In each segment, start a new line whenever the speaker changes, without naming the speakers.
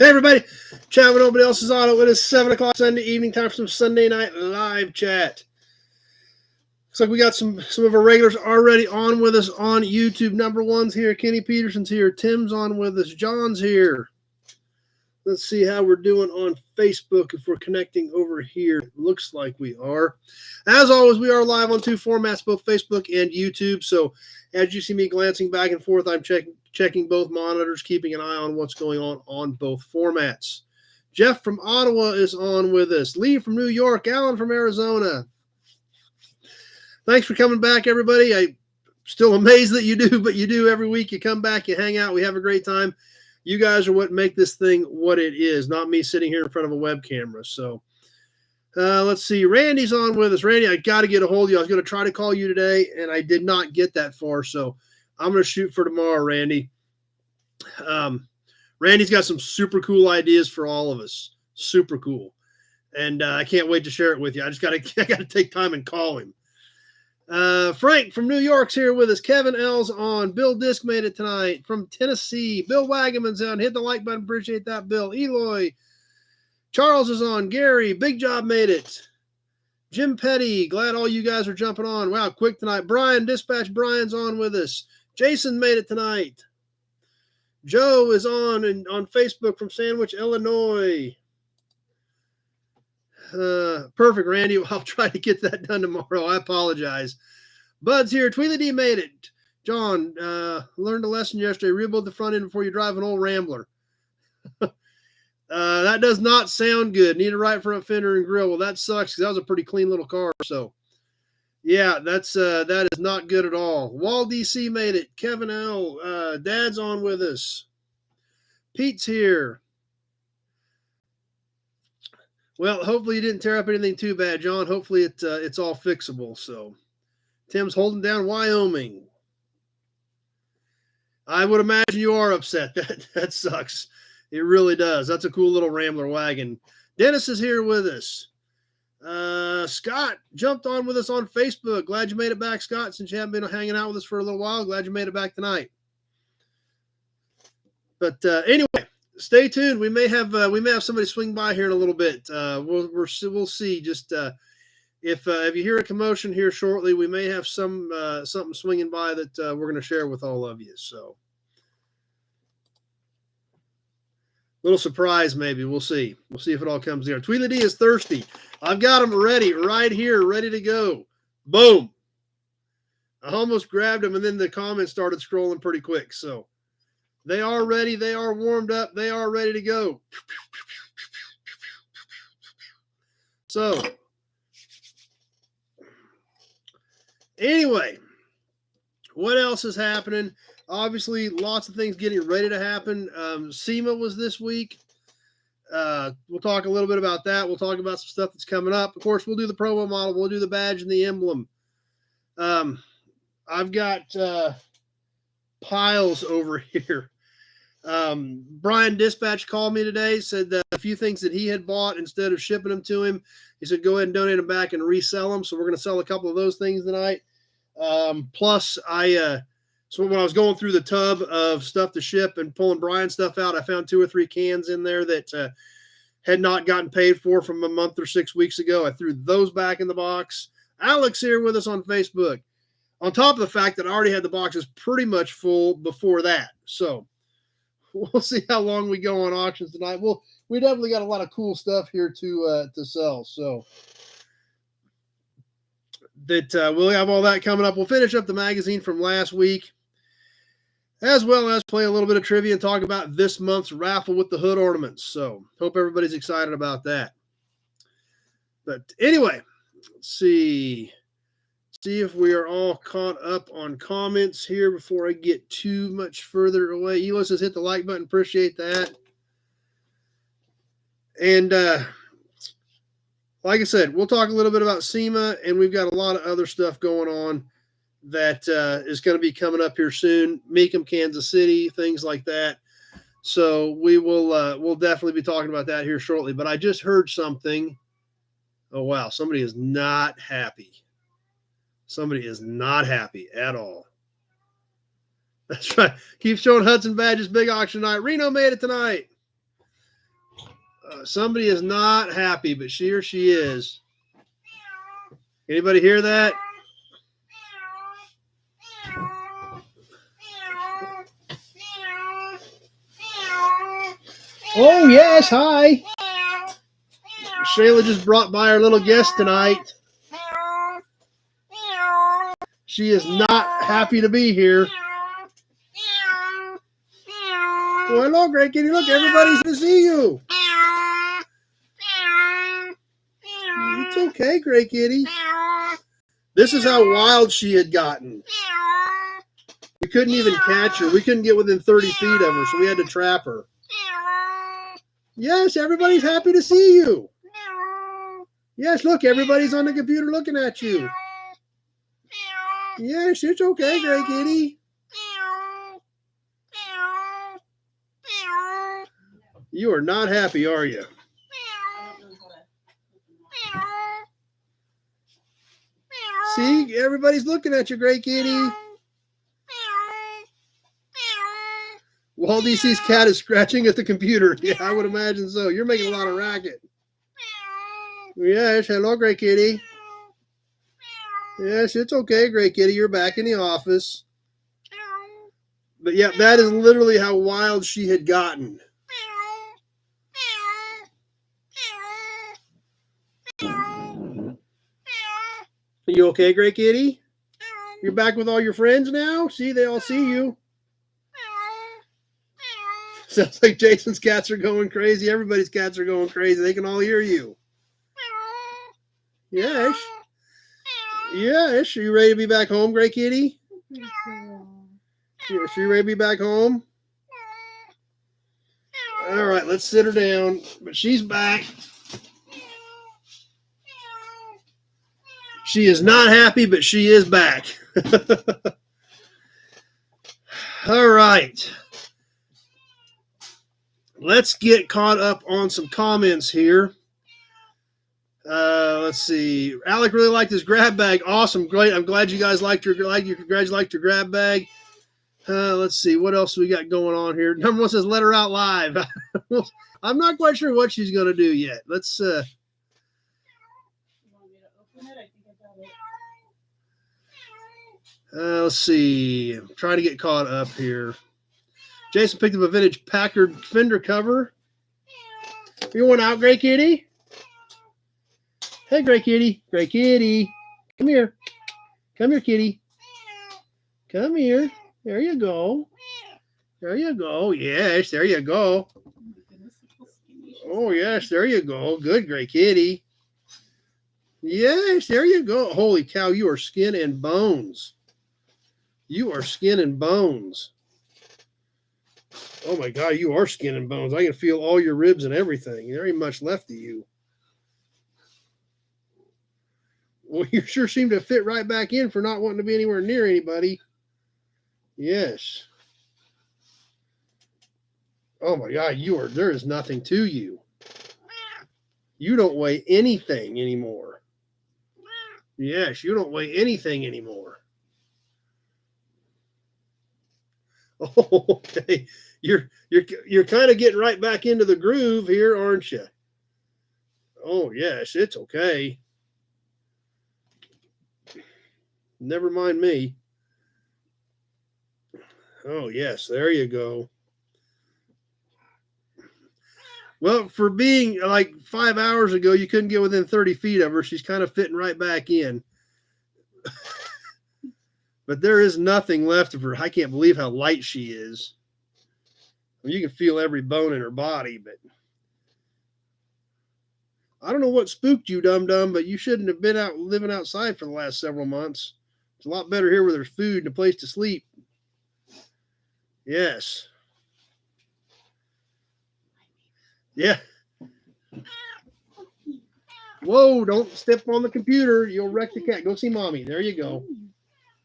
Hey everybody, chat with nobody else's auto. It is 7 o'clock Sunday evening, time for some Sunday night live chat. Looks like we got some of our regulars already on with us on YouTube. Number one's here, Kenny Peterson's here, Tim's on with us, John's here. Let's see how we're doing on Facebook if we're connecting over here. It looks like we are. As always, we are live on two formats, both Facebook and YouTube. So as you see me glancing back and forth, I'm checking both monitors, keeping an eye on what's going on both formats. Jeff from Ottawa is on with us. Lee from New York. Alan from Arizona. Thanks for coming back, everybody. I'm still amazed that you do, but you do every week. You come back, you hang out, we have a great time. You guys are what make this thing what it is, not me sitting here in front of a web camera. So let's see. Randy's on with us. Randy, I got to get a hold of you. I was going to try to call you today, and I did not get that far. So I'm going to shoot for tomorrow, Randy. Randy's got some super cool ideas for all of us. Super cool. And I can't wait to share it with you. I got to take time and call him. Frank from New York's here with us. Kevin L's on. Bill Disk made it tonight from Tennessee. Bill Wagaman's on. Hit the like button. Appreciate that, Bill. Eloy. Charles is on. Gary. Big Job made it. Jim Petty. Glad all you guys are jumping on. Wow, quick tonight. Brian, Dispatch Brian's on with us. Jason made it tonight. Joe is on Facebook from Sandwich, Illinois. Perfect, Randy. I'll try to get that done tomorrow. I apologize. Bud's here. Tweely D made it. John, learned a lesson yesterday. Rebuild the front end before you drive an old Rambler. That does not sound good. Need a right front fender and grill. Well, that sucks because that was a pretty clean little car. So, yeah, that is not good at all. Wall DC made it. Kevin L. Dad's on with us. Pete's here. Well, hopefully you didn't tear up anything too bad, John. Hopefully it's all fixable. So, Tim's holding down Wyoming. I would imagine you are upset. That sucks. It really does. That's a cool little Rambler wagon. Dennis is here with us. Scott jumped on with us on Facebook. Glad you made it back, Scott, since you haven't been hanging out with us for a little while. Glad you made it back tonight. But anyway, stay tuned. We may have somebody swing by here in a little bit. We'll see. Just if you hear a commotion here shortly, we may have something swinging by that we're going to share with all of you. So, little surprise maybe. We'll see. We'll see if it all comes there. Tweely D is thirsty. I've got them ready right here, ready to go. Boom. I almost grabbed them, and then the comments started scrolling pretty quick. So. They are ready. They are warmed up. They are ready to go. So, anyway, what else is happening? Obviously, lots of things getting ready to happen. SEMA was this week. We'll talk a little bit about that. We'll talk about some stuff that's coming up. Of course, we'll do the promo model. We'll do the badge and the emblem. I've got piles over here. Brian Dispatch called me today, said that a few things that he had bought, instead of shipping them to him, he said go ahead and donate them back and resell them. So we're going to sell a couple of those things tonight. Plus so when I was going through the tub of stuff to ship and pulling Brian's stuff out, I found 2 or 3 cans in there that had not gotten paid for from a month or 6 weeks ago. I threw those back in the box. Alex here with us on Facebook. On top of the fact that I already had the boxes pretty much full before that. So we'll see how long we go on auctions tonight. We definitely got a lot of cool stuff here to sell. So that we'll have all that coming up. We'll finish up the magazine from last week, as well as play a little bit of trivia and talk about this month's raffle with the hood ornaments. So hope everybody's excited about that. But anyway, let's see if we are all caught up on comments here before I get too much further away. Elo says hit the like button. Appreciate that. And like I said, we'll talk a little bit about SEMA, and we've got a lot of other stuff going on that is going to be coming up here soon. Mecum, Kansas City, things like that. So we'll definitely be talking about that here shortly. But I just heard something. Oh, wow. Somebody is not happy. Somebody is not happy at all. That's right. Keep showing Hudson badges. Big auction night. Reno made it tonight. Somebody is not happy, but she is. Anybody hear that? Oh, yes. Hi. Shayla just brought by our little guest tonight. She is not happy to be here. Well, hello, Great Kitty. Look, everybody's to see you. It's okay, Great Kitty. This is how wild she had gotten. We couldn't even catch her. We couldn't get within 30 feet of her, so we had to trap her. Yes, everybody's happy to see you. Yes, look, everybody's on the computer looking at you. Yes, it's okay, Great Kitty. You are not happy, are you? See, everybody's looking at you, Great Kitty. Walt DC's cat is scratching at the computer. Yeah, I would imagine so. You're making a lot of racket. Yes, hello, Great Kitty. Yes, it's okay, Great Kitty. You're back in the office. But yeah, that is literally how wild she had gotten. Are you okay, Great Kitty? You're back with all your friends now? See, they all see you. Sounds like Jason's cats are going crazy. Everybody's cats are going crazy. They can all hear you. Yes. Yes. Are you ready to be back home, Great Kitty? Yes. Are you ready to be back home? All right, let's sit her down. But she's back. She is not happy, but she is back. All right. Let's get caught up on some comments here. Let's see. Alec really liked his grab bag. Awesome. Great. I'm glad you guys liked your grab bag. Let's see. What else we got going on here? Number one says, let her out live. I'm not quite sure what she's going to do yet. Let's see. I'm trying to get caught up here. Jason picked up a vintage Packard fender cover. You want out, Great Kitty? Hey, Great Kitty. Great Kitty. Come here. Come here, Kitty. Come here. There you go. There you go. Yes, there you go. Oh, yes, there you go. Good, Great Kitty. Yes, there you go. Holy cow, you are skin and bones. You are skin and bones. Oh, my God, you are skin and bones. I can feel all your ribs and everything. There ain't much left of you. Well, you sure seem to fit right back in for not wanting to be anywhere near anybody. Yes. Oh, my God, there is nothing to you. You don't weigh anything anymore. Yes, you don't weigh anything anymore. Oh, okay. You're kind of getting right back into the groove here, aren't you? Oh, yes, it's okay. Never mind me. Oh, yes, there you go. Well, for being like 5 hours ago, you couldn't get within 30 feet of her. She's kind of fitting right back in. But there is nothing left of her. I can't believe how light she is. Well, you can feel every bone in her body, but I don't know what spooked you, dum-dum, but you shouldn't have been out living outside for the last several months. It's a lot better here where there's food and a place to sleep. Yes. Yeah. Whoa, don't step on the computer. You'll wreck the cat. Go see Mommy. There you go.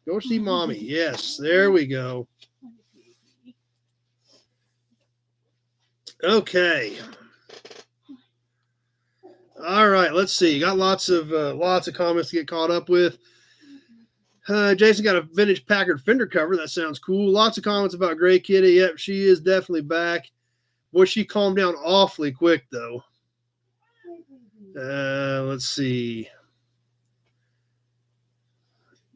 Go see Mommy. Yes, there we go. Okay. All right, let's see. Got lots of comments to get caught up with. Jason got a vintage Packard fender cover. That sounds cool. Lots of comments about Great Kitty. Yep, she is definitely back. Boy, she calmed down awfully quick, though. Let's see.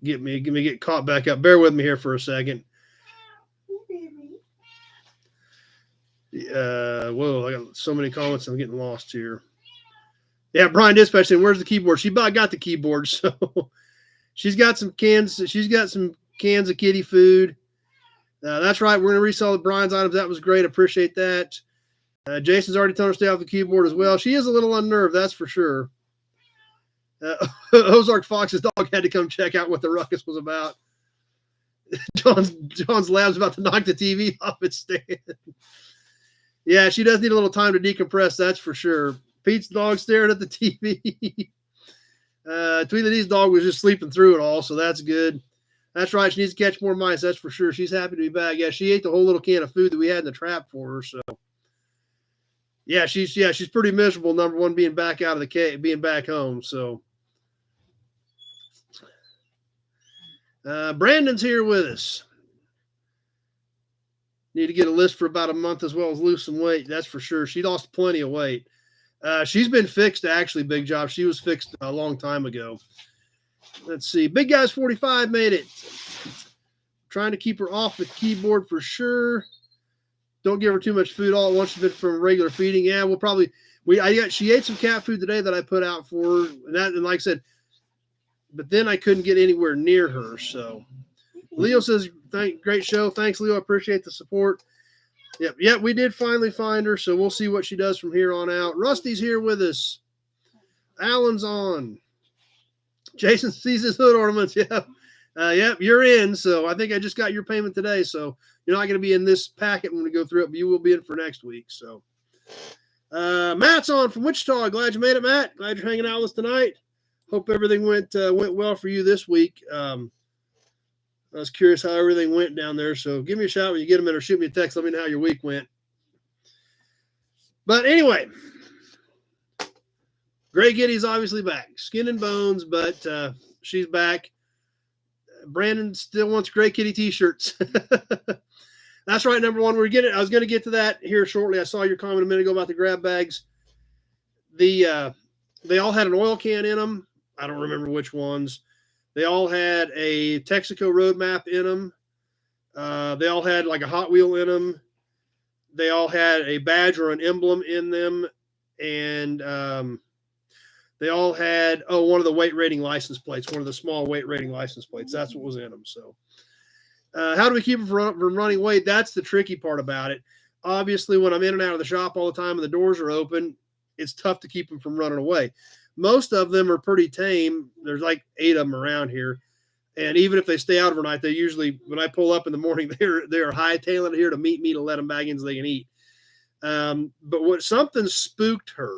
Get me get caught back up. Bear with me here for a second. Whoa, I got so many comments. I'm getting lost here. Yeah, Brian Dispatch saying, "Where's the keyboard?" She about got the keyboard, so she's got some cans. She's got some cans of kitty food. That's right. We're gonna resell Brian's items. That was great. Appreciate that. Jason's already told her to stay off the keyboard as well. She is a little unnerved, that's for sure. Ozark Fox's dog had to come check out what the ruckus was about. John's lab's about to knock the TV off its stand. Yeah, she does need a little time to decompress, that's for sure. Pete's dog staring at the TV. Tweedledee dog was just sleeping through it all, so that's good. That's right. She needs to catch more mice, that's for sure. She's happy to be back. Yeah, she ate the whole little can of food that we had in the trap for her, so. Yeah, she's pretty miserable. Number one, being back out of the cave, being back home. So, Brandon's here with us. Need to get a list for about a month as well as lose some weight. That's for sure. She lost plenty of weight. She's been fixed, actually, Big Job. She was fixed a long time ago. Let's see. Big Guys 45 made it. Trying to keep her off the keyboard for sure. Don't give her too much food all at once. She's been from regular feeding. Yeah, we'll probably she ate some cat food today that I put out for her, and like I said, but then I couldn't get anywhere near her. So Leo says, great show. Thanks, Leo. I appreciate the support. Yep, we did finally find her, so we'll see what she does from here on out. Rusty's here with us. Alan's on. Jason sees his hood ornaments. Yep, you're in. So I think I just got your payment today. So you're not going to be in this packet when we go through it, but you will be in for next week. So Matt's on from Wichita. Glad you made it, Matt. Glad you're hanging out with us tonight. Hope everything went well for you this week. I was curious how everything went down there. So give me a shout when you get them in, or shoot me a text. Let me know how your week went. But anyway, Gray Kitty's obviously back. Skin and bones, but she's back. Brandon still wants Gray Kitty t-shirts. That's right, number one. I was going to get to that here shortly. I saw your comment a minute ago about the grab bags. They all had an oil can in them. I don't remember which ones. They all had a Texaco road map in them. They all had like a Hot Wheel in them. They all had a badge or an emblem in them. And they all had, one of the weight rating license plates, one of the small weight rating license plates. That's what was in them. So how do we keep them from running weight? That's the tricky part about it. Obviously, when I'm in and out of the shop all the time and the doors are open, it's tough to keep them from running away. Most of them are pretty tame. There's like 8 of them around here. And even if they stay out overnight, they usually, when I pull up in the morning, they're hightailing it here to meet me to let them back in so they can eat. But something spooked her.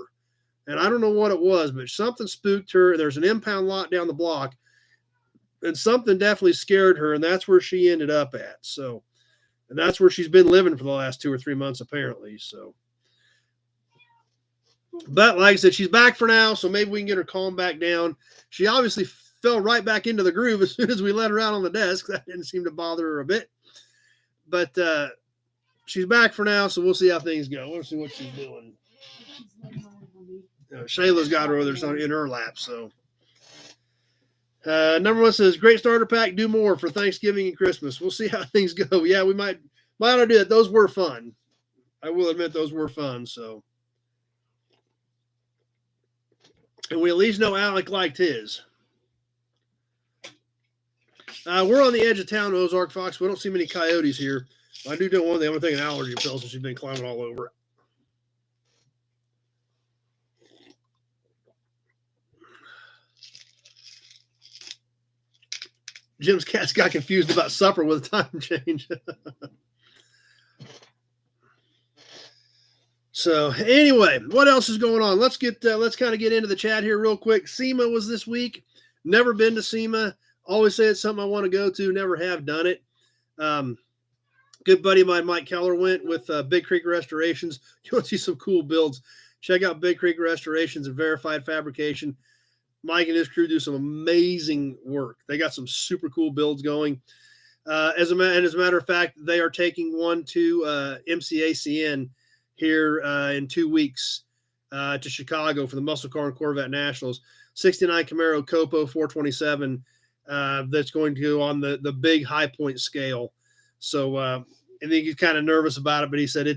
And I don't know what it was, but something spooked her. There's an impound lot down the block, and something definitely scared her, and that's where she ended up at. So, and that's where she's been living for the last 2 or 3 months, apparently. So, but like I said, she's back for now, so maybe we can get her calmed back down. She obviously fell right back into the groove as soon as we let her out on the desk. That didn't seem to bother her a bit. But she's back for now, so we'll see how things go. We'll see what she's doing. Shayla's got her over in her lap. So, number one says, great starter pack. Do more for Thanksgiving and Christmas. We'll see how things go. Yeah, we might ought to do that. Those were fun. I will admit those were fun. So, and we at least know Alec liked his. We're on the edge of town, Ozark Fox. We don't see many coyotes here. I do know one thing. I'm taking allergy pills, and she's been climbing all over it. Jim's cats got confused about supper with a time change. So anyway, what else is going on? Let's kind of get into the chat here real quick. SEMA was this week. Never been to SEMA. Always say it's something I want to go to. Never have done it. Good buddy of mine, Mike Keller, went with Big Creek Restorations. You want to see some cool builds? Check out Big Creek Restorations and Verified Fabrication. Mike and his crew do some amazing work. They got some super cool builds going. As a matter of fact, they are taking one to MCACN here in 2 weeks. to Chicago for the Muscle Car and Corvette Nationals. 69 Camaro Copo 427 that's going to go on the big high point scale. So I think he's kind of nervous about it, but he said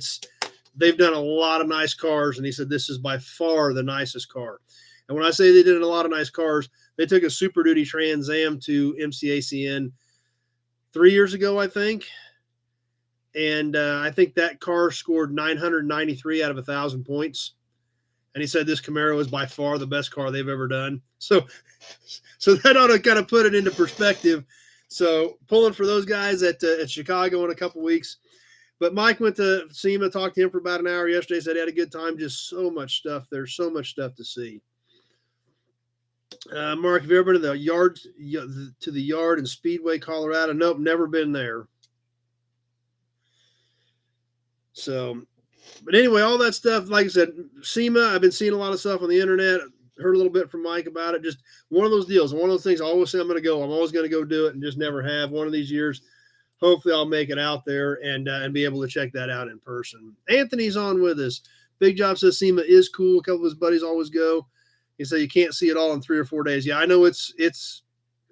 they've done a lot of nice cars, and he said this is by far the nicest car. And when I say they did a lot of nice cars, they took a Super Duty Trans Am to MCACN 3 years ago, I think. And I think that car scored 993 out of 1,000 points. And he said this Camaro is by far the best car they've ever done. So that ought to kind of put it into perspective. So pulling for those guys at Chicago in a couple weeks. But Mike went to SEMA, talked to him for about an hour yesterday, said he had a good time. Just so much stuff. There's so much stuff to see. Mark, have you ever been to the yard in Speedway, Colorado? Nope, never been there. So, but anyway, all that stuff, like I said, SEMA, I've been seeing a lot of stuff on the internet. Heard a little bit from Mike about it. Just one of those deals. One of those things I always say I'm going to go. I'm always going to go do it and just never have. One of these years, hopefully I'll make it out there and be able to check that out in person. Anthony's on with us. Big Job says SEMA is cool. A couple of his buddies always go. He said you can't see it all in 3 or 4 days. Yeah, I know it's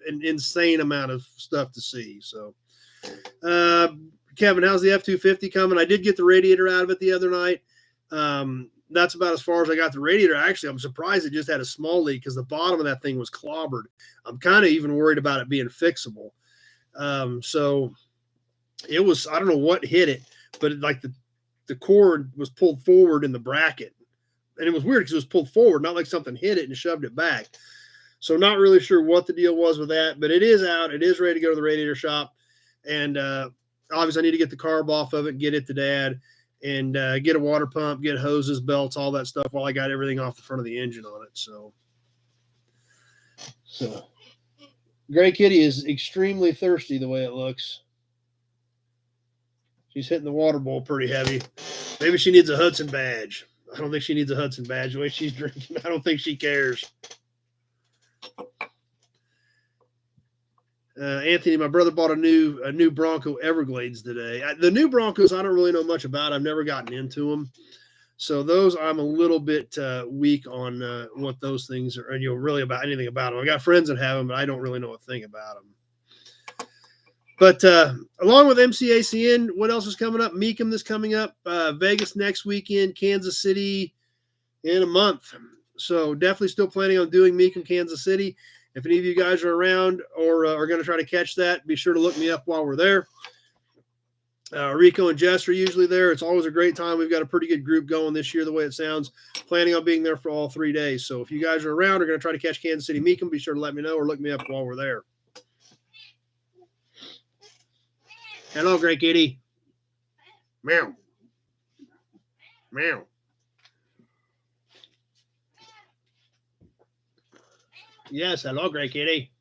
an insane amount of stuff to see. So, Kevin, how's the F-250 coming? I did get the radiator out of it the other night. That's about as far as I got the radiator. Actually, I'm surprised it just had a small leak because the bottom of that thing was clobbered. I'm kind of even worried about it being fixable. So it was, I don't know what hit it, but like the cord was pulled forward in the bracket. And it was weird because it was pulled forward, not like something hit it and shoved it back. So not really sure what the deal was with that, but it is out. It is ready to go to the radiator shop. And obviously I need to get the carb off of it, get it to Dad, and get a water pump, get hoses, belts, all that stuff while I got everything off the front of the engine on it. So Gray Kitty is extremely thirsty the way it looks. She's hitting the water bowl pretty heavy. Maybe she needs a Hudson badge. I don't think she needs a Hudson badge the way she's drinking. I don't think she cares. Anthony, my brother bought a new Bronco Everglades today. The new Broncos, I don't really know much about. I've never gotten into them. So those I'm a little bit weak on what those things are, and really about anything about them. I got friends that have them, but I don't really know a thing about them. But along with MCACN, what else is coming up? Mecum this coming up, Vegas next weekend, Kansas City in a month. So definitely still planning on doing Mecum, Kansas City. If any of you guys are around or are going to try to catch that, be sure to look me up while we're there. Rico and Jess are usually there. It's always a great time. We've got a pretty good group going this year, the way it sounds. Planning on being there for all 3 days. So if you guys are around or going to try to catch Kansas City Mecum, be sure to let me know or look me up while we're there. Hello, Gray Kitty. Meow. Meow. Yes, hello, Gray Kitty.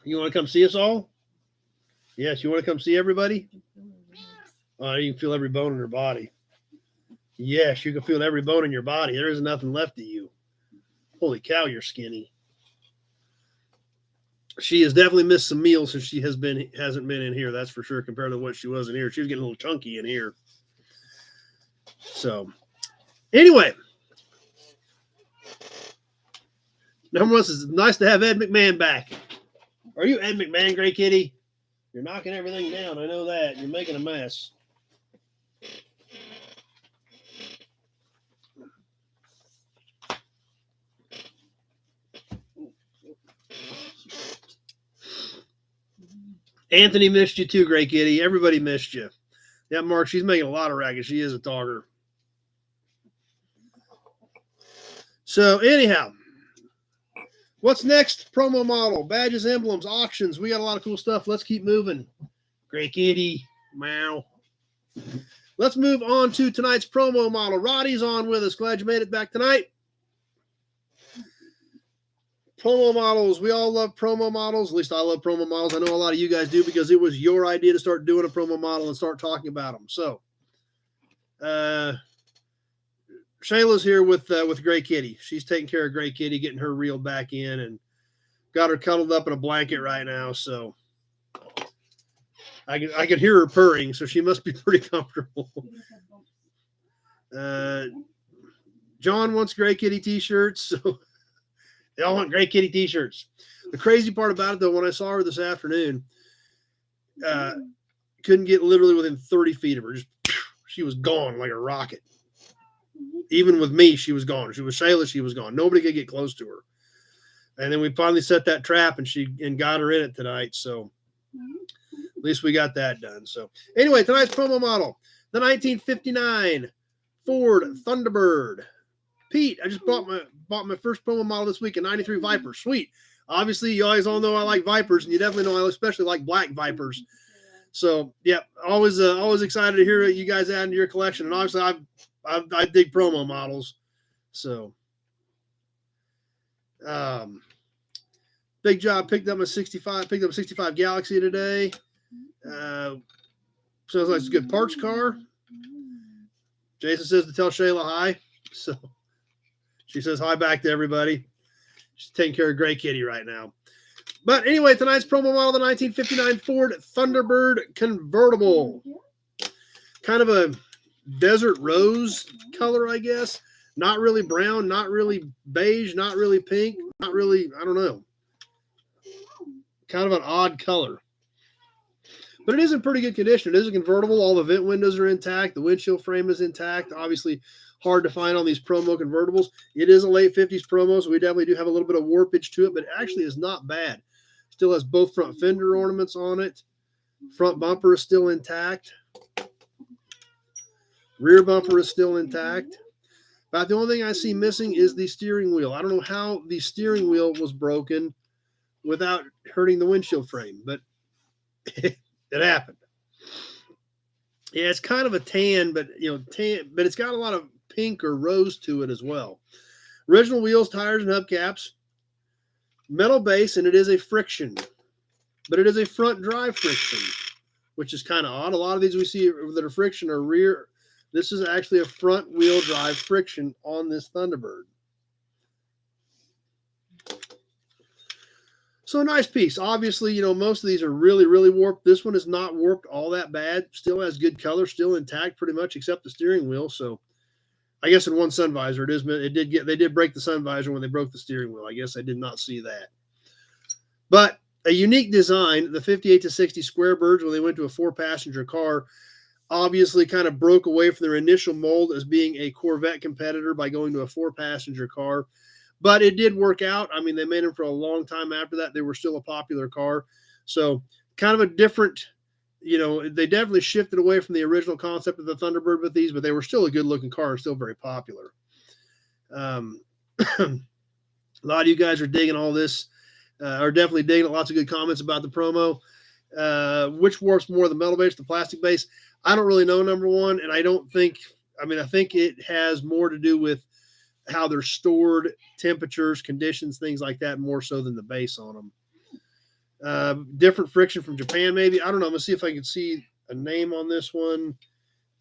You want to come see us all? Yes, you want to come see everybody? You can feel every bone in her body. Yes, you can feel every bone in your body. There isn't nothing left of you. Holy cow, you're skinny. She has definitely missed some meals since she hasn't been in here. That's for sure. Compared to what she was in here, she was getting a little chunky in here. So, anyway, number one is nice to have Ed McMahon back. Are you Ed McMahon, Gray Kitty? You're knocking everything down. I know that. You're making a mess. Anthony missed you too, Gray Kitty. Everybody missed you. Yeah, Mark, she's making a lot of racket. She is a talker. So, anyhow, what's next? Promo model, badges, emblems, auctions. We got a lot of cool stuff. Let's keep moving. Gray Kitty. Meow. Let's move on to tonight's promo model. Roddy's on with us. Glad you made it back tonight. Promo models. We all love promo models. At least I love promo models. I know a lot of you guys do because it was your idea to start doing a promo model and start talking about them. So, Shayla's here with Gray Kitty. She's taking care of Gray Kitty, getting her reeled back in, and got her cuddled up in a blanket right now. So, I can hear her purring, so she must be pretty comfortable. John wants Gray Kitty t-shirts, so they all want Gray Kitty t-shirts. The crazy part about it, though, when I saw her this afternoon, couldn't get literally within 30 feet of her. Just she was gone like a rocket. Even with me, she was gone. She was Shayla, she was gone. Nobody could get close to her. And then we finally set that trap and got her in it tonight. So at least we got that done. So anyway, tonight's promo model, the 1959 Ford Thunderbird. Pete, I just bought my first promo model this week, a 93 Viper. Sweet. Obviously, you guys all know I like Vipers, and you definitely know I especially like black Vipers. So, yeah, always excited to hear what you guys add into your collection. And obviously, I dig promo models. So, big job. Picked up a 65 Galaxy today. Sounds like it's a good parts car. Jason says to tell Shayla hi. So she says hi back to everybody. She's taking care of Gray Kitty right now. But anyway, tonight's promo model, the 1959 Ford Thunderbird convertible. Kind of a desert rose color, I guess. Not really brown, not really beige, not really pink, not really, I don't know. Kind of an odd color. But it is in pretty good condition. It is a convertible. All the vent windows are intact. The windshield frame is intact. Obviously, hard to find on these promo convertibles. It is a late 50s promo, so we definitely do have a little bit of warpage to it, but it actually is not bad. Still has both front fender ornaments on it. Front bumper is still intact. Rear bumper is still intact. About the only thing I see missing is the steering wheel. I don't know how the steering wheel was broken without hurting the windshield frame, but it happened. Yeah, it's kind of a tan, but but it's got a lot of pink or rose to it as well. Original wheels, tires, and hubcaps. Metal base, and it is a friction, but it is a front drive friction, which is kind of odd. A lot of these we see that are friction are rear. This is actually a front wheel drive friction on this Thunderbird. So a nice piece. Obviously, most of these are really, really warped. This one is not warped all that bad. Still has good color, still intact pretty much, except the steering wheel. So I guess in one sun visor, they did break the sun visor when they broke the steering wheel. I guess I did not see that. But a unique design, the 58 to 60 square birds, when they went to a 4-passenger car, obviously kind of broke away from their initial mold as being a Corvette competitor by going to a 4-passenger car. But it did work out. I mean, they made them for a long time after that. They were still a popular car. So kind of a different, they definitely shifted away from the original concept of the Thunderbird with these, but they were still a good-looking car and still very popular. A lot of you guys are digging all this, are definitely digging it. Lots of good comments about the promo. Which warps more, the metal base, the plastic base? I don't really know, number one, and I think it has more to do with how they're stored, temperatures, conditions, things like that, more so than the base on them. Different friction from Japan, maybe. I don't know. I'm going to see if I can see a name on this one.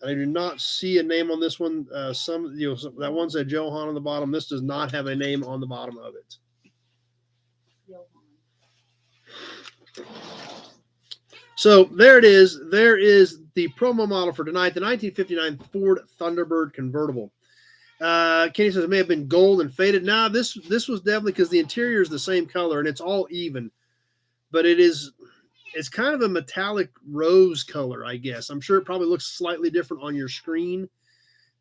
I do not see a name on this one. That one said Johan on the bottom. This does not have a name on the bottom of it. So there it is. There is the promo model for tonight, the 1959 Ford Thunderbird convertible. Kenny says it may have been gold and faded. Nah, this was definitely, because the interior is the same color and it's all even, but it's kind of a metallic rose color, I guess. I'm sure it probably looks slightly different on your screen.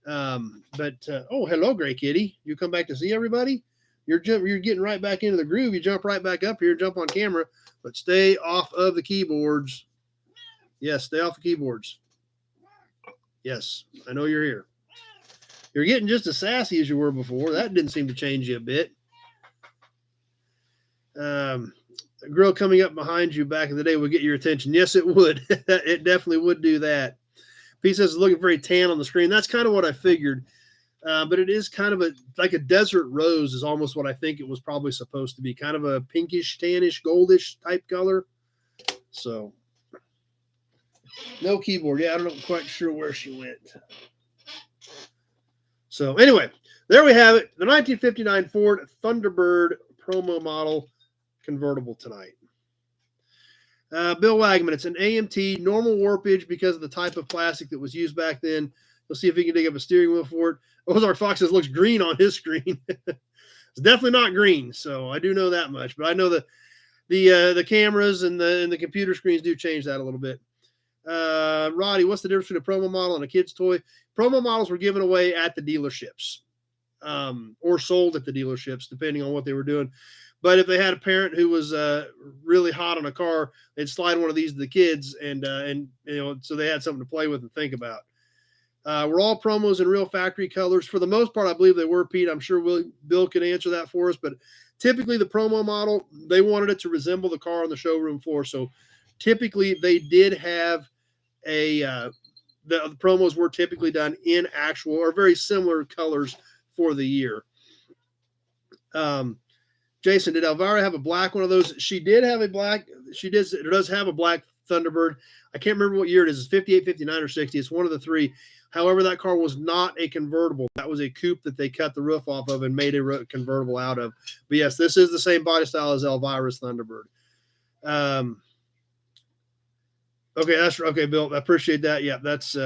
Oh, hello, Gray Kitty. You come back to see everybody? You're getting right back into the groove. You jump right back up here, jump on camera, but stay off of the keyboards. Yes, stay off the keyboards. Yes, I know you're here. You're getting just as sassy as you were before. That didn't seem to change you a bit. A girl coming up behind you back in the day would get your attention. Yes, it would. It definitely would do that. P says it's looking very tan on the screen. That's kind of what I figured. But it is kind of like a desert rose is almost what I think it was probably supposed to be. Kind of a pinkish, tannish, goldish type color. So, no keyboard. Yeah, I'm not quite sure where she went. So anyway, there we have it. The 1959 Ford Thunderbird promo model convertible tonight. Bill Wagman, it's an AMT, normal warpage because of the type of plastic that was used back then. Let's see if he can dig up a steering wheel for it. Ozark Fox says looks green on his screen. It's definitely not green, so I do know that much. But I know that the cameras and the computer screens do change that a little bit. Roddy, what's the difference between a promo model and a kid's toy? Promo models were given away at the dealerships, or sold at the dealerships, depending on what they were doing. But if they had a parent who was really hot on a car, they'd slide one of these to the kids, and so they had something to play with and think about. We're all promos in real factory colors. For the most part, I believe they were, Pete. I'm sure Bill can answer that for us. But typically the promo model, they wanted it to resemble the car on the showroom floor. So typically they did have the promos were typically done in actual or very similar colors for the year. Jason, did Elvira have a black one of those? She did have a black. It does have a black Thunderbird. I can't remember what year it is. It's 58, 59, or 60. It's one of the three. However, that car was not a convertible. That was a coupe that they cut the roof off of and made a convertible out of. But yes, this is the same body style as Elvira's Thunderbird. Okay, that's okay, Bill. I appreciate that. Yeah, that's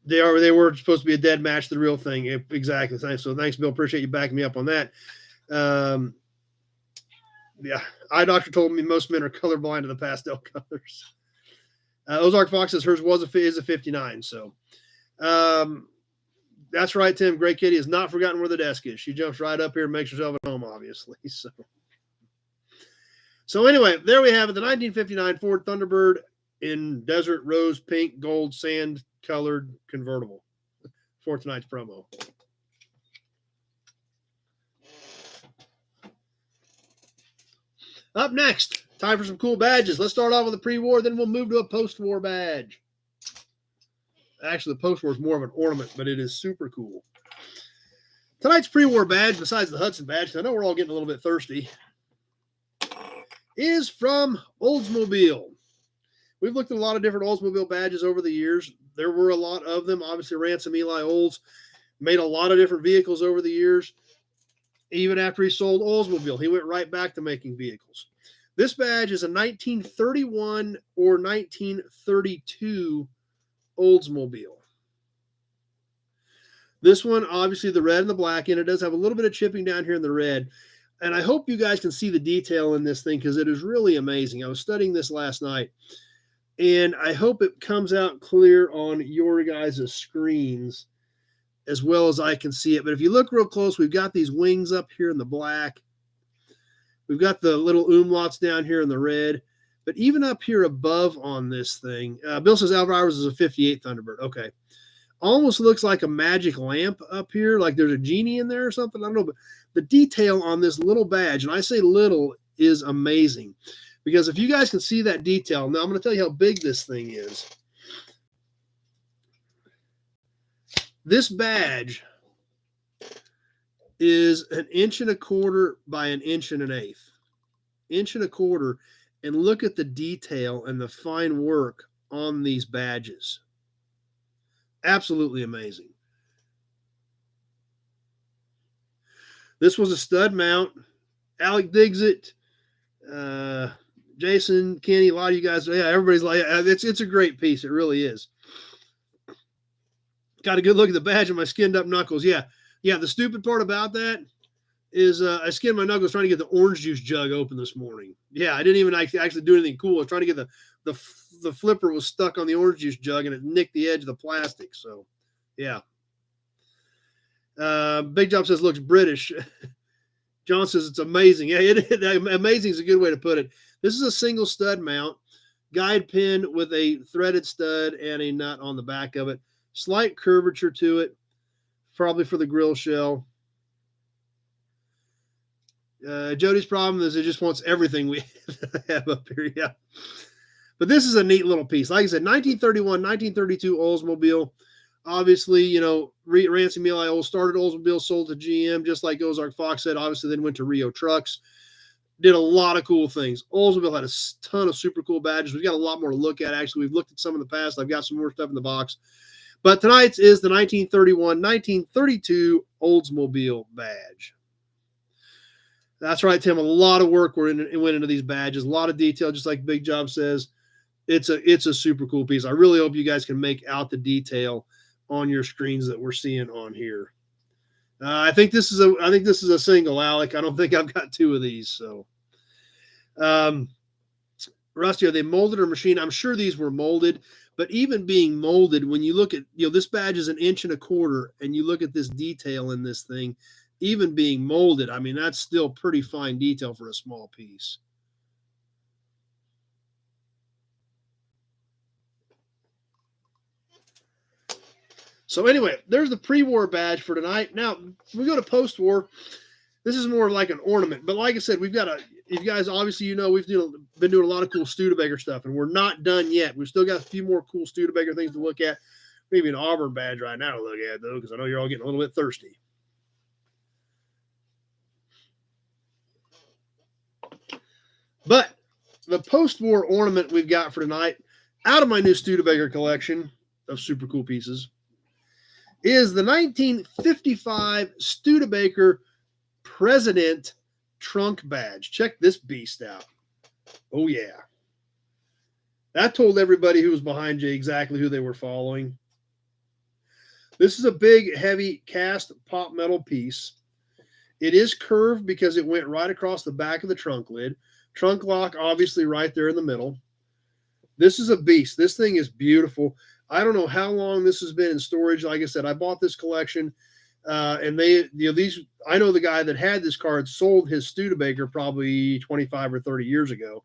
they were supposed to be a dead match, the real thing. Exactly. So thanks, Bill. Appreciate you backing me up on that. Yeah, eye doctor told me most men are colorblind to the pastel colors. Ozark Fox says hers is a 59. So that's right, Tim. Great Kitty has not forgotten where the desk is. She jumps right up here and makes herself at home, obviously. So anyway, there we have it. The 1959 Ford Thunderbird in desert rose, pink, gold, sand colored convertible for tonight's promo. Up next, time for some cool badges. Let's start off with a pre-war, then we'll move to a post-war badge. Actually, the post-war is more of an ornament, but it is super cool. Tonight's pre-war badge, besides the Hudson badge, I know we're all getting a little bit thirsty, is from Oldsmobile. We've looked at a lot of different Oldsmobile badges over the years. There were a lot of them. Obviously, Ransom Eli Olds made a lot of different vehicles over the years. Even after he sold Oldsmobile, he went right back to making vehicles. This badge is a 1931 or 1932 Oldsmobile. This one, obviously, the red and the black in it does have a little bit of chipping down here in the red. And I hope you guys can see the detail in this thing because it is really amazing. I was studying this last night, and I hope it comes out clear on your guys' screens as well as I can see it. But if you look real close, we've got these wings up here in the black. We've got the little umlauts down here in the red. But even up here above on this thing, Bill says Alvarez is a 58 Thunderbird. Okay. Almost looks like a magic lamp up here, like there's a genie in there or something. I don't know, but the detail on this little badge, and I say little, is amazing. Because if you guys can see that detail, now I'm going to tell you how big this thing is. This badge is 1.25 inches by 1 1/8 inches. 1.25 inches. And look at the detail and the fine work on these badges. Absolutely amazing. This was a stud mount. Alec digs it. Jason, Kenny, a lot of you guys, yeah, everybody's like, it's a great piece. It really is. Got a good look at the badge and my skinned up knuckles. Yeah. The stupid part about that is I skinned my knuckles trying to get the orange juice jug open this morning. Yeah, I didn't even actually do anything cool. I was trying to get the flipper was stuck on the orange juice jug and it nicked the edge of the plastic. So, yeah. Big Job says looks British. John says it's amazing. Yeah, amazing is a good way to put it. This is a single stud mount, guide pin with a threaded stud and a nut on the back of it. Slight curvature to it, probably for the grill shell. Jody's problem is it just wants everything we have up here. Yeah. But this is a neat little piece. Like I said, 1931, 1932 Oldsmobile. Obviously, Ransom Eli Olds started Oldsmobile, sold to GM, just like Ozark Fox said. Obviously, then went to Rio Trucks. Did a lot of cool things. Oldsmobile had a ton of super cool badges. We've got a lot more to look at, actually. We've looked at some in the past. I've got some more stuff in the box. But tonight's is the 1931, 1932 Oldsmobile badge. That's right, Tim. A lot of work went into these badges. A lot of detail, just like Big Job says. it's a super cool piece. I really hope you guys can make out the detail on your screens that we're seeing on here. I think this is a single, Alec. I don't think I've got two of these. So, Rusty, are they molded or machined? I'm sure these were molded, but even being molded, when you look at, this badge is 1.25 inches, and you look at this detail in this thing, even being molded, I mean, that's still pretty fine detail for a small piece. So anyway, there's the pre-war badge for tonight. Now, we go to post-war. This is more like an ornament. But like I said, we've got you guys, obviously, we've been doing a lot of cool Studebaker stuff, and we're not done yet. We've still got a few more cool Studebaker things to look at. Maybe an Auburn badge right now to look at, though, because I know you're all getting a little bit thirsty. But the post-war ornament we've got for tonight, out of my new Studebaker collection of super cool pieces, is the 1955 Studebaker President trunk badge. Check this beast out. Oh, yeah. That told everybody who was behind you exactly who they were following. This is a big, heavy cast pop metal piece. It is curved because it went right across the back of the trunk lid. Trunk lock, obviously, right there in the middle. This is a beast. This thing is beautiful. I don't know how long this has been in storage. Like I said, I bought this collection, and I know the guy that had this card sold his Studebaker probably 25 or 30 years ago.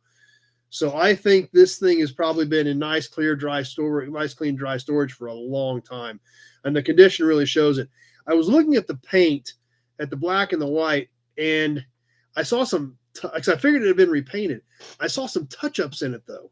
So I think this thing has probably been in nice, clean, dry storage for a long time. And the condition really shows it. I was looking at the paint, at the black and the white, and I saw because I figured it had been repainted. I saw some touch-ups in it, though.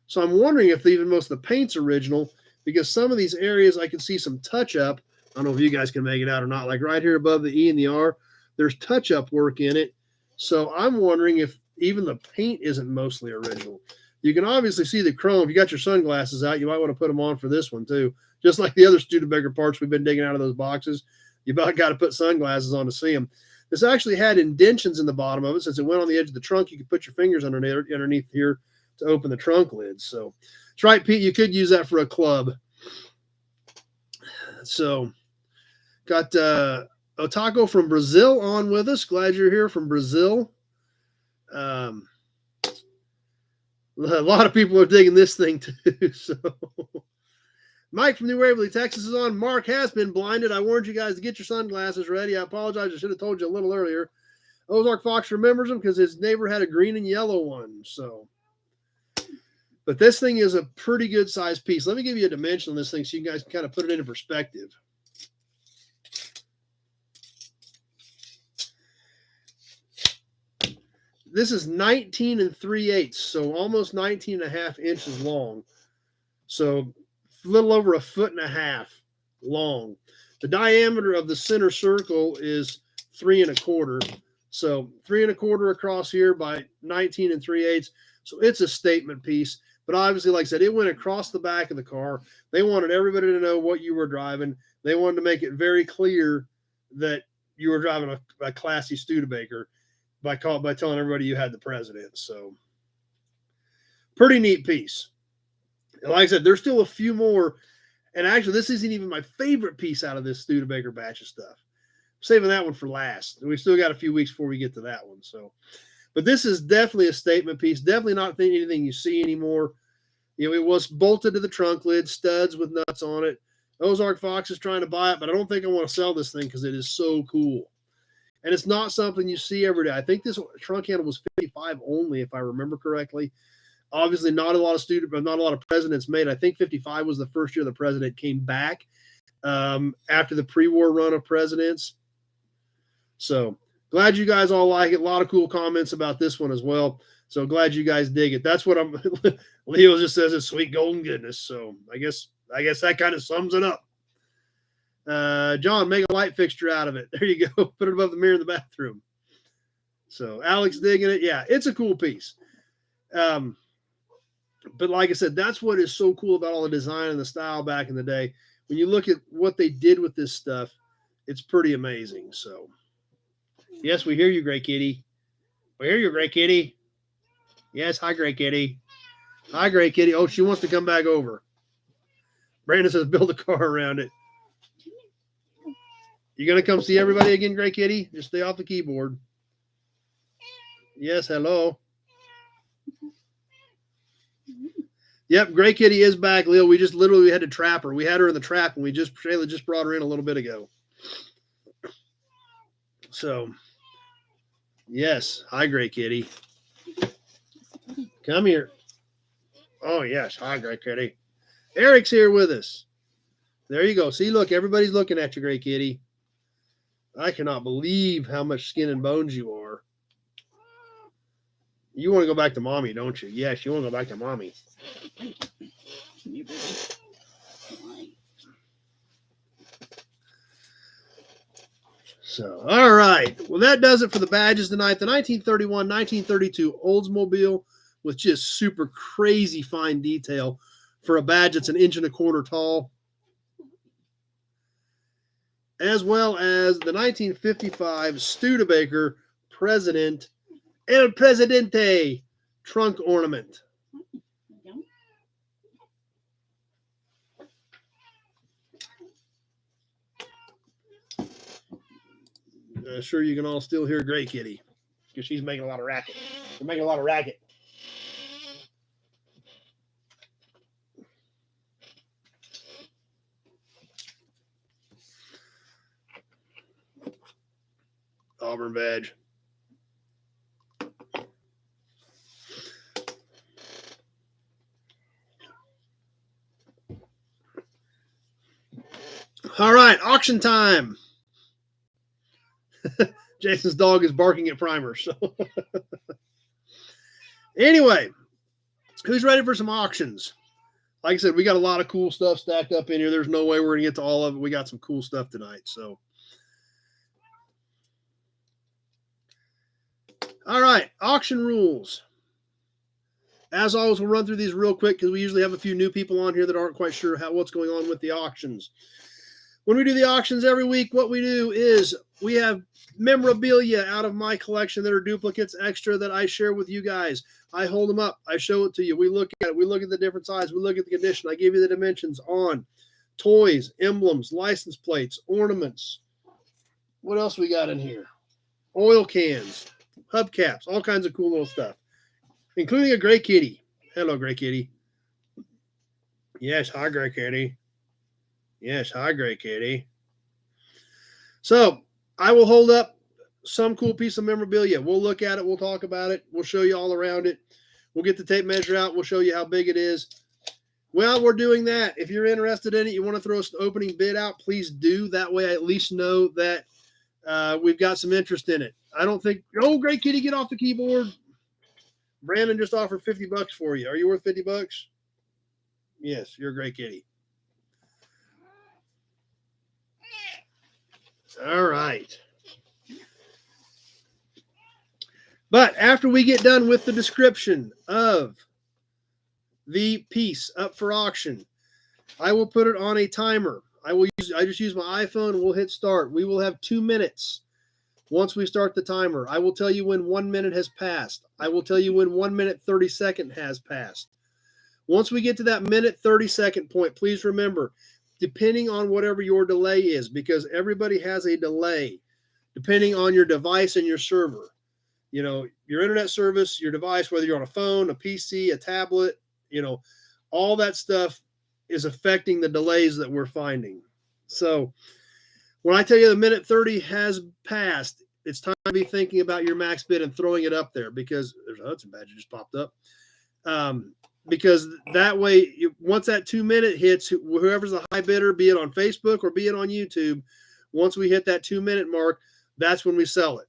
So I'm wondering if even most of the paint's original, because some of these areas I can see some touch-up. I don't know if you guys can make it out or not. Like right here above the E and the R, there's touch-up work in it. So I'm wondering if even the paint isn't mostly original. You can obviously see the chrome. If you got your sunglasses out, you might want to put them on for this one too. Just like the other Studebaker parts we've been digging out of those boxes, you about got to put sunglasses on to see them. This actually had indentions in the bottom of it. Since it went on the edge of the trunk, you could put your fingers underneath here to open the trunk lid. So that's right, Pete. You could use that for a club. So got Otako from Brazil on with us. Glad you're here from Brazil. A lot of people are digging this thing too. So Mike from New Waverly, Texas is on. Mark has been blinded. I warned you guys to get your sunglasses ready. I apologize. I should have told you a little earlier. Ozark Fox remembers him because his neighbor had a green and yellow one. So, but this thing is a pretty good size piece. Let me give you a dimension on this thing so you guys can kind of put it into perspective. This is 19 3/8, so almost 19 and a half inches long. So a little over 1.5 feet long. The diameter of the center circle is 3 1/4. So 3 1/4 across here by 19 3/8. So it's a statement piece. But obviously, like I said, it went across the back of the car. They wanted everybody to know what you were driving. They wanted to make it very clear that you were driving a classy Studebaker by telling everybody you had the President. So pretty neat piece. And like I said, there's still a few more. And actually, this isn't even my favorite piece out of this Studebaker batch of stuff. I'm saving that one for last. We still got a few weeks before we get to that one. So, but this is definitely a statement piece. Definitely not anything you see anymore. It was bolted to the trunk lid, studs with nuts on it. Ozark Fox is trying to buy it, but I don't think I want to sell this thing because it is so cool. And it's not something you see every day. I think this trunk handle was 55 only, if I remember correctly. Obviously, not a lot of Presidents made. I think 55 was the first year the President came back after the pre-war run of Presidents. So glad you guys all like it. A lot of cool comments about this one as well. So glad you guys dig it. That's what Leo just says it's sweet golden goodness. So I guess that kind of sums it up. John, make a light fixture out of it. There you go. Put it above the mirror in the bathroom. So Alex digging it. Yeah, it's a cool piece. But like I said, that's what is so cool about all the design and the style back in the day. When you look at what they did with this stuff, it's pretty amazing. So yes, we hear you, Gray Kitty. We hear you, Gray Kitty. Yes, hi, Gray Kitty. Hi, Gray Kitty. Oh, she wants to come back over. Brandon says build a car around it. You going to come see everybody again, Gray Kitty? Just stay off the keyboard. Yes, hello. Yep, Gray Kitty is back, Leo. We just literally had to trap her. We had her in the trap, and Shayla just brought her in a little bit ago. So, yes. Hi, Gray Kitty. Come here. Oh, yes. Hi, Gray Kitty. Eric's here with us. There you go. See, look, everybody's looking at you, Gray Kitty. I cannot believe how much skin and bones you are. You want to go back to mommy, don't you? Yes, you want to go back to mommy. So, all right. Well, that does it for the badges tonight. The 1931, 1932 Oldsmobile with just super crazy fine detail for a badge that's 1.25 inches tall. As well as the 1955 Studebaker President El Presidente trunk ornament. Sure, you can all still hear Gray Kitty because she's making a lot of racket. We're making a lot of racket. Auburn badge. All right, auction time. Jason's dog is barking at primers. So anyway, who's ready for some auctions? Like I said, we got a lot of cool stuff stacked up in here. There's no way we're going to get to all of it. We got some cool stuff tonight. So, all right, auction rules. As always, we'll run through these real quick because we usually have a few new people on here that aren't quite sure what's going on with the auctions. When we do the auctions every week, what we do is we have memorabilia out of my collection that are duplicates extra that I share with you guys. I hold them up. I show it to you. We look at it. We look at the different size. We look at the condition. I give you the dimensions on toys, emblems, license plates, ornaments. What else we got in here? Oil cans, hubcaps, all kinds of cool little stuff, including a Gray Kitty. Hello, Gray Kitty. Yes, hi, Gray Kitty. Yes, hi, Gray Kitty. So I will hold up some cool piece of memorabilia. We'll look at it. We'll talk about it. We'll show you all around it. We'll get the tape measure out. We'll show you how big it is. While we're doing that, if you're interested in it, you want to throw an opening bid out, please do. That way I at least know that we've got some interest in it. I don't think, oh, Gray Kitty, get off the keyboard. Brandon just offered $50 for you. Are you worth $50? Yes, you're a Gray Kitty. All right. But after we get done with the description of the piece up for auction, I will put it on a timer. I just use my iPhone. We'll hit start. We will have 2 minutes once we start the timer. I will tell you when 1 minute has passed. I will tell you when 1 minute 30 second has passed. Once we get to that minute 30 second point, please remember, depending on whatever your delay is, because everybody has a delay depending on your device and your server. You know, your internet service, your device, whether you're on a phone, a PC, a tablet, you know, all that stuff is affecting the delays that we're finding. So when I tell you the minute 30 has passed, it's time to be thinking about your max bid and throwing it up there, because there's a Hudson badge that just popped up. Because that way, once that 2 minute hits, whoever's the high bidder, be it on Facebook or be it on YouTube, once we hit that 2 minute mark, that's when we sell it.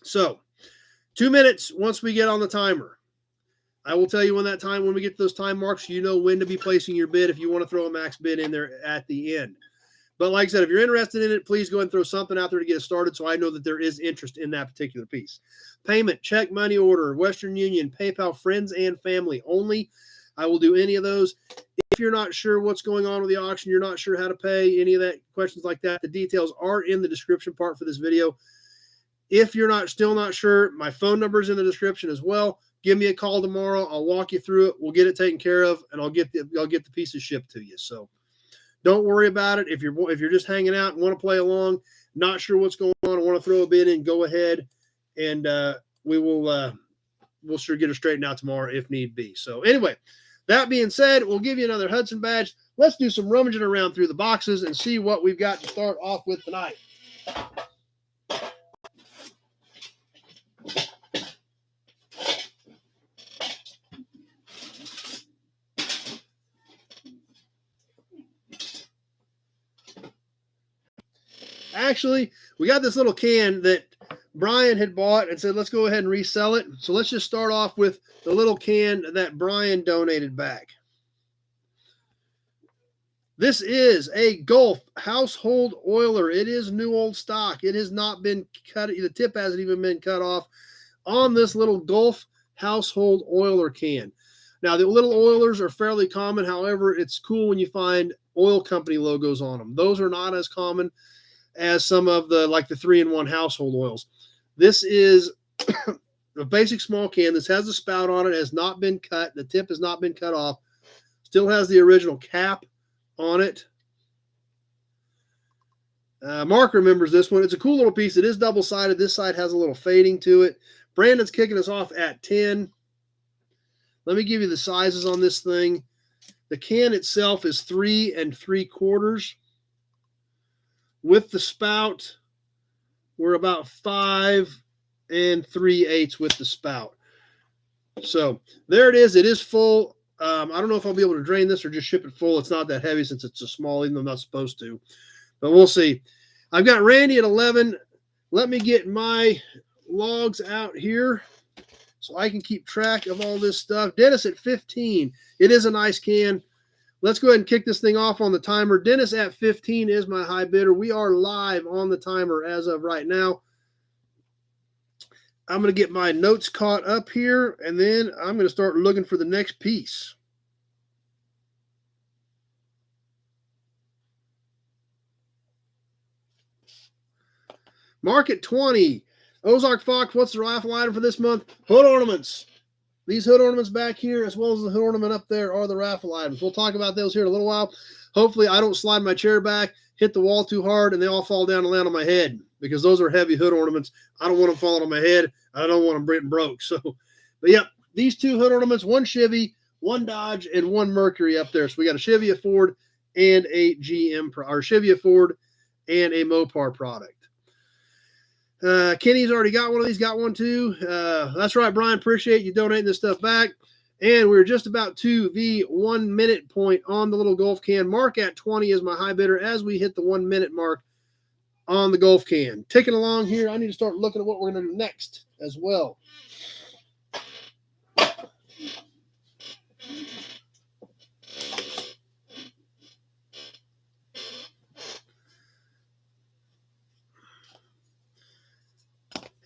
So 2 minutes once we get on the timer. I will tell you when we get to those time marks, you know when to be placing your bid if you want to throw a max bid in there at the end. But like I said, if you're interested in it, please go ahead and throw something out there to get it started so I know that there is interest in that particular piece. Payment, check, money order, Western Union, PayPal, friends and family only. I will do any of those. If you're not sure what's going on with the auction, you're not sure how to pay, any of that, questions like that, the details are in the description part for this video. If you're still not sure, my phone number is in the description as well. give me a call tomorrow. I'll walk you through it. We'll get it taken care of, and I'll get the pieces shipped to you. So don't worry about it. If you're just hanging out and want to play along, not sure what's going on, and want to throw a bid in, go ahead, and we'll sure get it straightened out tomorrow if need be. So anyway, that being said, we'll give you another Hudson badge. Let's do some rummaging around through the boxes and see what we've got to start off with tonight. Actually, we got this little can that Brian had bought and said, let's go ahead and resell it. So let's just start off with the little can that Brian donated back. This is a Gulf household oiler. It is new old stock. It has not been cut. The tip hasn't even been cut off on this little Gulf household oiler can. Now, the little oilers are fairly common. However, it's cool when you find oil company logos on them. Those are not as common as some of the 3-in-1 household oils. This is a basic small can. This has a spout on it. Has not been cut. The tip has not been cut off. Still has the original cap on it. Mark remembers this one. It's a cool little piece. It is double-sided. This side has a little fading to it. Brandon's kicking us off at 10. Let me give you the sizes on this thing. The can itself is 3 3/4. With the spout, we're about 5 3/8 with the spout. So there it is. It is full. I don't know if I'll be able to drain this or just ship it full. It's not that heavy since it's a small, even though I'm not supposed to. But we'll see. I've got Randy at 11. Let me get my logs out here so I can keep track of all this stuff. Dennis at 15. It is a nice can. Let's go ahead and kick this thing off on the timer. Dennis at 15 is my high bidder. We are live on the timer as of right now. I'm going to get my notes caught up here, and then I'm going to start looking for the next piece. Mark at 20. Ozark Fox, what's the raffle item for this month? Hood ornaments. These hood ornaments back here, as well as the hood ornament up there, are the raffle items. We'll talk about those here in a little while. Hopefully, I don't slide my chair back, hit the wall too hard, and they all fall down and land on my head, because those are heavy hood ornaments. I don't want them falling on my head. I don't want them getting broke. So, but yeah, these two hood ornaments, one Chevy, one Dodge, and one Mercury up there. So we got a Chevy, a Ford, and a GM, or Chevy, a Ford, and a Mopar product. Kenny's already got one of these, got one too. That's right, Brian. Appreciate you donating this stuff back. And we're just about to the 1 minute point on the little Gulf can. Mark at 20 is my high bidder as we hit the 1 minute mark on the Gulf can. Ticking along here, I need to start looking at what we're going to do next as well.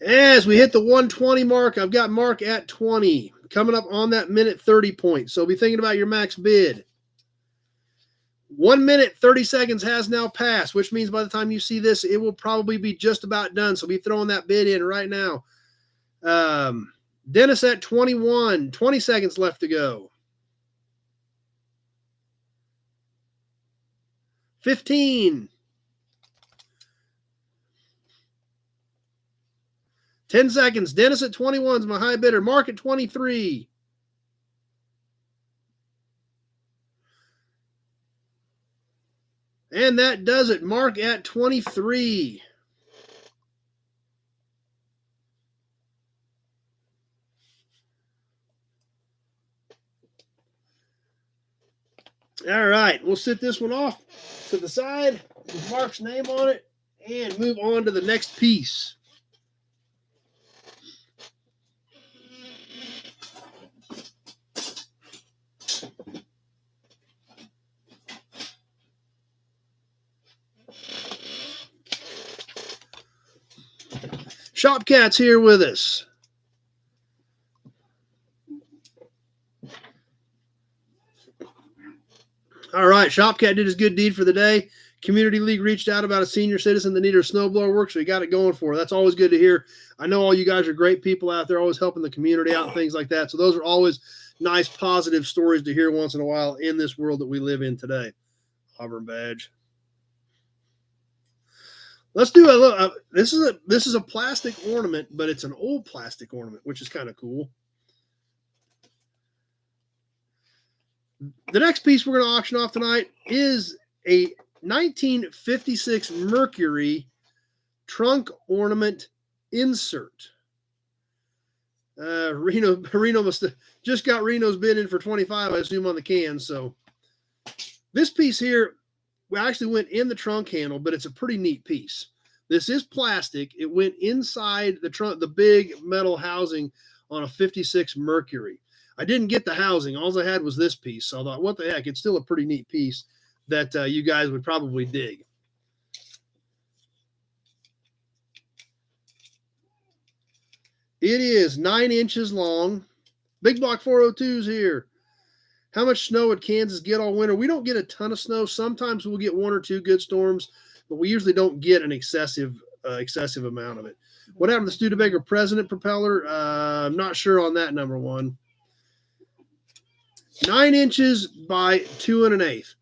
As we hit the 120 mark, I've got Mark at 20, coming up on that minute 30 point. So be thinking about your max bid. 1 minute, 30 seconds has now passed, which means by the time you see this, it will probably be just about done. So be throwing that bid in right now. Dennis at 21, 20 seconds left to go. 15. 10 seconds. Dennis at 21 is my high bidder. Mark at 23. And that does it. Mark at 23. All right. We'll sit this one off to the side with Mark's name on it and move on to the next piece. Shopcat's here with us. All right, Shopcat did his good deed for the day. Community League reached out about a senior citizen that needed a snowblower work, so he got it going for her. That's always good to hear. I know all you guys are great people out there, always helping the community out and things like that. So those are always nice, positive stories to hear once in a while in this world that we live in today. Auburn badge. Let's do a look. This is a plastic ornament, but it's an old plastic ornament, which is kind of cool. The next piece we're going to auction off tonight is a 1956 Mercury trunk ornament insert. Reno must have just got Reno's bid in for 25, I assume, on the can. So this piece here, we actually went in the trunk handle, but it's a pretty neat piece. This is plastic. It went inside the trunk, the big metal housing on a 56 Mercury. I didn't get the housing. All I had was this piece. So I thought, what the heck? It's still a pretty neat piece that you guys would probably dig. It is 9 inches long. Big Block 402s here. How much snow would Kansas get all winter? We don't get a ton of snow. Sometimes we'll get 1 or 2 good storms, but we usually don't get an excessive amount of it. What happened to the Studebaker President propeller? I'm not sure on that, number one. 9 inches by 2 1/8.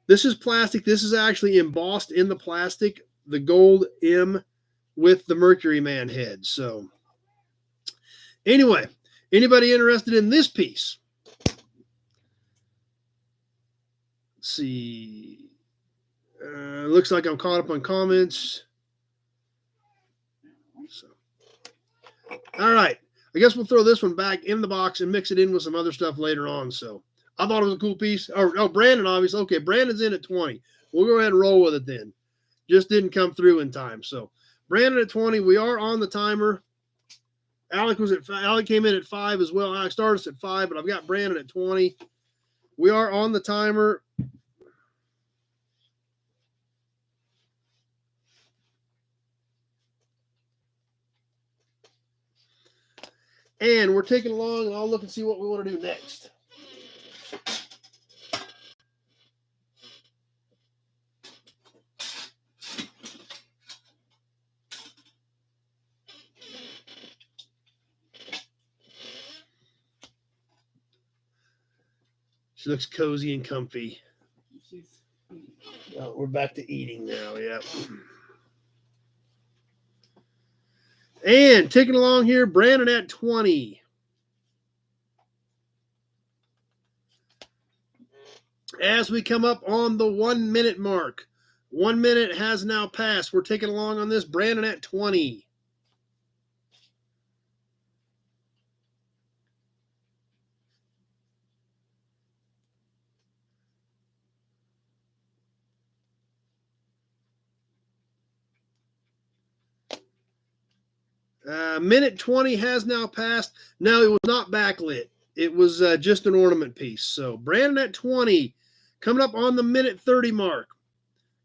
This is plastic. This is actually embossed in the plastic, the gold M with the Mercury Man head. So anyway, anybody interested in this piece? Let's see. Looks like I'm caught up on comments. So, all right. I guess we'll throw this one back in the box and mix it in with some other stuff later on. So I thought it was a cool piece. Oh, Brandon, obviously. Okay, Brandon's in at 20. We'll go ahead and roll with it then. Just didn't come through in time. So Brandon at 20. We are on the timer. Alec came in at 5 as well. Alec started us at 5, but I've got Brandon at 20. We are on the timer. And we're taking along, and I'll look and see what we want to do next. She looks cozy and comfy. Oh, we're back to eating now, yep. And taking along here, Brandon at 20. As we come up on the 1 minute mark, 1 minute has now passed. We're taking along on this, Brandon at 20. Minute 20 has now passed. No, it was not backlit. It was just an ornament piece. So Brandon at 20, coming up on the minute 30 mark.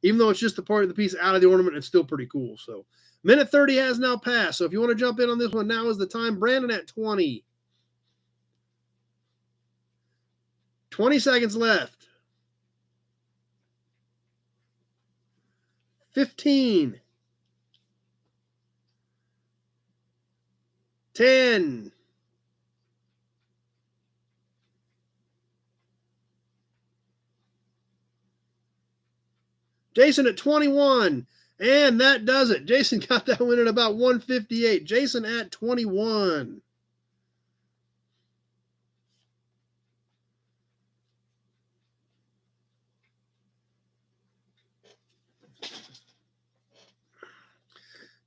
Even though it's just the part of the piece out of the ornament, it's still pretty cool. So minute 30 has now passed. So if you want to jump in on this one, now is the time. Brandon at 20. 20 seconds left. 15. 10. 'Jason at 21. And that does it. Jason got that win at about 158. Jason at 21.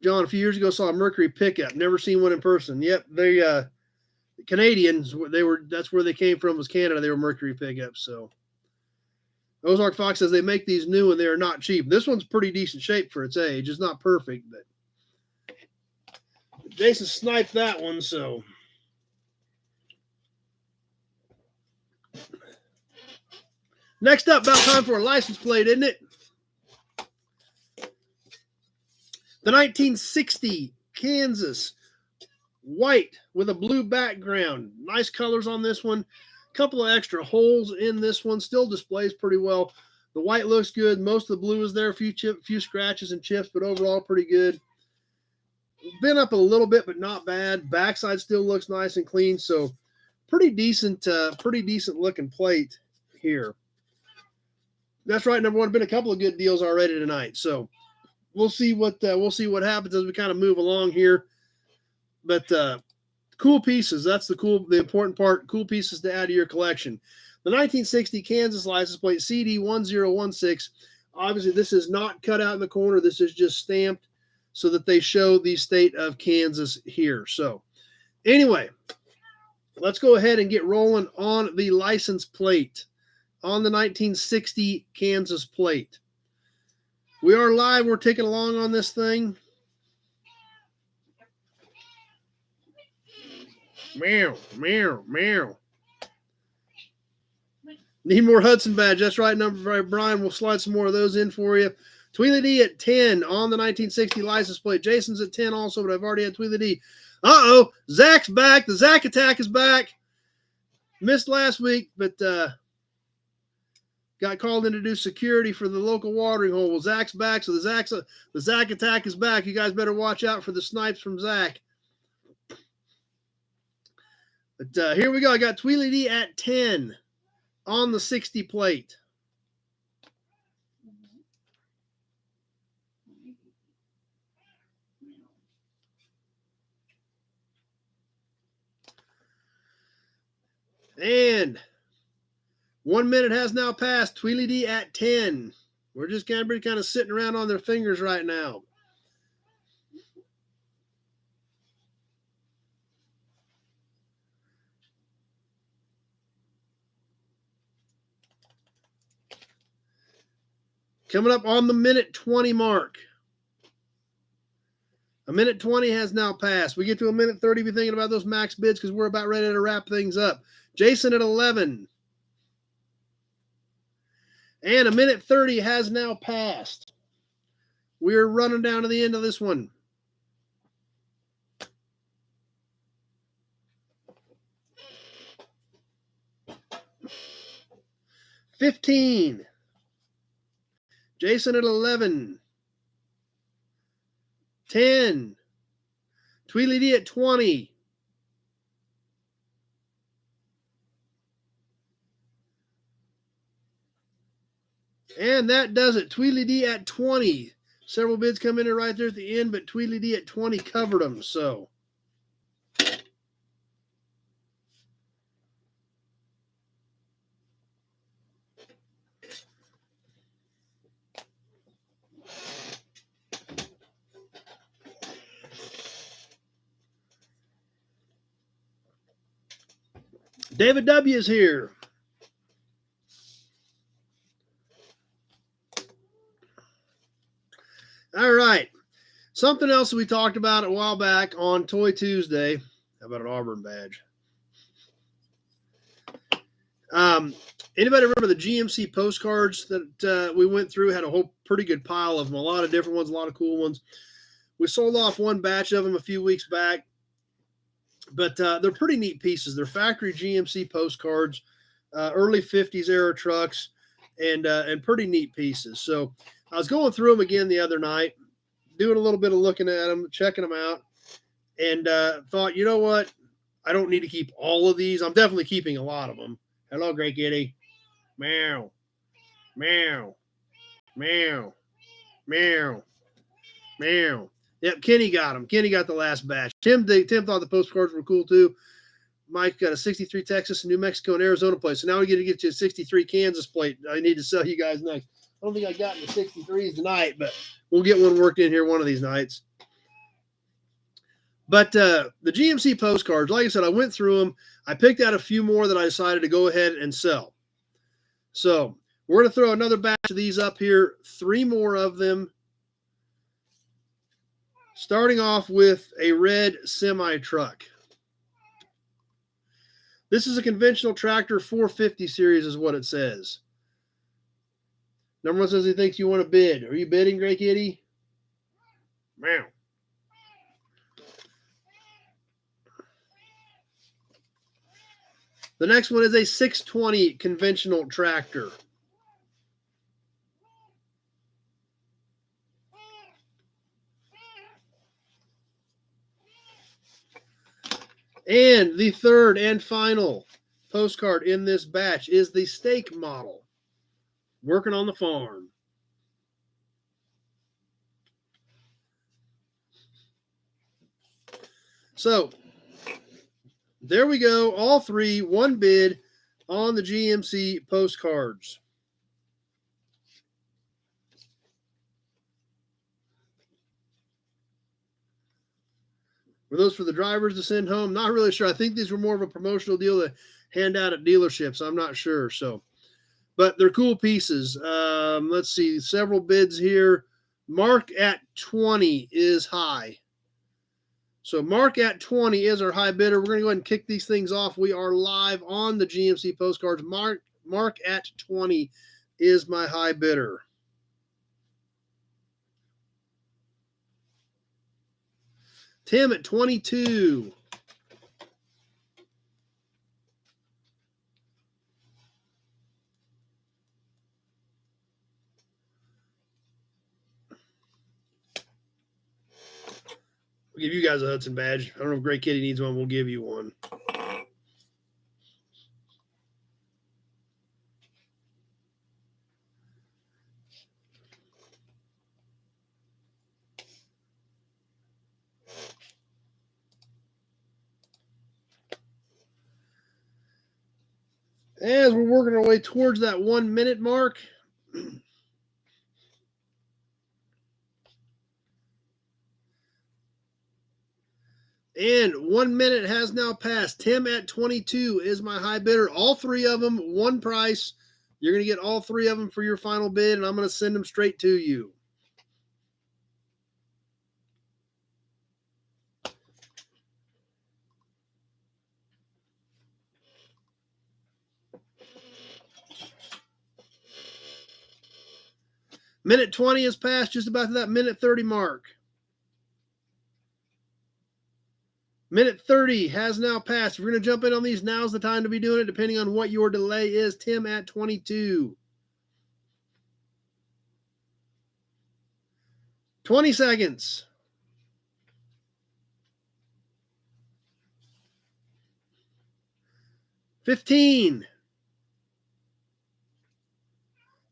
John, a few years ago, saw a Mercury pickup. Never seen one in person. Yep, they Canadians. That's where they came from. Was Canada? They were Mercury pickups. So Ozark Fox says they make these new and they are not cheap. This one's pretty decent shape for its age. It's not perfect, but Jason sniped that one. So next up, about time for a license plate, isn't it? The 1960 Kansas white with a blue background. Nice colors on this one. Couple of extra holes in this one. Still displays pretty well. The white looks good. Most of the blue is there. A few scratches and chips, but overall pretty good. Been up a little bit, but not bad. Backside still looks nice and clean. So pretty decent looking plate here. That's right, number one. Been a couple of good deals already tonight. So we'll see what happens as we kind of move along here. But cool pieces. That's the important part. Cool pieces to add to your collection. The 1960 Kansas license plate CD1016. Obviously, this is not cut out in the corner. This is just stamped so that they show the state of Kansas here. So anyway, let's go ahead and get rolling on the license plate, on the 1960 Kansas plate. We are live. We're ticking along on this thing. Meow, meow, meow. Need more Hudson badge. That's right, number Brian. We'll slide some more of those in for you. Tweely D at 10 on the 1960 license plate. Jason's at 10 also, but I've already had Tweely D. Uh-oh, Zach's back. The Zach attack is back. Missed last week, but got called in to do security for the local watering hole. Well, Zach's back, so the Zach attack is back. You guys better watch out for the snipes from Zach. But here we go. I got Tweely D at 10 on the 60 plate. And 1 minute has now passed. Tweely D at 10. We're just kind of sitting around on their fingers right now. Coming up on the minute 20 mark. A minute 20 has now passed. We get to a minute 30, be thinking about those max bids because we're about ready to wrap things up. Jason at 11. And a minute 30 has now passed. We're running down to the end of this one. $15. Jason at 11. 10. Tweely D at 20. And that does it. Tweely D at 20. Several bids come in right there at the end, but Tweely D at 20 covered them. So David W. is here. All right. Something else that we talked about a while back on Toy Tuesday. How about an Auburn badge? Anybody remember the GMC postcards that we went through? Had a whole pretty good pile of them. A lot of different ones, a lot of cool ones. We sold off one batch of them a few weeks back. But they're pretty neat pieces. They're factory GMC postcards, early 50s era trucks, and pretty neat pieces. So I was going through them again the other night, doing a little bit of looking at them, checking them out, and thought, you know what? I don't need to keep all of these. I'm definitely keeping a lot of them. Hello, Great Kitty. Meow. Meow. Meow. Meow. Meow. Yep, Kenny got them. Kenny got the last batch. Tim thought the postcards were cool too. Mike got a 63 Texas, and New Mexico, and Arizona plate. So now we get to get you a 63 Kansas plate. I need to sell you guys next. I don't think I got the 63s tonight, but we'll get one worked in here one of these nights. But the GMC postcards, like I said, I went through them. I picked out a few more that I decided to go ahead and sell. So we're going to throw another batch of these up here, 3 more of them. Starting off with a red semi-truck. This is a conventional tractor 450 series is what it says. Number one says he thinks you want to bid. Are you bidding, Gray Kitty? Meow. The next one is a 620 conventional tractor. And the third and final postcard in this batch is the steak model. Working on the farm. So, there we go. All three, one bid on the GMC postcards. Were those for the drivers to send home? Not really sure. I think these were more of a promotional deal to hand out at dealerships. I'm not sure. So, but they're cool pieces. Let's see. Several bids here. Mark at 20 is high. So Mark at 20 is our high bidder. We're going to go ahead and kick these things off. We are live on the GMC postcards. Mark at 20 is my high bidder. Tim at 22. We'll give you guys a Hudson badge. I don't know if Great Kitty needs one. We'll give you one. As we're working our way towards that 1 minute mark, and 1 minute has now passed. Tim at 22 is my high bidder. All three of them, one price. You're going to get all three of them for your final bid, and I'm going to send them straight to you. Minute 20 has passed, just about to that minute 30 mark. Minute 30 has now passed. If we're going to jump in on these, now's the time to be doing it, depending on what your delay is. Tim at 22. 20 seconds. 15.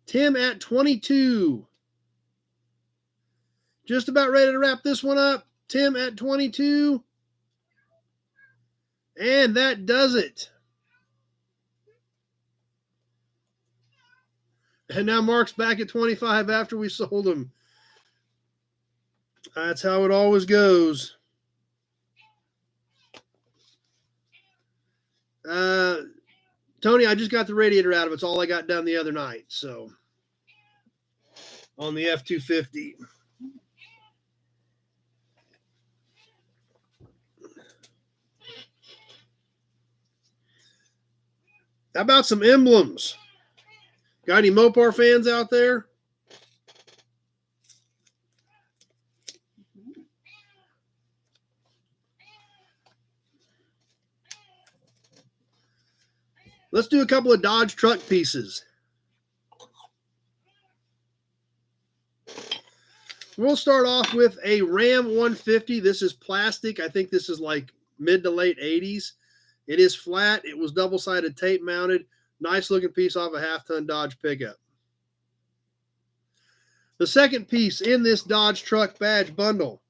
Tim at 22. Just about ready to wrap this one up. Tim at 22. And that does it. And now Mark's back at 25 after we sold him. That's how it always goes. Tony, I just got the radiator out of it. It's all I got done the other night. So, on the F-250. How about some emblems? Got any Mopar fans out there? Let's do a couple of Dodge truck pieces. We'll start off with a Ram 150. This is plastic. I think this is like mid to late 80s. It is flat. It was double-sided tape mounted. Nice looking piece off a half-ton Dodge pickup. The second piece in this Dodge truck badge bundle.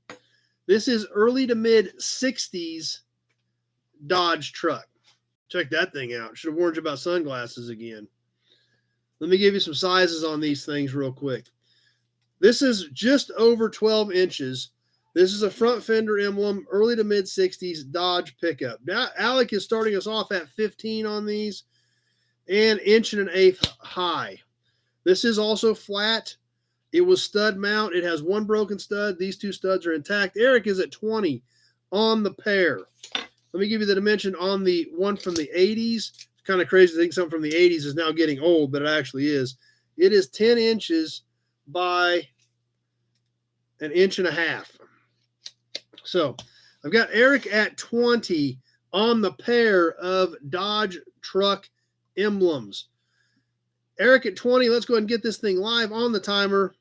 This is early to mid 60s Dodge truck. Check that thing out. Should have warned you about sunglasses again. Let me give you some sizes on these things real quick. This is just over 12 inches. This is a front fender emblem, early to mid 60s Dodge pickup. Now, Alec is starting us off at 15 on these and 1.1 inches high. This is also flat. It was stud mount. It has one broken stud. These two studs are intact. Eric is at 20 on the pair. Let me give you the dimension on the one from the 80s. It's kind of crazy to think something from the 80s is now getting old, but it actually is. It is 10 inches by 1.5 inches. So I've got Eric at 20 on the pair of Dodge truck emblems. Eric at 20, let's go ahead and get this thing live on the timer.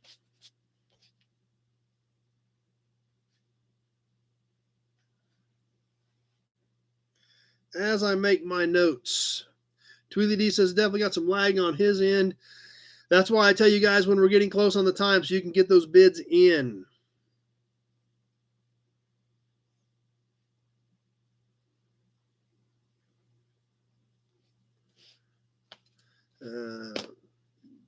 as I make my notes. Tweely D says definitely got some lag on his end. That's why I tell you guys when we're getting close on the time so you can get those bids in.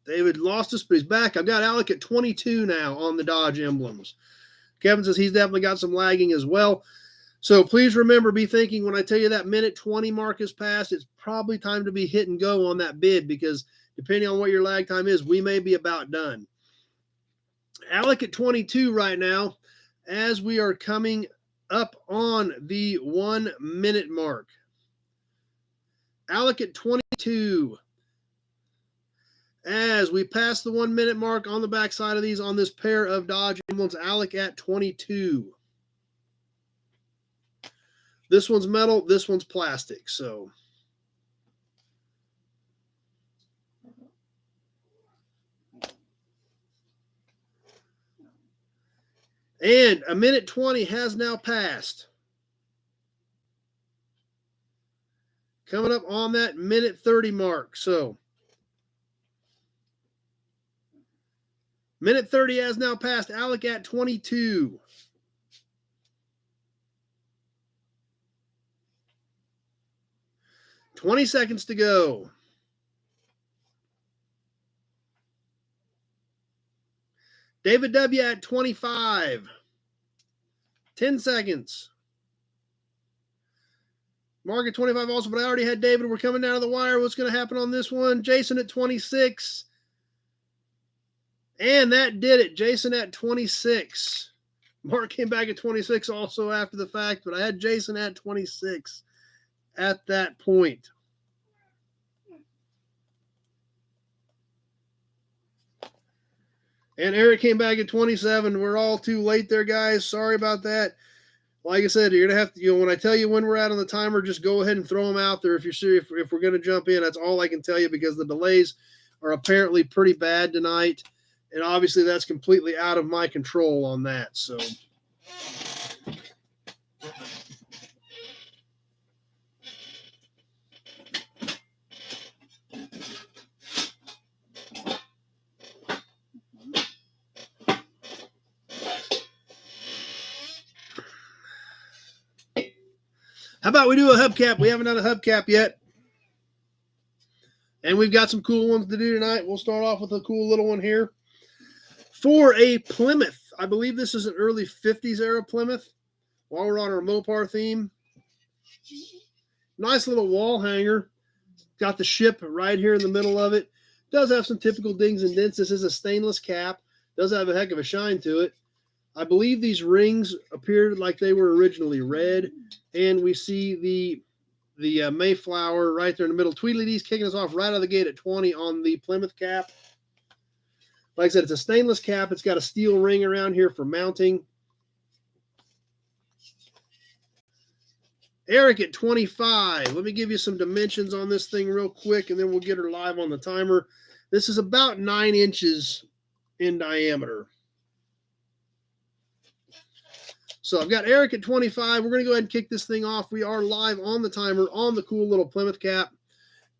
David lost us, but he's back. I've got Alec at 22 now on the Dodge emblems. Kevin says he's definitely got some lagging as well. So please remember, be thinking when I tell you that minute 20 mark is passed, it's probably time to be hit and go on that bid because depending on what your lag time is, we may be about done. Alec at 22 right now as we are coming up on the 1 minute mark. Alec at 22. As we pass the 1 minute mark on the back side of these on this pair of Dodge emblems, Alec at 22. This one's metal, this one's plastic, so. And a minute 20 has now passed. Coming up on that minute 30 mark, so. Minute 30 has now passed. Alec at 22. $20 seconds to go. David W. at 25. 10 seconds. Mark at 25 also, but I already had David. We're coming down to the wire. What's going to happen on this one? Jason at 26. And that did it. Jason at 26. Mark came back at 26 also after the fact, but I had Jason at 26 at that point. And Eric came back at 27. We're all too late there, guys. Sorry about that. Like I said, you're going to have to, when I tell you when we're out on the timer, just go ahead and throw them out there if you're serious. If we're going to jump in, that's all I can tell you because the delays are apparently pretty bad tonight. And obviously that's completely out of my control on that. So. How about we do a hubcap? We haven't done a hubcap yet. And we've got some cool ones to do tonight. We'll start off with a cool little one here. For a Plymouth, I believe this is an early 50s era Plymouth. While we're on our Mopar theme. Nice little wall hanger. Got the ship right here in the middle of it. Does have some typical dings and dents. This is a stainless cap. Does have a heck of a shine to it. I believe these rings appeared like they were originally red. And we see the Mayflower right there in the middle. Tweedledee D's kicking us off right out of the gate at 20 on the Plymouth cap. Like I said, it's a stainless cap. It's got a steel ring around here for mounting. Eric at 25. Let me give you some dimensions on this thing real quick, and then we'll get her live on the timer. This is about 9 inches in diameter. So I've got Eric at 25. We're going to go ahead and kick this thing off. We are live on the timer on the cool little Plymouth cap.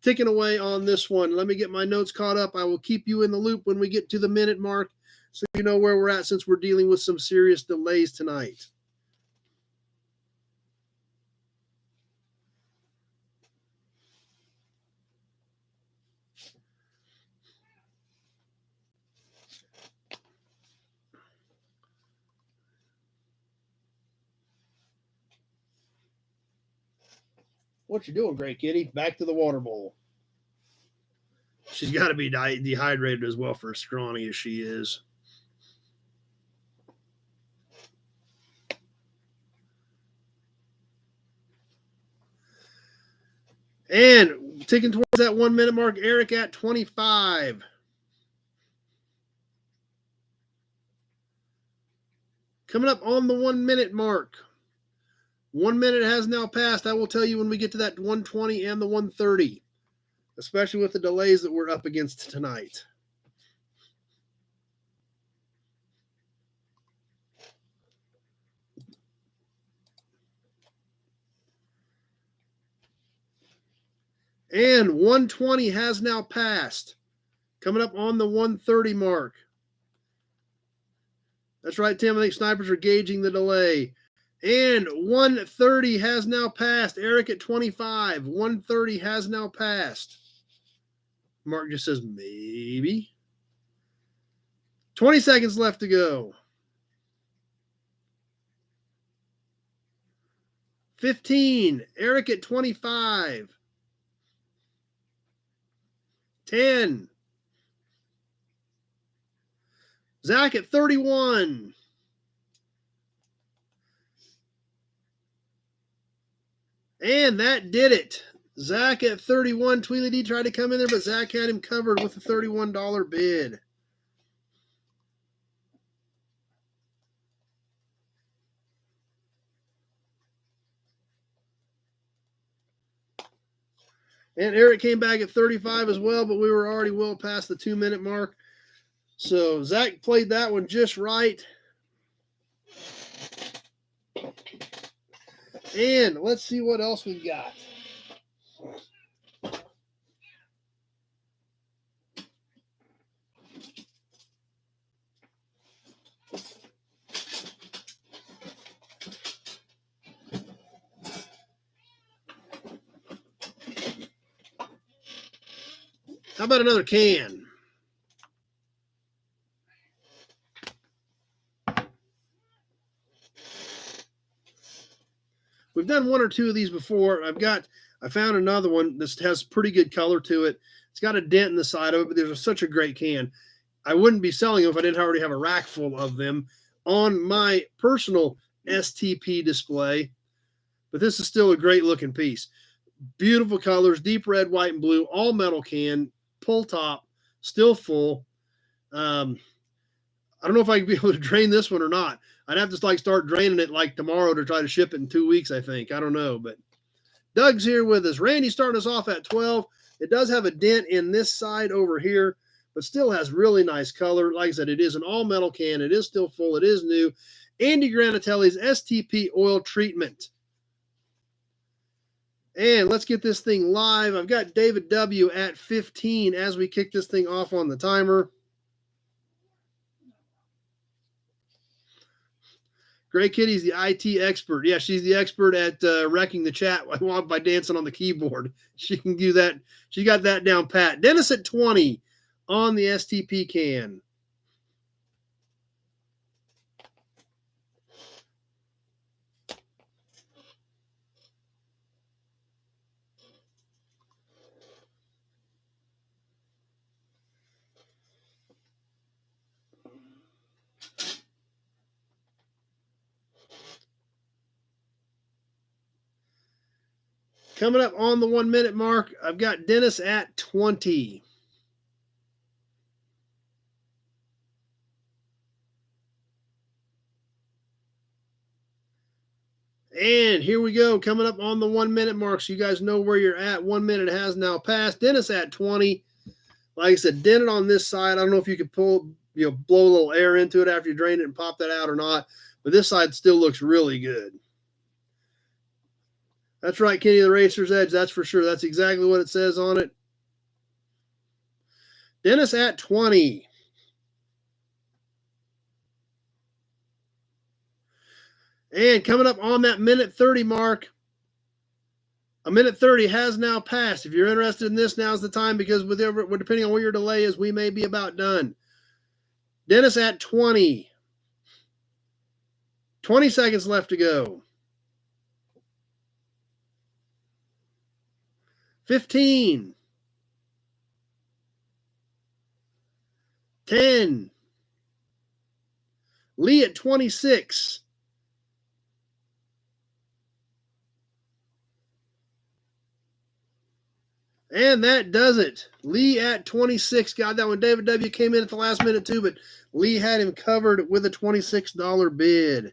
Ticking away on this one. Let me get my notes caught up. I will keep you in the loop when we get to the minute mark so you know where we're at since we're dealing with some serious delays tonight. What you doing, Great Kitty? Back to the water bowl. She's got to be dehydrated as well for as scrawny as she is. And ticking towards that 1 minute mark, Eric at 25. Coming up on the 1 minute mark. 1 minute has now passed. I will tell you when we get to that 120 and the 130, especially with the delays that we're up against tonight. And 120 has now passed. Coming up on the 130 mark. That's right, Tim. I think snipers are gauging the delay. And 130 has now passed. Eric at 25. 130 has now passed. Mark just says maybe. 20 seconds left to go. 15. Eric at 25. 10. Zach at 31. And that did it. Zach at 31. Tweely D tried to come in there, but Zach had him covered with a $31 bid. And Eric came back at 35 as well, but we were already well past the 2-minute mark. So Zach played that one just right. And let's see what else we got. How about another can? We've done one or two of these before. I found another one that has pretty good color to it. It's got a dent in the side of it, but there's such a great can. I wouldn't be selling them if I didn't already have a rack full of them on my personal STP display. But this is still a great looking piece. Beautiful colors, deep red, white, and blue, all metal can, pull top, still full. I don't know if I can be able to drain this one or not. I'd have to start draining it tomorrow to try to ship it in 2 weeks, I think. I don't know, but Doug's here with us. Randy's starting us off at 12. It does have a dent in this side over here, but still has really nice color. Like I said, it is an all-metal can. It is still full. It is new. Andy Granatelli's STP oil treatment. And let's get this thing live. I've got David W. at 15 as we kick this thing off on the timer. Gray Kitty's the IT expert. Yeah, she's the expert at wrecking the chat by dancing on the keyboard. She can do that. She got that down pat. Dennis at 20 on the STP can. Coming up on the 1 minute mark, I've got Dennis at 20. And here we go, coming up on the 1 minute mark. So you guys know where you're at. 1 minute has now passed. Dennis at 20. Like I said, dented on this side. I don't know if you could blow a little air into it after you drain it and pop that out or not. But this side still looks really good. That's right, Kenny, the Racer's Edge. That's for sure. That's exactly what it says on it. Dennis at 20. And coming up on that minute 30 mark, a minute 30 has now passed. If you're interested in this, now's the time, because depending on where your delay is, we may be about done. Dennis at 20. 20 seconds left to go. 15. 10. Lee at 26. And that does it. Lee at 26 got that one. David W. came in at the last minute too, but Lee had him covered with a $26 bid.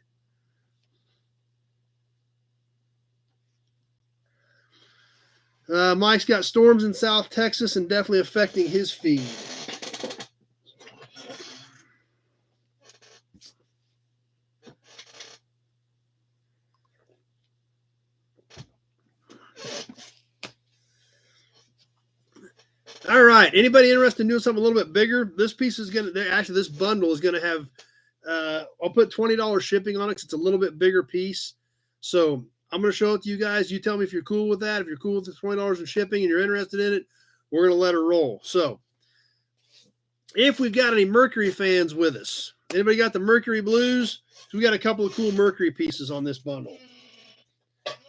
Mike's got storms in South Texas and definitely affecting his feed. All right. Anybody interested in doing something a little bit bigger? This piece is going to, actually, this bundle is going to have, I'll put $20 shipping on it because it's a little bit bigger piece. So I'm going to show it to you guys. You tell me if you're cool with that. If you're cool with the $20 in shipping and you're interested in it, we're going to let her roll. So if we've got any Mercury fans with us, anybody got the Mercury Blues? So we got a couple of cool Mercury pieces on this bundle.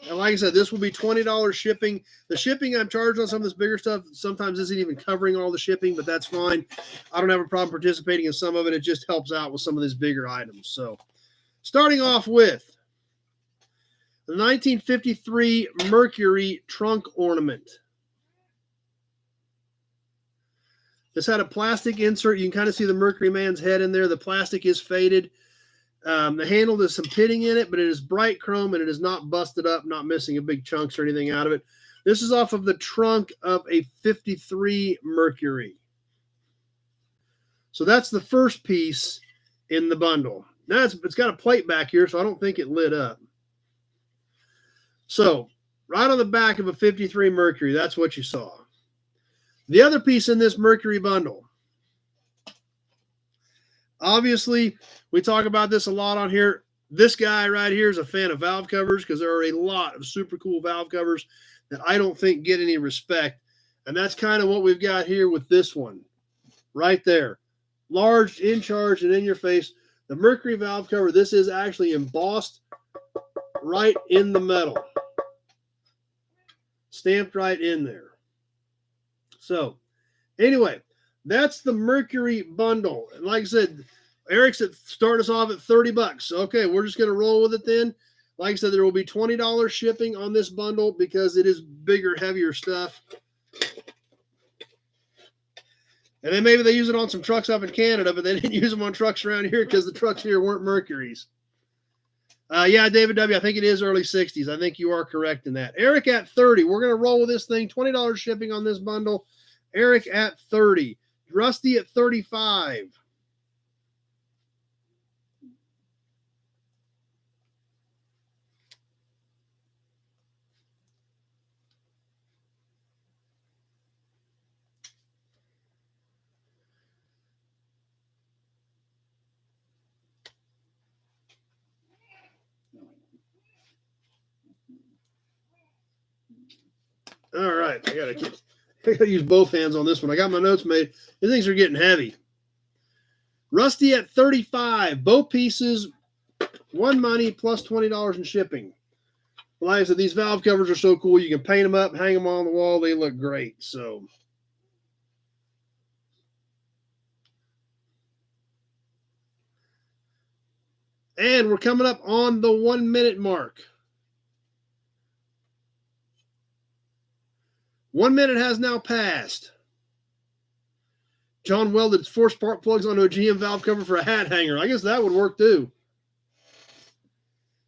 And like I said, this will be $20 shipping. The shipping I'm charged on some of this bigger stuff sometimes isn't even covering all the shipping, but that's fine. I don't have a problem participating in some of it. It just helps out with some of these bigger items. So starting off with the 1953 Mercury trunk ornament. This had a plastic insert. You can kind of see the Mercury man's head in there. The plastic is faded. The handle, there's some pitting in it, but it is bright chrome and it is not busted up, not missing a big chunks or anything out of it. This is off of the trunk of a 53 Mercury. So that's the first piece in the bundle. Now it's got a plate back here, so I don't think it lit up. So right on the back of a 53 Mercury, that's what you saw. The other piece in this Mercury bundle, obviously, we talk about this a lot on here. This guy right here is a fan of valve covers because there are a lot of super cool valve covers that I don't think get any respect. And that's kind of what we've got here with this one right there. Large, in charge, and in your face. The Mercury valve cover, this is actually embossed right in the metal. Stamped right in there. So, anyway, that's the Mercury bundle. And like I said, Eric's starting us off at $30. Okay, we're just going to roll with it then. Like I said, there will be $20 shipping on this bundle because it is bigger, heavier stuff. And then maybe they use it on some trucks up in Canada, but they didn't use them on trucks around here because the trucks here weren't Mercuries. Yeah, David W., I think it is early 60s. I think you are correct in that. Eric at 30. We're going to roll with this thing. $20 shipping on this bundle. Eric at 30. Rusty at 35. All right, I gotta use both hands on this one. I got my notes made. These things are getting heavy. Rusty at 35. Both pieces, one money plus $20 in shipping. Like I said, these valve covers are so cool. You can paint them up, hang them on the wall. They look great. So, and we're coming up on the 1 minute mark. 1 minute has now passed. John welded 4 spark plugs onto a GM valve cover for a hat hanger. I guess that would work too.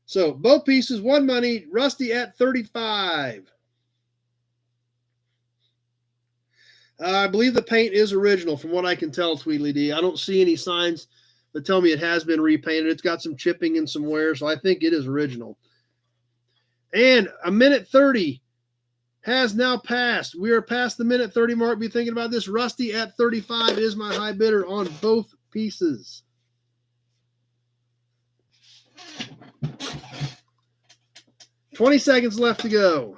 So both pieces, one money, Rusty at 35. I believe the paint is original from what I can tell, Tweedly D. I don't see any signs that tell me it has been repainted. It's got some chipping and some wear, so I think it is original. And a minute 30 has now passed. We are past the minute 30 mark. Be thinking about this. Rusty at 35 is my high bidder on both pieces. $20 seconds left to go.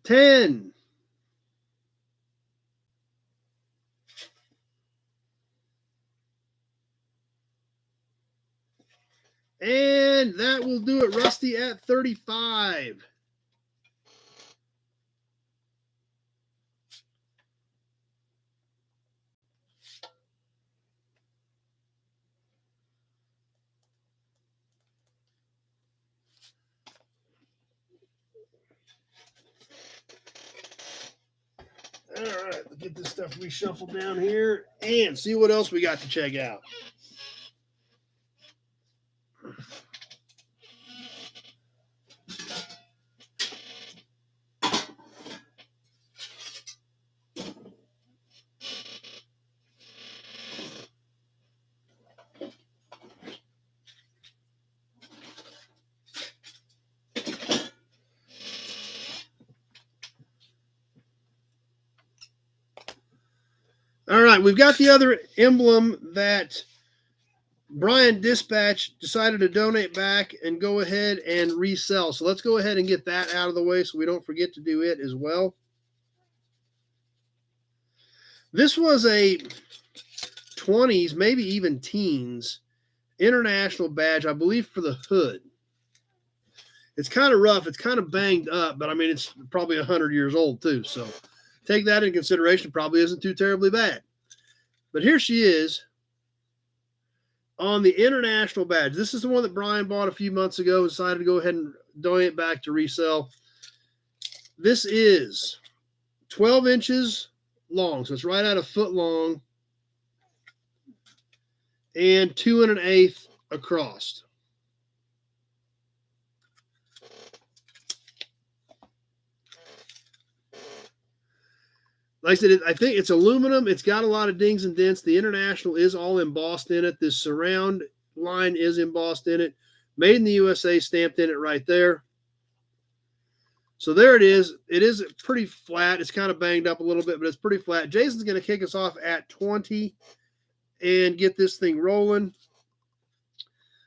10. And that will do it. Rusty at 35. All right, let's get this stuff reshuffled down here and see what else we got to check out. right, we've got the other emblem that Brian Dispatch decided to donate back and go ahead and resell. So let's go ahead and get that out of the way so we don't forget to do it as well. This was a 20s, maybe even teens, international badge, I believe, for the hood. It's kind of rough. It's kind of banged up, but I mean, it's probably 100 years old too. So take that into consideration. Probably isn't too terribly bad. But here she is on the international badge. This is the one that Brian bought a few months ago, decided to go ahead and donate it back to resell. This is 12 inches long. So it's right at a foot long and 2 1/8 across. Like I said, I think it's aluminum. It's got a lot of dings and dents. The international is all embossed in it. This surround line is embossed in it. Made in the USA, stamped in it right there. So there it is. It is pretty flat. It's kind of banged up a little bit, but it's pretty flat. Jason's going to kick us off at 20 and get this thing rolling.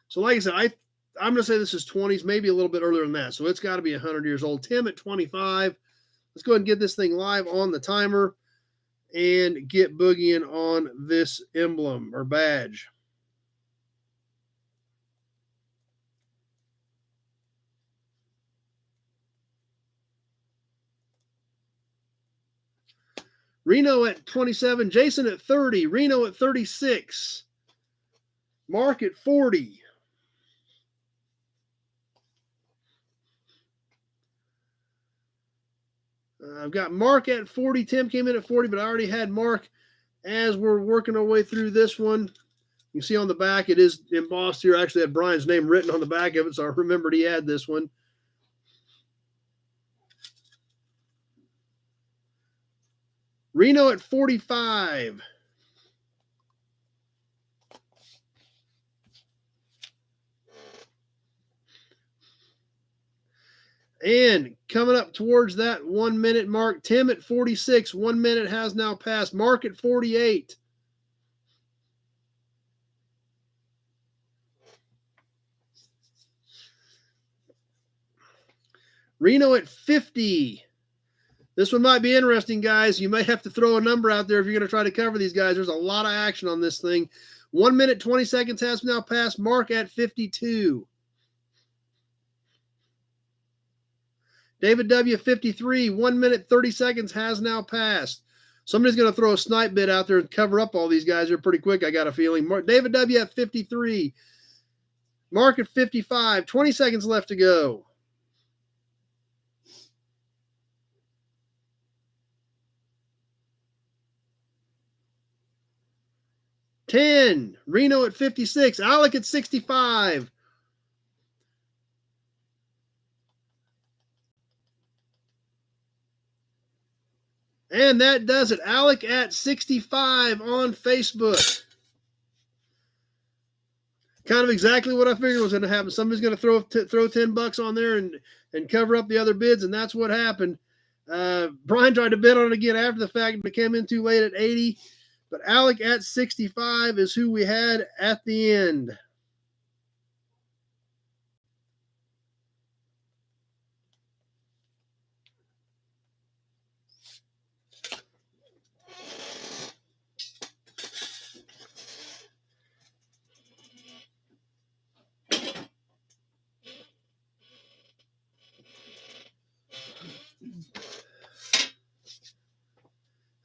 So like I said, I'm going to say this is 20s, maybe a little bit earlier than that. So it's got to be 100 years old. Tim at 25. Let's go ahead and get this thing live on the timer and get boogieing on this emblem or badge. Reno at 27, Jason at 30, Reno at 36, Mark at 40. I've got Mark at 40. Tim came in at 40, but I already had Mark as we're working our way through this one. You can see on the back, it is embossed here. I actually had Brian's name written on the back of it, so I remembered he had this one. Reno at 45. And coming up towards that 1 minute mark, Tim at 46. 1 minute has now passed. Mark at 48. Reno at 50. This one might be interesting, guys. You may have to throw a number out there if you're going to try to cover these guys. There's a lot of action on this thing. 1 minute, 20 seconds has now passed. Mark at 52. David W. 53. 1 minute, 30 seconds has now passed. Somebody's going to throw a snipe bit out there and cover up all these guys here pretty quick, I got a feeling. David W. at 53. Mark at 55. 20 seconds left to go. $10. Reno at 56. Alec at 65. And that does it. Alec at 65 on Facebook. Kind of exactly what I figured was going to happen. Somebody's going to throw $10 on there and cover up the other bids, and that's what happened. Brian tried to bid on it again after the fact, but came in too late at 80. But Alec at 65 is who we had at the end.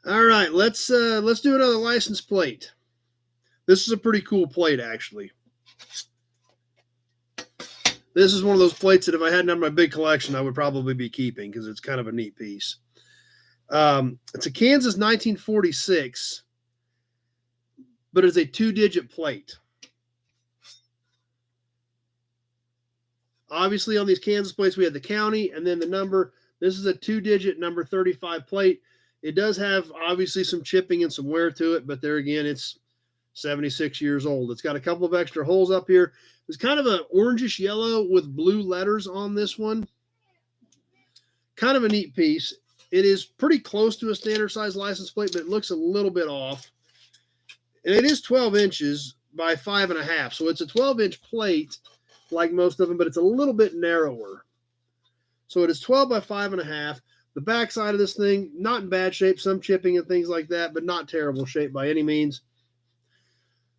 All right, let's do another license plate. This is a pretty cool plate, actually. This is one of those plates that if I hadn't had my big collection, I would probably be keeping because it's kind of a neat piece. It's a Kansas 1946, but it's a 2-digit plate. Obviously, on these Kansas plates, we had the county and then the number. This is a 2-digit number 35 plate. It does have, obviously, some chipping and some wear to it, but there again, it's 76 years old. It's got a couple of extra holes up here. It's kind of an orangish yellow with blue letters on this one. Kind of a neat piece. It is pretty close to a standard size license plate, but it looks a little bit off. And it is 12 inches by 5.5. So it's a 12-inch plate like most of them, but it's a little bit narrower. So it is 12 by 5.5. The back side of this thing, not in bad shape, some chipping and things like that, but not terrible shape by any means.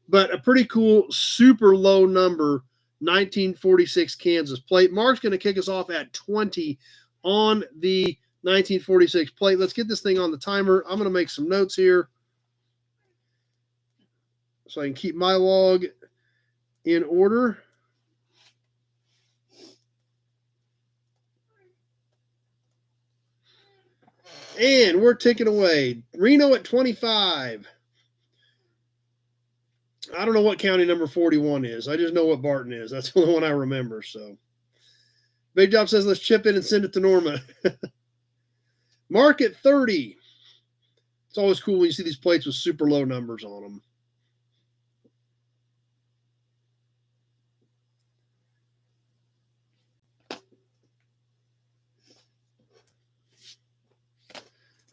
But a pretty cool, super low number, 1946 Kansas plate. Mark's going to kick us off at 20 on the 1946 plate. Let's get this thing on the timer. I'm going to make some notes here so I can keep my log in order. And we're ticking away. Reno at 25. I don't know what county number 41 is. I just know what Barton is. That's the only one I remember. So, Big Job says, let's chip in and send it to Norma. Mark at 30. It's always cool when you see these plates with super low numbers on them.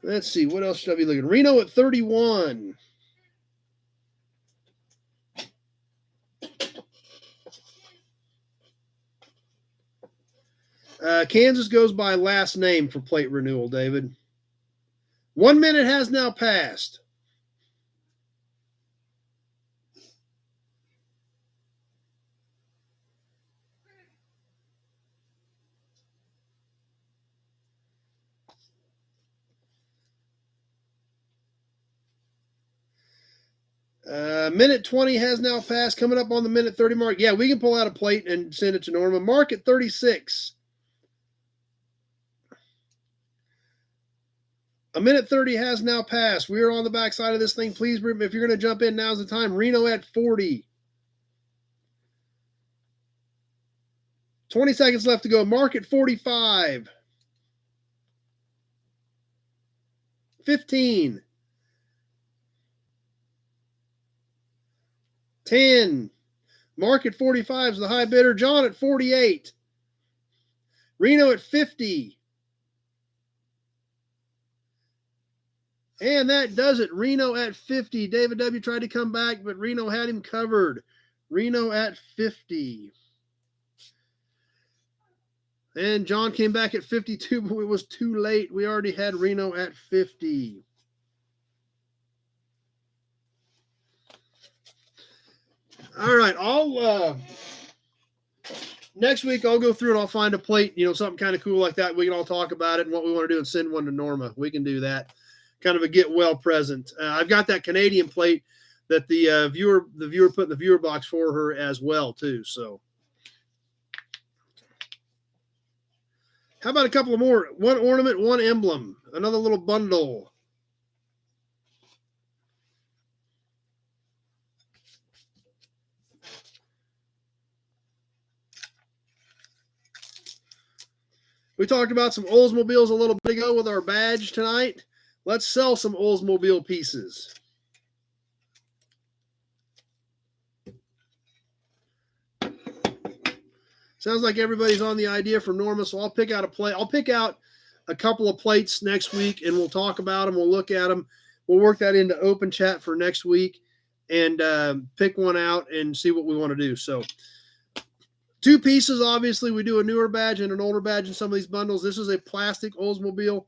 Let's see. What else should I be looking? Reno at 31. Kansas goes by last name for plate renewal, David. 1 minute has now passed. Minute 20 has now passed. Coming up on the minute 30 mark. Yeah, we can pull out a plate and send it to Norma. Mark at 36. A minute 30 has now passed. We are on the back side of this thing. Please, if you're going to jump in, now's the time. Reno at 40. 20 seconds left to go. Mark at 45. 15. 10. Mark at 45 is the high bidder. John at 48. Reno at 50. And that does it. Reno at 50. David W. tried to come back, but Reno had him covered. Reno at 50. And John came back at 52, but it was too late. We already had Reno at 50. All right, next week I'll go through and I'll find a plate, something kind of cool like that. We can all talk about it and what we want to do and send one to Norma. We can do that. Kind of a get well present. I've got that Canadian plate that the viewer put in the viewer box for her as well too. So how about a couple of more? One ornament, one emblem, another little bundle. We talked about some Oldsmobiles a little bit ago with our badge tonight. Let's sell some Oldsmobile pieces. Sounds like everybody's on the idea from Norma, so I'll pick out a plate. I'll pick out a couple of plates next week, and we'll talk about them. We'll look at them. We'll work that into open chat for next week and pick one out and see what we want to do. So 2 pieces, obviously. We do a newer badge and an older badge in some of these bundles. This is a plastic Oldsmobile,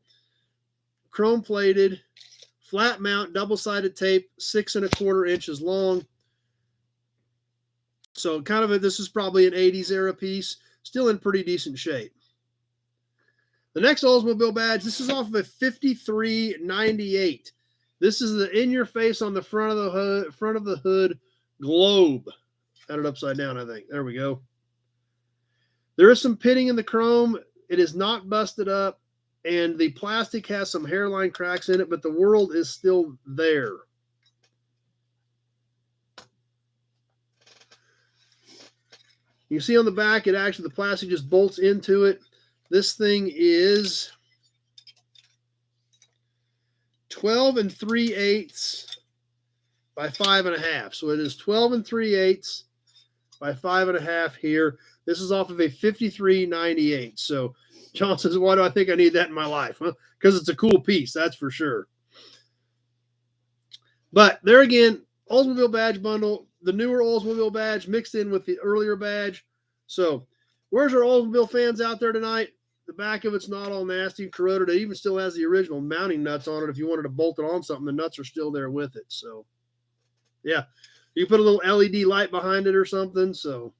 chrome-plated, flat mount, double-sided tape, 6 1/4 inches long. So this is probably an 80s era piece, still in pretty decent shape. The next Oldsmobile badge, this is off of a 5398. This is the in-your-face on the front of the hood globe. Got it upside down, I think. There we go. There is some pitting in the chrome. It is not busted up, and the plastic has some hairline cracks in it, but the world is still there. You see on the back, the plastic just bolts into it. This thing is 12 3/8 by 5.5. So it is 12 3/8 by 5.5 here. This is off of a 5398. So John says, why do I think I need that in my life? Well, because it's a cool piece, that's for sure. But there again, Oldsmobile badge bundle, the newer Oldsmobile badge mixed in with the earlier badge. So, where's our Oldsmobile fans out there tonight? The back of it's not all nasty and corroded. It even still has the original mounting nuts on it. If you wanted to bolt it on something, the nuts are still there with it. So, yeah, you put a little LED light behind it or something. So,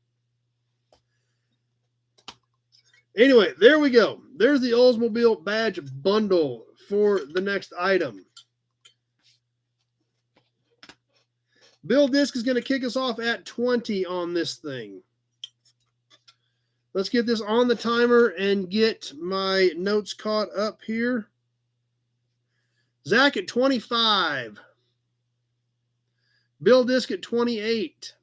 anyway, there we go. There's the Oldsmobile badge bundle for the next item. Bill Disc is going to kick us off at 20 on this thing. Let's get this on the timer and get my notes caught up here. Zach at 25. Bill Disc at 28.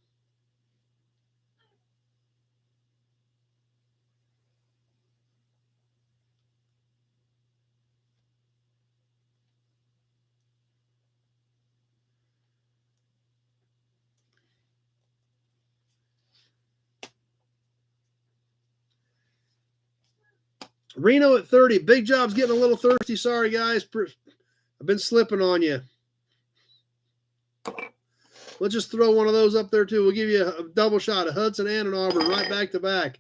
Reno at 30. Big Job's getting a little thirsty. Sorry, guys. I've been slipping on you. Let's just throw one of those up there, too. We'll give you a double shot of Hudson and an Auburn right back to back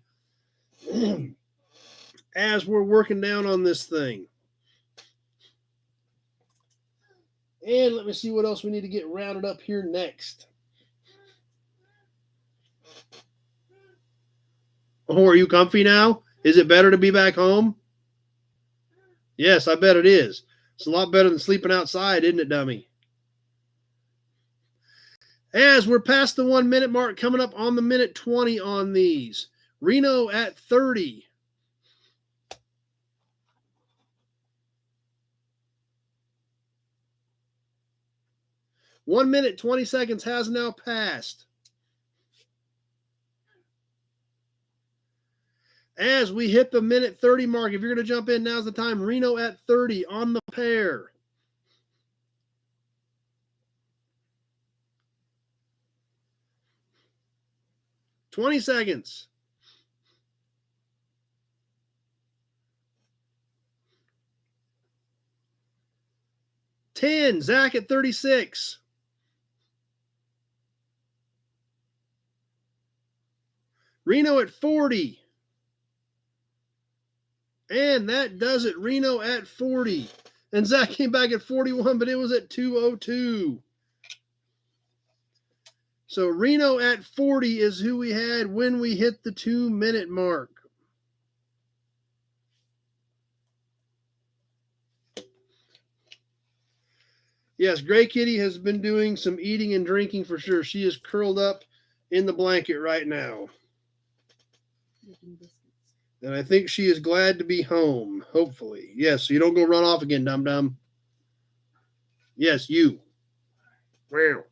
as we're working down on this thing. And let me see what else we need to get rounded up here next. Oh, are you comfy now? Is it better to be back home? Yes, I bet it is. It's a lot better than sleeping outside, isn't it, dummy? As we're past the 1 minute mark, coming up on the minute 20 on these. Reno at 30. One minute, 20 seconds has now passed. As we hit the minute 30 mark, if you're going to jump in, now's the time. Reno at 30 on the pair. $20 seconds. 10. Zach at 36. Reno at 40. And that does it. Reno at 40. And Zach came back at 41, but it was at 202. So Reno at 40 is who we had when we hit the 2 minute mark. Yes, Gray Kitty has been doing some eating and drinking for sure. She is curled up in the blanket right now. And I think she is glad to be home, hopefully. Yes, so you don't go run off again, dum-dum. Yes, you. Wow.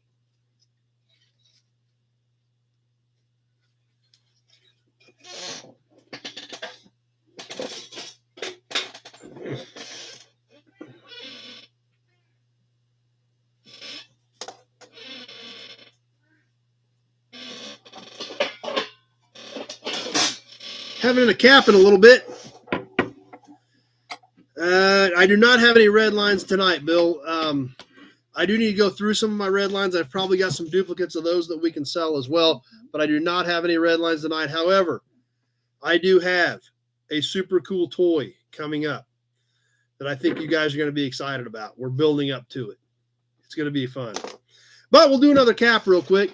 Having a cap in a little bit. I do not have any red lines tonight, Bill. I do need to go through some of my red lines. I've probably got some duplicates of those that we can sell as well, but I do not have any red lines tonight. However, I do have a super cool toy coming up that I think you guys are going to be excited about. We're building up to it. It's going to be fun. But we'll do another cap real quick.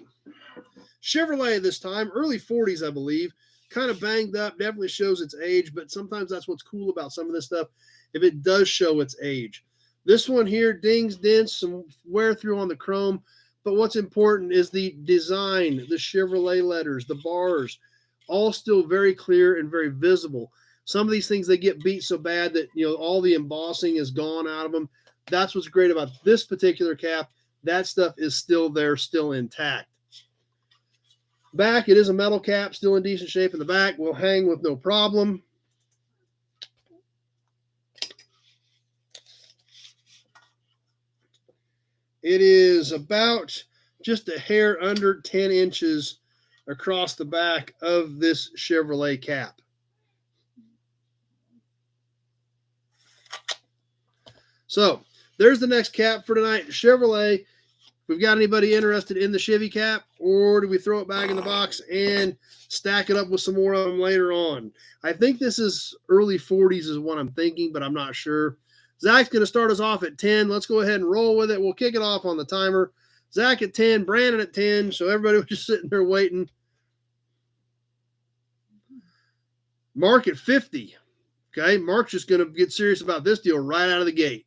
Chevrolet this time, early 40s, I believe. Kind of banged up, definitely shows its age, but sometimes that's what's cool about some of this stuff, if it does show its age. This one here, dings, dents, some wear through on the chrome, but what's important is the design, the Chevrolet letters, the bars, all still very clear and very visible. Some of these things, they get beat so bad that, you know, all the embossing is gone out of them. That's what's great about this particular cap. That stuff is still there, still intact. Back, it is a metal cap, still in decent shape in the back. Will hang with no problem. It is about just a hair under 10 inches across the back of this Chevrolet cap. So there's the next cap for tonight. Chevrolet, we've got anybody interested in the Chevy cap, or do we throw it back in the box and stack it up with some more of them later on? I think this is early 40s is what I'm thinking, but I'm not sure. Zach's going to start us off at 10. Let's go ahead and roll with it. We'll kick it off on the timer. Zach at 10, Brandon at 10. So everybody was just sitting there waiting. Mark at 50. Okay, Mark's just going to get serious about this deal right out of the gate.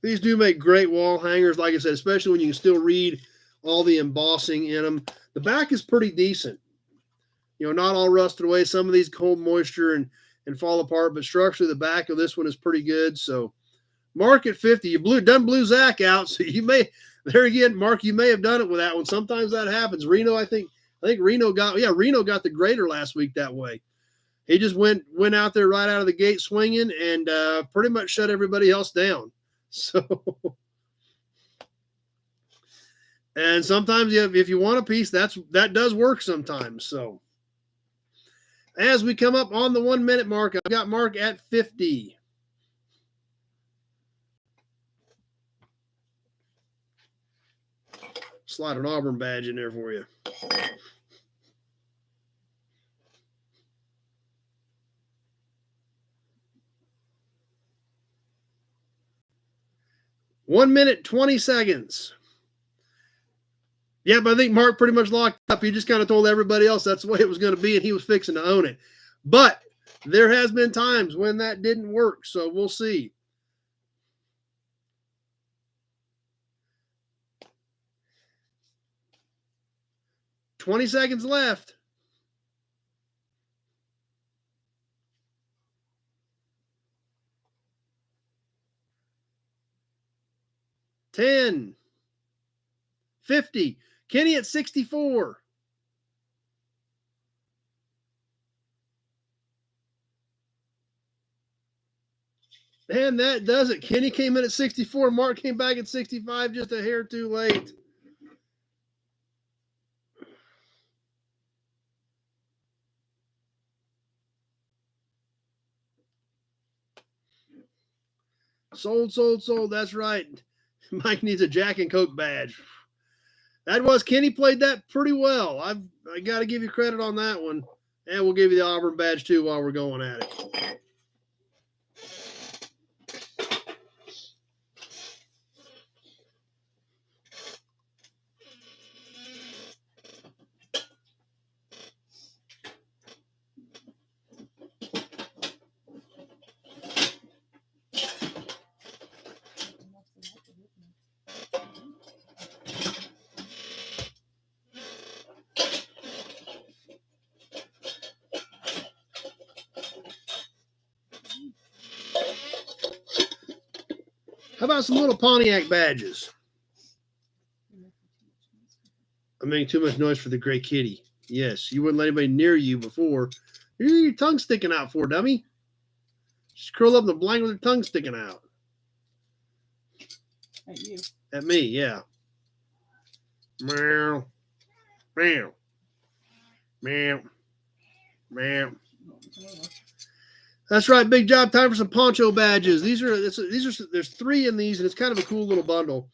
These do make great wall hangers, like I said, especially when you can still read all the embossing in them. The back is pretty decent. You know, not all rusted away. Some of these hold moisture and fall apart, but structurally the back of this one is pretty good. So Mark at 50. You blew Zach out, so you may, there again, Mark, you may have done it with that one. Sometimes that happens. Reno, I think Reno got the grader last week that way. He just went out there right out of the gate swinging and pretty much shut everybody else down. So, and sometimes if you want a piece, that does work sometimes. So, as we come up on the 1 minute mark, I've got Mark at 50. Slide an Auburn badge in there for you. One minute, 20 seconds. Yeah, but I think Mark pretty much locked up. He just kind of told everybody else that's the way it was going to be, and he was fixing to own it. But there has been times when that didn't work, so we'll see. $20 seconds left. 10, 50. Kenny at 64. And that does it. Kenny came in at 64. Mark came back at 65, just a hair too late. Sold. That's right. Mike needs a Jack and Coke badge. That was Kenny played that pretty well. I got to give you credit on that one. And we'll give you the Auburn badge too while we're going at it. How about some little Pontiac badges? I'm making too much noise for the gray kitty. Yes, you wouldn't let anybody near you before. Your tongue sticking out for, dummy. Just curl up in the blanket with your tongue sticking out.
At you.
At me, yeah. Meow. Meow. Meow. Meow. That's right, big job. Time for some poncho badges. There's 3 in these, and it's kind of a cool little bundle.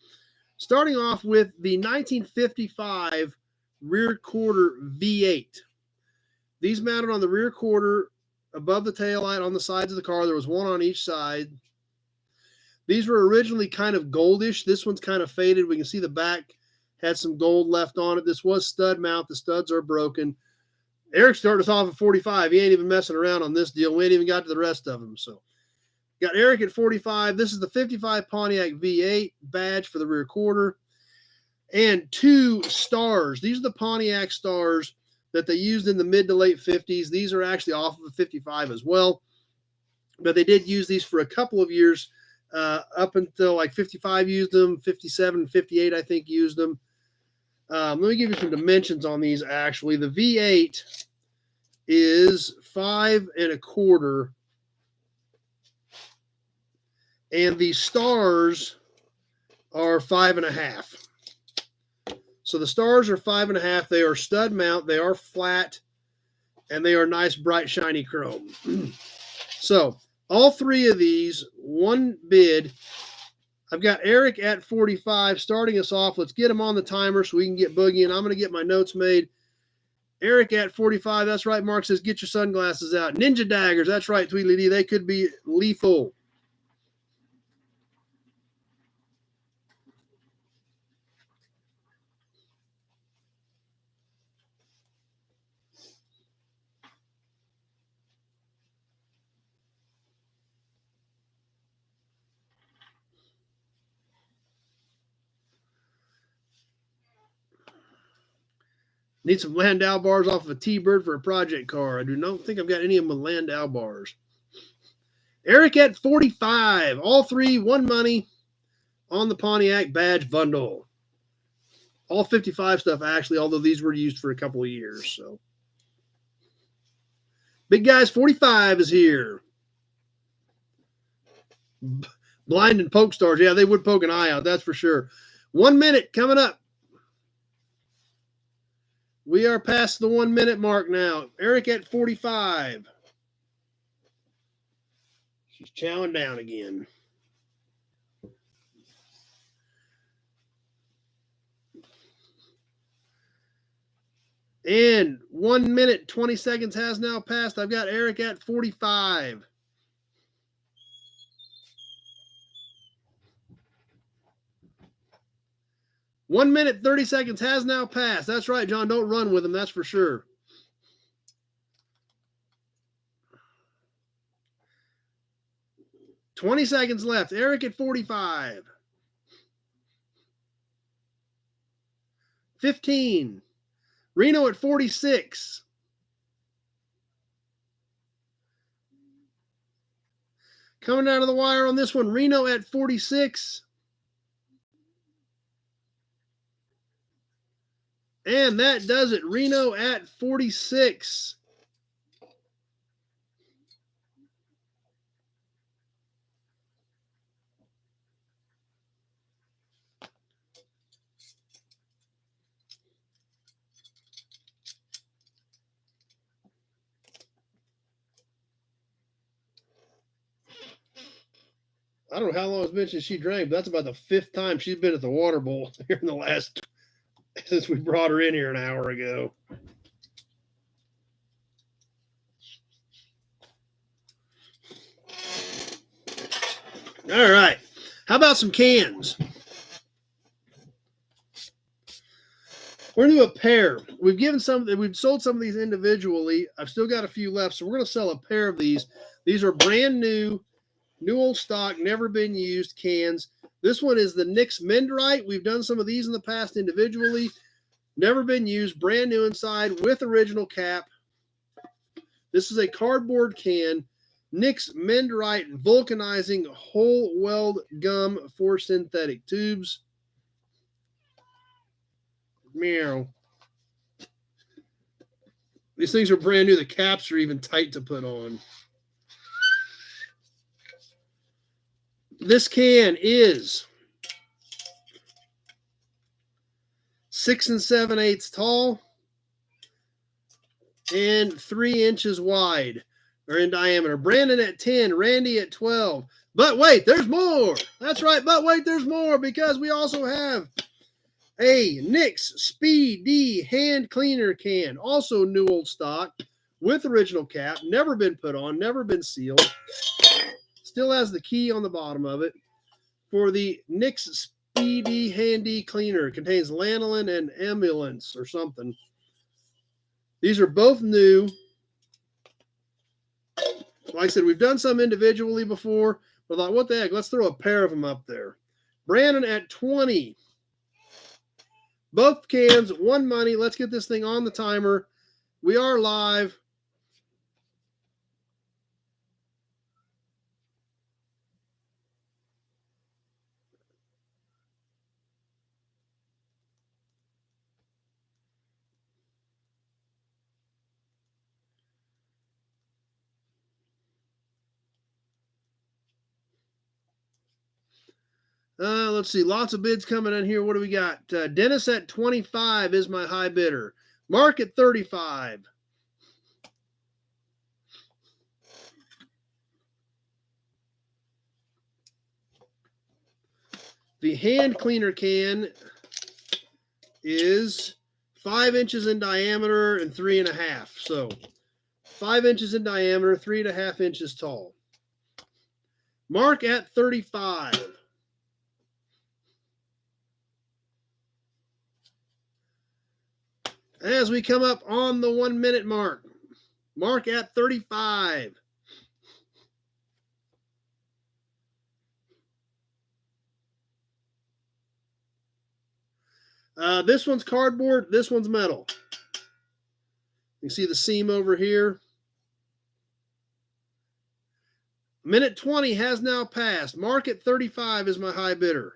Starting off with the 1955 rear quarter V8. These mounted on the rear quarter above the taillight on the sides of the car. There was one on each side. These were originally kind of goldish. This one's kind of faded. We can see the back had some gold left on it. This was stud mount. The studs are broken. Eric started us off at 45. He ain't even messing around on this deal. We ain't even got to the rest of them. So got Eric at 45. This is the 55 Pontiac V8 badge for the rear quarter. And 2 stars. These are the Pontiac stars that they used in the mid to late 50s. These are actually off of a 55 as well. But they did use these for a couple of years up until like 55 used them. 57, 58 I think used them. Let me give you some dimensions on these actually. The V8 is 5 1/4. And the stars are 5 1/2. So the stars are 5 1/2. They are stud mount. They are flat. And they are nice, bright, shiny chrome. So All three of these, one bid. I've got Eric at 45 starting us off. Let's get him on the timer so we can get Boogie, and I'm going to get my notes made. Eric at 45. That's right. Mark says, get your sunglasses out. Ninja daggers. That's right, Tweedly D. They could be lethal. Need some Landau bars off of a T-Bird for a project car. I do not think I've got any of them with Landau bars. Eric at 45. All three, one money on the Pontiac badge bundle. All 55 stuff, actually, although these were used for a couple of years. So, Big Guys 45 is here. Blind and poke stars. Yeah, they would poke an eye out, that's for sure. 1 minute coming up. We are past the 1 minute mark now. Eric at 45. She's chowing down again. And 1 minute, 20 seconds has now passed. I've got Eric at 45. One minute, 30 seconds has now passed. That's right, John. Don't run with him. That's for sure. $20 seconds left. Eric at 45. 15. Reno at 46. Coming out of the wire on this one, Reno at 46. And that does it. Reno at 46. I don't know how long it's been since she drank, but that's about the 5th time she's been at the water bowl here in the last, since we brought her in here an hour ago. All right. How about some cans? We're going to do a pair. We've sold some of these individually. I've still got a few left, so we're going to sell a pair of these. These are brand new old stock, never been used cans. This one is the Nix Mendrite. We've done some of these in the past individually. Never been used, brand new inside with original cap. This is a cardboard can. Nix Mendrite vulcanizing whole weld gum for synthetic tubes. Meow. These things are brand new. The caps are even tight to put on. This can is 6 7/8 tall and 3 inches wide or in diameter. Brandon at 10, Randy at 12. But wait, there's more. That's right. But wait, there's more because we also have a Nix Speed D hand cleaner can, also new old stock with original cap, never been put on, never been sealed. Still has the key on the bottom of it for the Nix Speedy Handy Cleaner. It contains lanolin and emulsions or something. These are both new. Like I said, we've done some individually before, but I thought, what the heck? Let's throw a pair of them up there. Brandon at 20. Both cans, one money. Let's get this thing on the timer. We are live. Let's see. Lots of bids coming in here. What do we got? Dennis at 25 is my high bidder. Mark at 35. The hand cleaner can is 5 inches in diameter and 3.5. So 5 inches in diameter, 3.5 inches tall. Mark at 35. As we come up on the 1 minute mark, mark at 35. This one's cardboard, this one's metal. You see the seam over here. Minute 20 has now passed. Mark at 35 is my high bidder.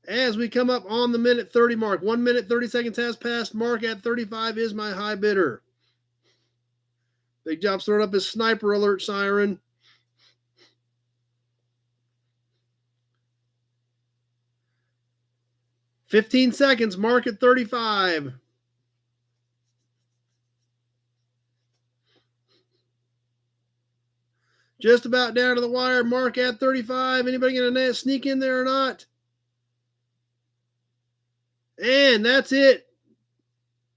As we come up on the minute 30 mark, 1 minute 30 seconds has passed. Mark at 35 is my high bidder. Big Job's throwing up his sniper alert siren. "15 seconds, mark at 35. Just about down to the wire, mark at 35. Anybody going to sneak in there or not? And that's it.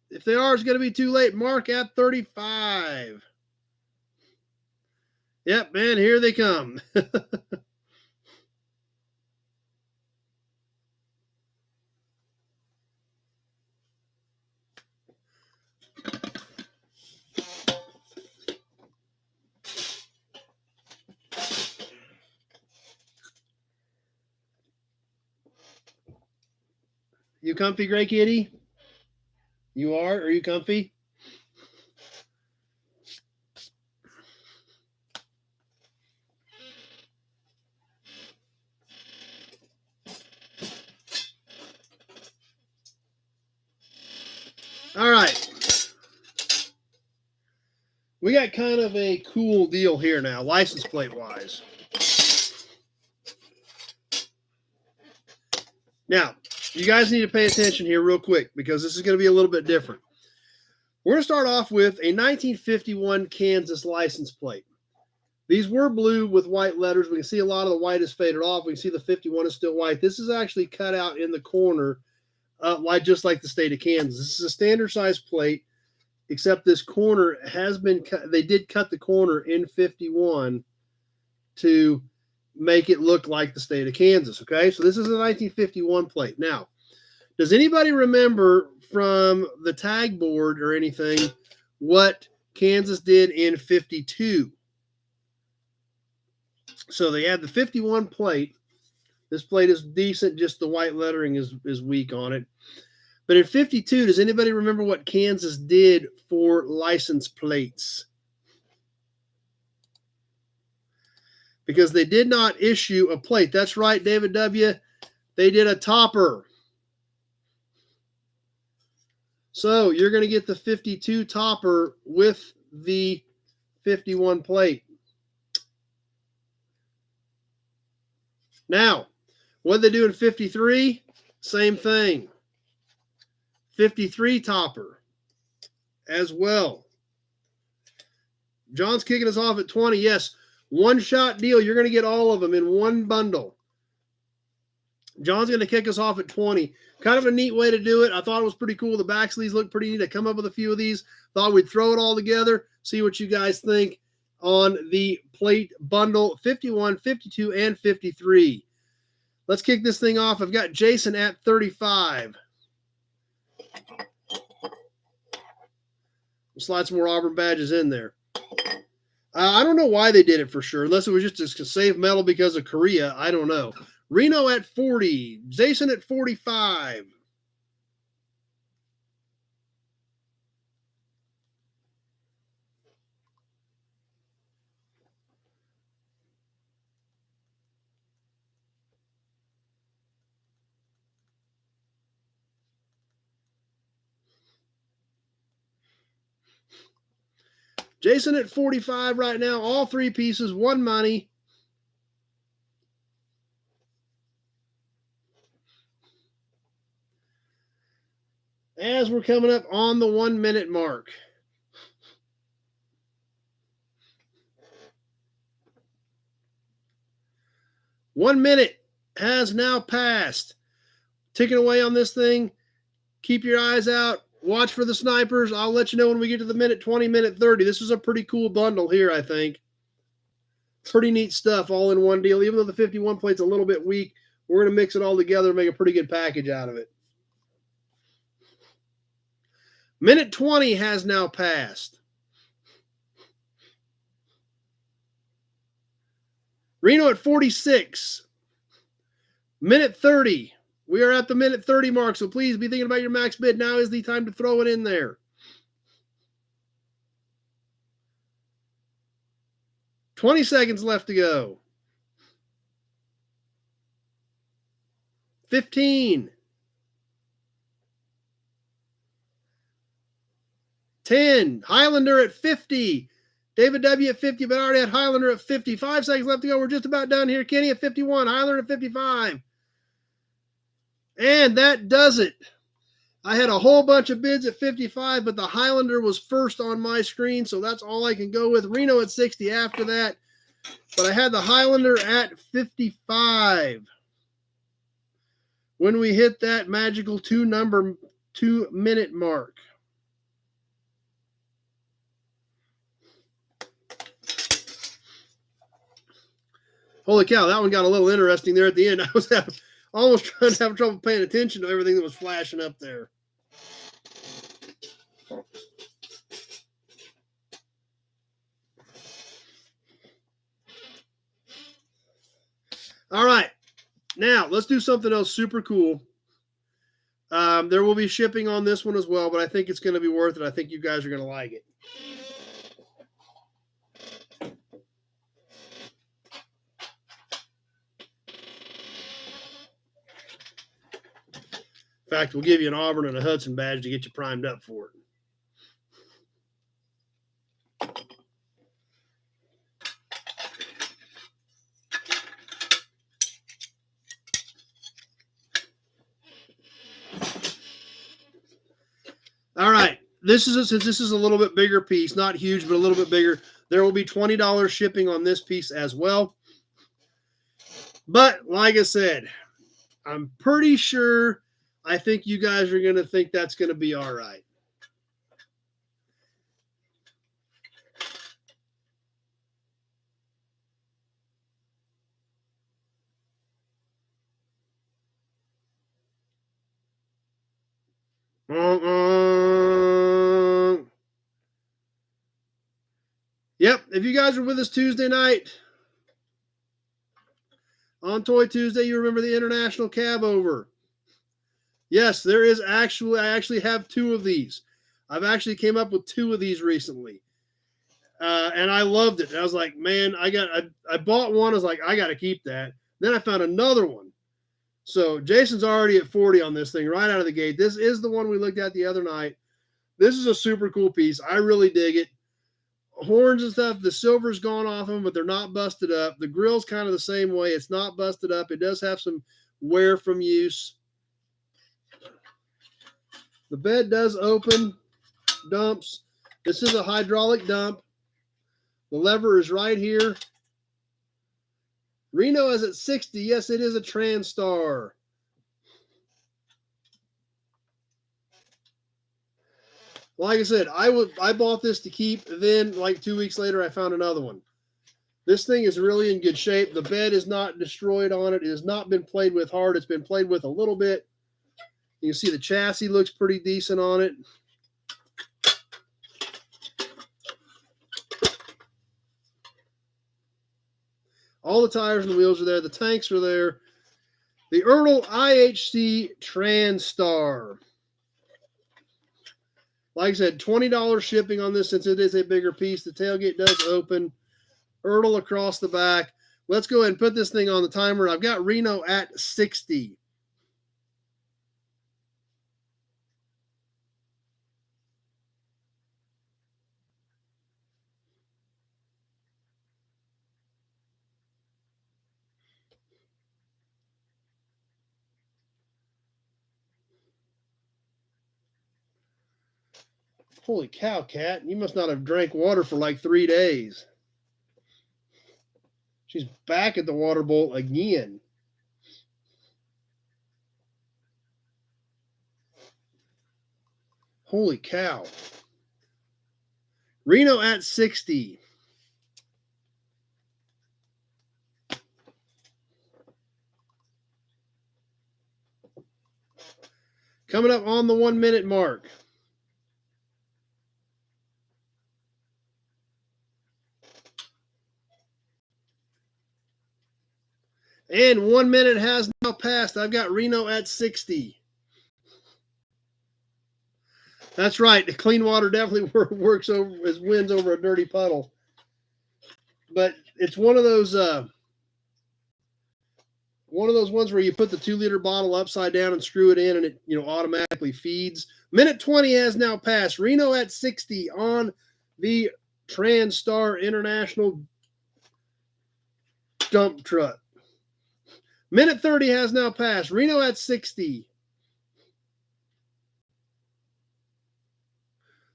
If they are, it's going to be too late. Mark at 35. Yep, man, here they come. You comfy, Gray Kitty? You are? Are you comfy? All right. We got kind of a cool deal here now, license plate wise. Now, you guys need to pay attention here real quick because this is going to be a little bit different. We're going to start off with a 1951 Kansas license plate. These were blue with white letters. We can see a lot of the white is faded off. We can see the 51 is still white. This is actually cut out in the corner, just like the state of Kansas. This is a standard size plate, except this corner has been cut. They did cut the corner in 51 to make it look like the state of Kansas. Okay, so this is a 1951 plate. Now, does anybody remember from the tag board or anything what Kansas did in 52? So they had the 51 plate. This plate is decent, just the white lettering is weak on it. But in 52, does anybody remember what Kansas did for license plates? Because they did not issue a plate. That's right, David W. They did a topper. So you're going to get the 52 topper with the 51 plate. Now, what did they do in 53? Same thing. 53 topper as well. John's kicking us off at 20. Yes, one-shot deal. You're going to get all of them in one bundle. John's going to kick us off at 20. Kind of a neat way to do it. I thought it was pretty cool. The back sleeves look pretty neat. I come up with a few of these. Thought we'd throw it all together, see what you guys think on the plate bundle 51, 52, and 53. Let's kick this thing off. I've got Jason at 35. We'll slide some more Auburn badges in there. I don't know why they did it for sure, unless it was just to save metal because of Korea. I don't know. Reno at 40. Jason at 45. Jason at 45 right now. All three pieces, one money. As we're coming up on the 1 minute mark. 1 minute has now passed. Ticking away on this thing. Keep your eyes out. Watch for the snipers. I'll let you know when we get to the minute 20, minute 30. This is a pretty cool bundle here, I think. Pretty neat stuff all in one deal. Even though the 51 plate's a little bit weak, we're going to mix it all together and make a pretty good package out of it. Minute 20 has now passed. Reno at 46. Minute 30. We are at the minute 30 mark, so please be thinking about your max bid. Now is the time to throw it in there. 20 seconds left to go. 15. 10. Highlander at 50. David W. at 50, but I already had Highlander at 50. 5 seconds left to go. We're just about done here. Kenny at 51. Highlander at 55. And that does it. I had a whole bunch of bids at 55, but the Highlander was first on my screen, so that's all I can go with. Reno at 60 after that, but I had the Highlander at 55. When we hit that magical 2 minute mark. Holy cow, that one got a little interesting there at the end. I was almost trying to have trouble paying attention to everything that was flashing up there. All right. Now, let's do something else super cool. There will be shipping on this one as well, but I think it's going to be worth it. I think you guys are going to like it. In fact, we'll give you an Auburn and a Hudson badge to get you primed up for it. All right. Since this is a little bit bigger piece, not huge, but a little bit bigger, there will be $20 shipping on this piece as well. But like I said, I'm pretty sure I think you guys are going to think that's going to be all right. Yep, if you guys were with us Tuesday night, on Toy Tuesday, you remember the International Cab Over. Yes, there is I actually have 2 of these. I've actually came up with 2 of these recently. And I loved it. I was like, man, I bought one. I was like, I got to keep that. Then I found another one. So Jason's already at 40 on this thing right out of the gate. This is the one we looked at the other night. This is a super cool piece. I really dig it. Horns and stuff, the silver's gone off them, but they're not busted up. The grill's kind of the same way. It's not busted up. It does have some wear from use. The bed does open, dumps. This is a hydraulic dump. The lever is right here. Reno is at 60. Yes, it is a TranStar. Like I said, I bought this to keep. Then, like 2 weeks later, I found another one. This thing is really in good shape. The bed is not destroyed on it. It has not been played with hard. It's been played with a little bit. You can see the chassis looks pretty decent on it. All the tires and the wheels are there. The tanks are there. The Ertl IHC TranStar. Like I said, $20 shipping on this since it is a bigger piece. The tailgate does open. Ertl across the back. Let's go ahead and put this thing on the timer. I've got Reno at 60. Holy cow, Cat. You must not have drank water for like 3 days. She's back at the water bowl again. Holy cow. Reno at 60. Coming up on the 1 minute mark. And 1 minute has now passed. I've got Reno at 60. That's right. The clean water definitely works over as wins over a dirty puddle. But it's one of those ones where you put the 2-liter bottle upside down and screw it in, and it automatically feeds. Minute 20 has now passed. Reno at 60 on the TransStar International dump truck. Minute 30 has now passed. Reno at 60.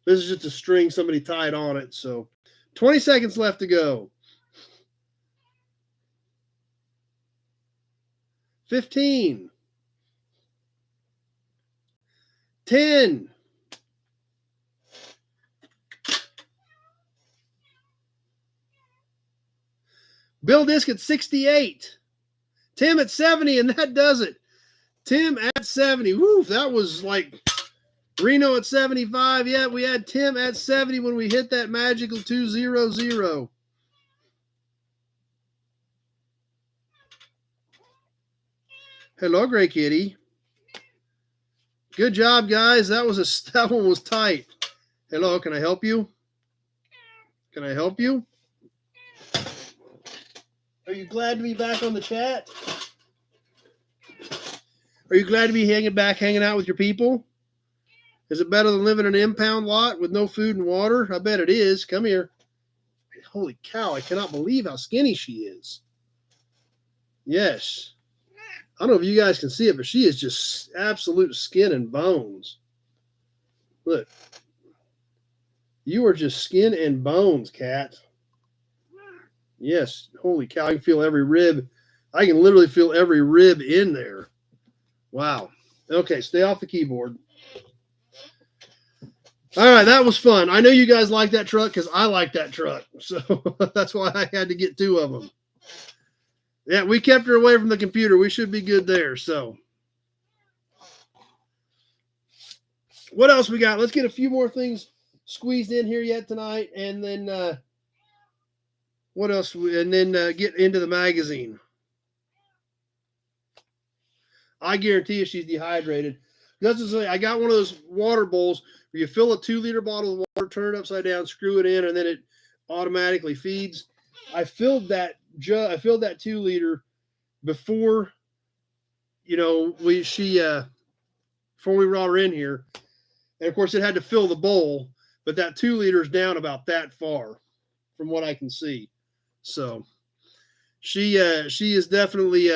This is just a string somebody tied on it. So 20 seconds left to go. 15. 10. Bill Disk at 68. Tim at 70, and that does it. Tim at 70. Woo, that was like Reno at 75. Yeah, we had Tim at 70 when we hit that magical 200. Hello, Gray Kitty. Good job, guys. That one was tight. Hello, can I help you? Can I help you? Are you glad to be back on the chat? Are you glad to be hanging out with your people? Is it better than living in an impound lot with no food and water? I bet it is. Come here. Holy cow, I cannot believe how skinny she is. Yes. I don't know if you guys can see it, but she is just absolute skin and bones. Look. You are just skin and bones, cat. Yes. Holy cow, I can feel every rib. I can literally feel every rib in there. Wow. Okay, stay off the keyboard. All right, that was fun. I know you guys like that truck because I like that truck. So that's why I had to get 2 of them. Yeah, we kept her away from the computer. We should be good there. So what else we got? Let's get a few more things squeezed in here yet tonight. And then what else? And then get into the magazine. I guarantee you she's dehydrated. That's to say, I got one of those water bowls where you fill a 2-liter bottle of water, turn it upside down, screw it in, and then it automatically feeds. I filled that 2-liter before, before we brought her in here. And of course it had to fill the bowl, but that 2-liter is down about that far from what I can see. So she is definitely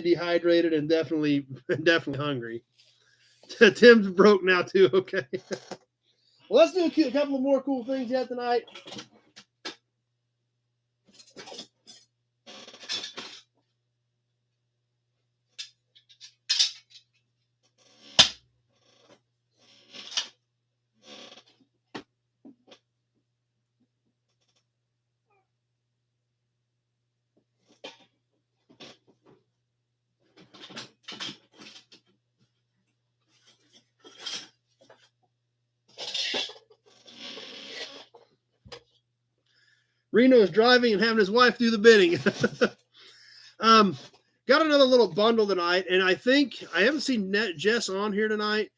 dehydrated and definitely hungry. Tim's broke now too. Okay. Well, let's do a couple of more cool things yet tonight. Reno is driving and having his wife do the bidding. Got another little bundle tonight, and I think I haven't seen Jess on here tonight,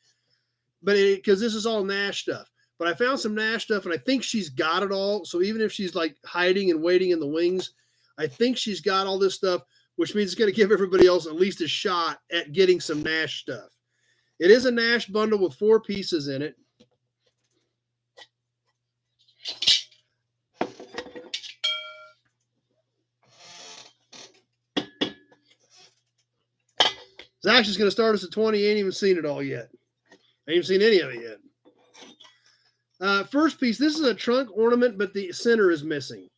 but because this is all Nash stuff. But I found some Nash stuff, and I think she's got it all. So even if she's like hiding and waiting in the wings, I think she's got all this stuff, which means it's going to give everybody else at least a shot at getting some Nash stuff. It is a Nash bundle with 4 pieces in it. Zach's just going to start us at 20. He ain't even seen it all yet. Ain't even seen any of it yet. First piece, this is a trunk ornament, but the center is missing.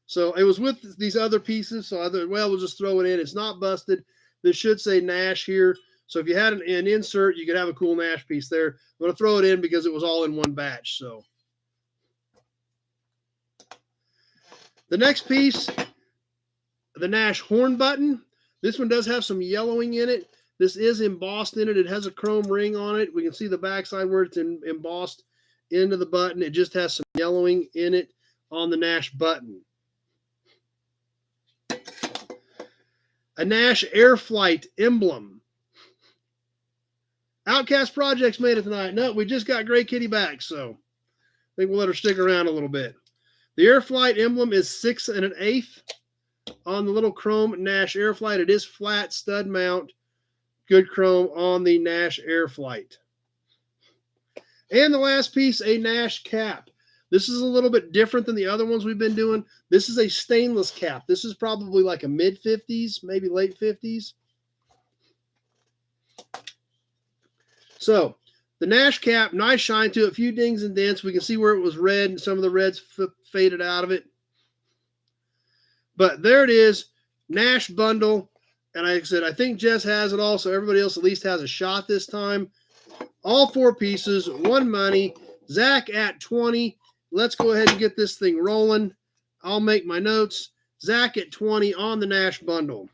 So it was with these other pieces. So I thought, well, we'll just throw it in. It's not busted. This should say Nash here. So if you had an insert, you could have a cool Nash piece there. I'm going to throw it in because it was all in one batch. So the next piece, the Nash horn button. This one does have some yellowing in it. This is embossed in it. It has a chrome ring on it. We can see the backside where it's embossed into the button. It just has some yellowing in it on the Nash button. A Nash Air Flight emblem. Outcast Projects made it tonight. No, we just got Gray Kitty back, so I think we'll let her stick around a little bit. The Air Flight emblem is 6 1/8 on the little chrome Nash Air Flight. It is flat stud mount. Good chrome on the Nash Air Flight. And the last piece, a Nash cap. This is a little bit different than the other ones we've been doing. This is a stainless cap. This is probably like a mid-50s, maybe late 50s. So the Nash cap, nice shine to it, a few dings and dents. We can see where it was red and some of the reds faded out of it. But there it is, Nash bundle. And like I said, I think Jess has it all, so everybody else at least has a shot this time. All 4 pieces, one money. Zach at 20. Let's go ahead and get this thing rolling. I'll make my notes. Zach at 20 on the Nash bundle.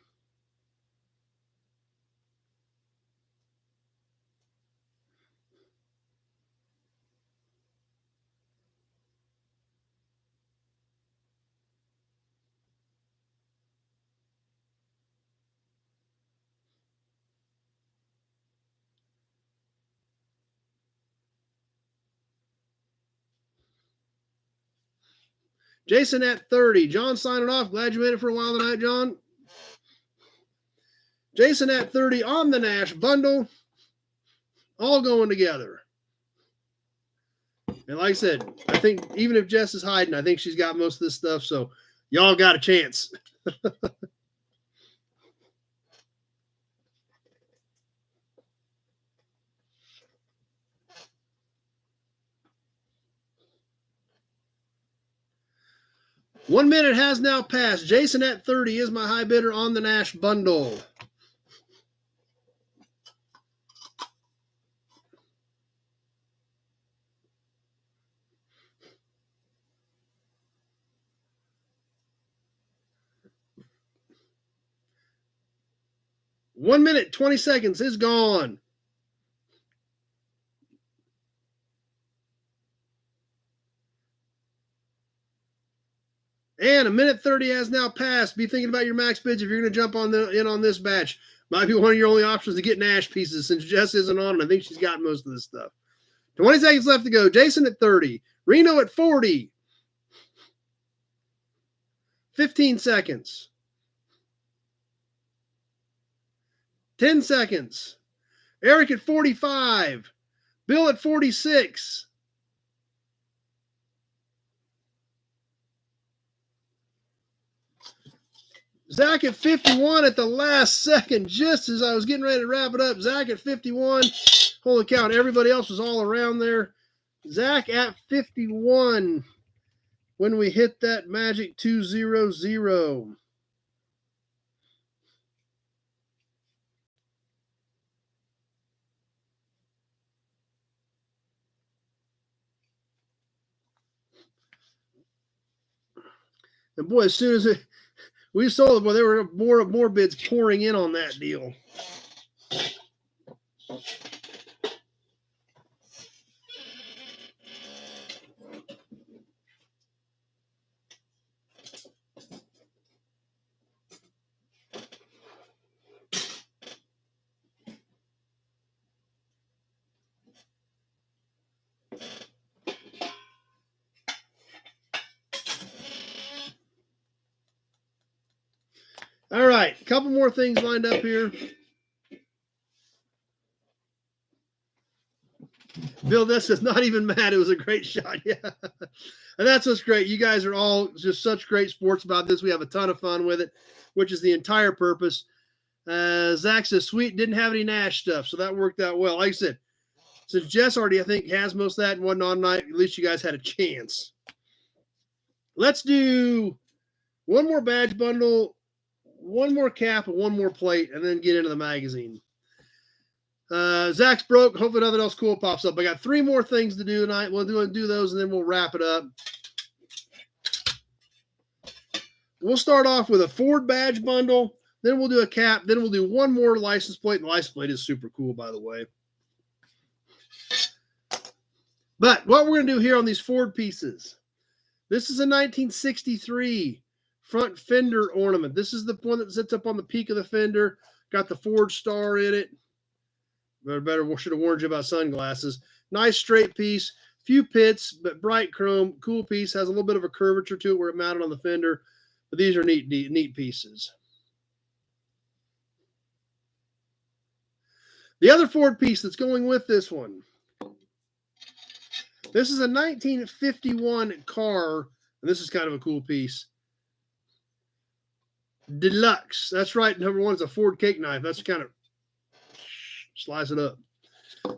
Jason at 30. John signing off. Glad you made it for a while tonight, John. Jason at 30 on the Nash bundle. All going together. And like I said, I think even if Jess is hiding, I think she's got most of this stuff. So y'all got a chance. 1 minute has now passed. Jason at 30 is my high bidder on the Nash bundle. One minute, 20 seconds is gone. And a minute 30 has now passed. Be thinking about your max bids if you're going to jump in on this batch. Might be one of your only options to get Nash pieces since Jess isn't on, and I think she's got most of this stuff. 20 seconds left to go. Jason at 30. Reno at 40. 15 seconds. 10 seconds. Eric at 45. Bill at 46. Zach at 51 at the last second, just as I was getting ready to wrap it up. Zach at 51. Holy cow, and everybody else was all around there. Zach at 51 when we hit that magic 200. And boy, as soon as we sold it, boy, there were more bids pouring in on that deal. All right, a couple more things lined up here. Bill, this is not even mad. It was a great shot. Yeah. And that's what's great. You guys are all just such great sports about this. We have a ton of fun with it, which is the entire purpose. Zach says, sweet, didn't have any Nash stuff, so that worked out well. Like I said, since Jess already, I think, has most of that and whatnot tonight, at least you guys had a chance. Let's do One more badge bundle, one more cap, and one more plate, and then get into the magazine. Zach's broke. Hopefully nothing else cool pops up. I got 3 more things to do tonight. We'll do those, and then we'll wrap it up. We'll start off with a Ford badge bundle. Then we'll do a cap. Then we'll do one more license plate. And the license plate is super cool, by the way. But what we're going to do here on these Ford pieces, this is a 1963 front fender ornament. This is the one that sits up on the peak of the fender. Got the Ford star in it. Better should have warned you about sunglasses. Nice straight piece. Few pits, but bright chrome. Cool piece. Has a little bit of a curvature to it where it mounted on the fender. But these are neat pieces. The other Ford piece that's going with this one. This is a 1951 car, and this is kind of a cool piece. Deluxe. That's right. Number 1 is a Ford cake knife. That's kind of slice it up.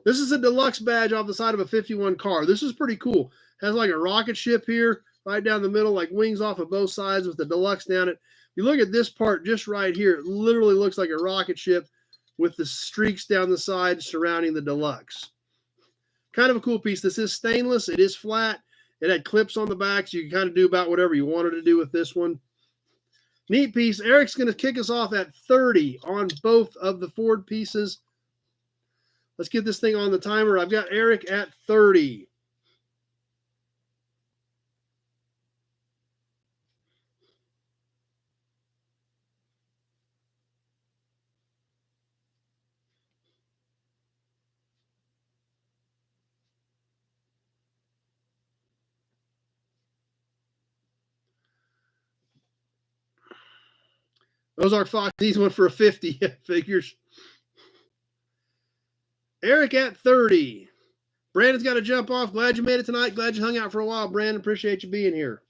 This is a deluxe badge off the side of a 51 car. This is pretty cool. Has like a rocket ship here, right down the middle, like wings off of both sides with the deluxe down it. You look at this part just right here, it literally looks like a rocket ship with the streaks down the side surrounding the deluxe. Kind of a cool piece. This is stainless. It is flat. It had clips on the back, so you can kind of do about whatever you wanted to do with this one. Neat piece. Eric's going to kick us off at 30 on both of the Ford pieces. Let's get this thing on the timer. I've got Eric at 30. Ozark Fox needs one for a 50. Figures. Eric at 30. Brandon's got to jump off. Glad you made it tonight. Glad you hung out for a while, Brandon. Appreciate you being here.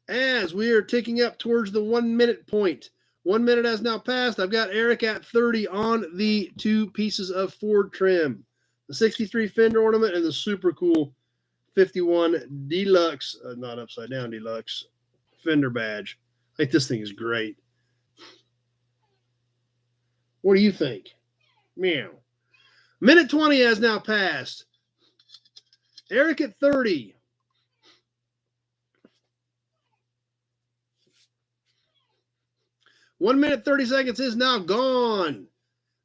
As we are ticking up towards the 1 minute point. 1 minute has now passed. I've got Eric at 30 on the 2 pieces of Ford trim. The 63 fender ornament and the super cool 51 deluxe, not upside down deluxe, fender badge. I think this thing is great. What do you think? Meow. Minute 20 has now passed. Eric at 30. One minute, 30 seconds is now gone.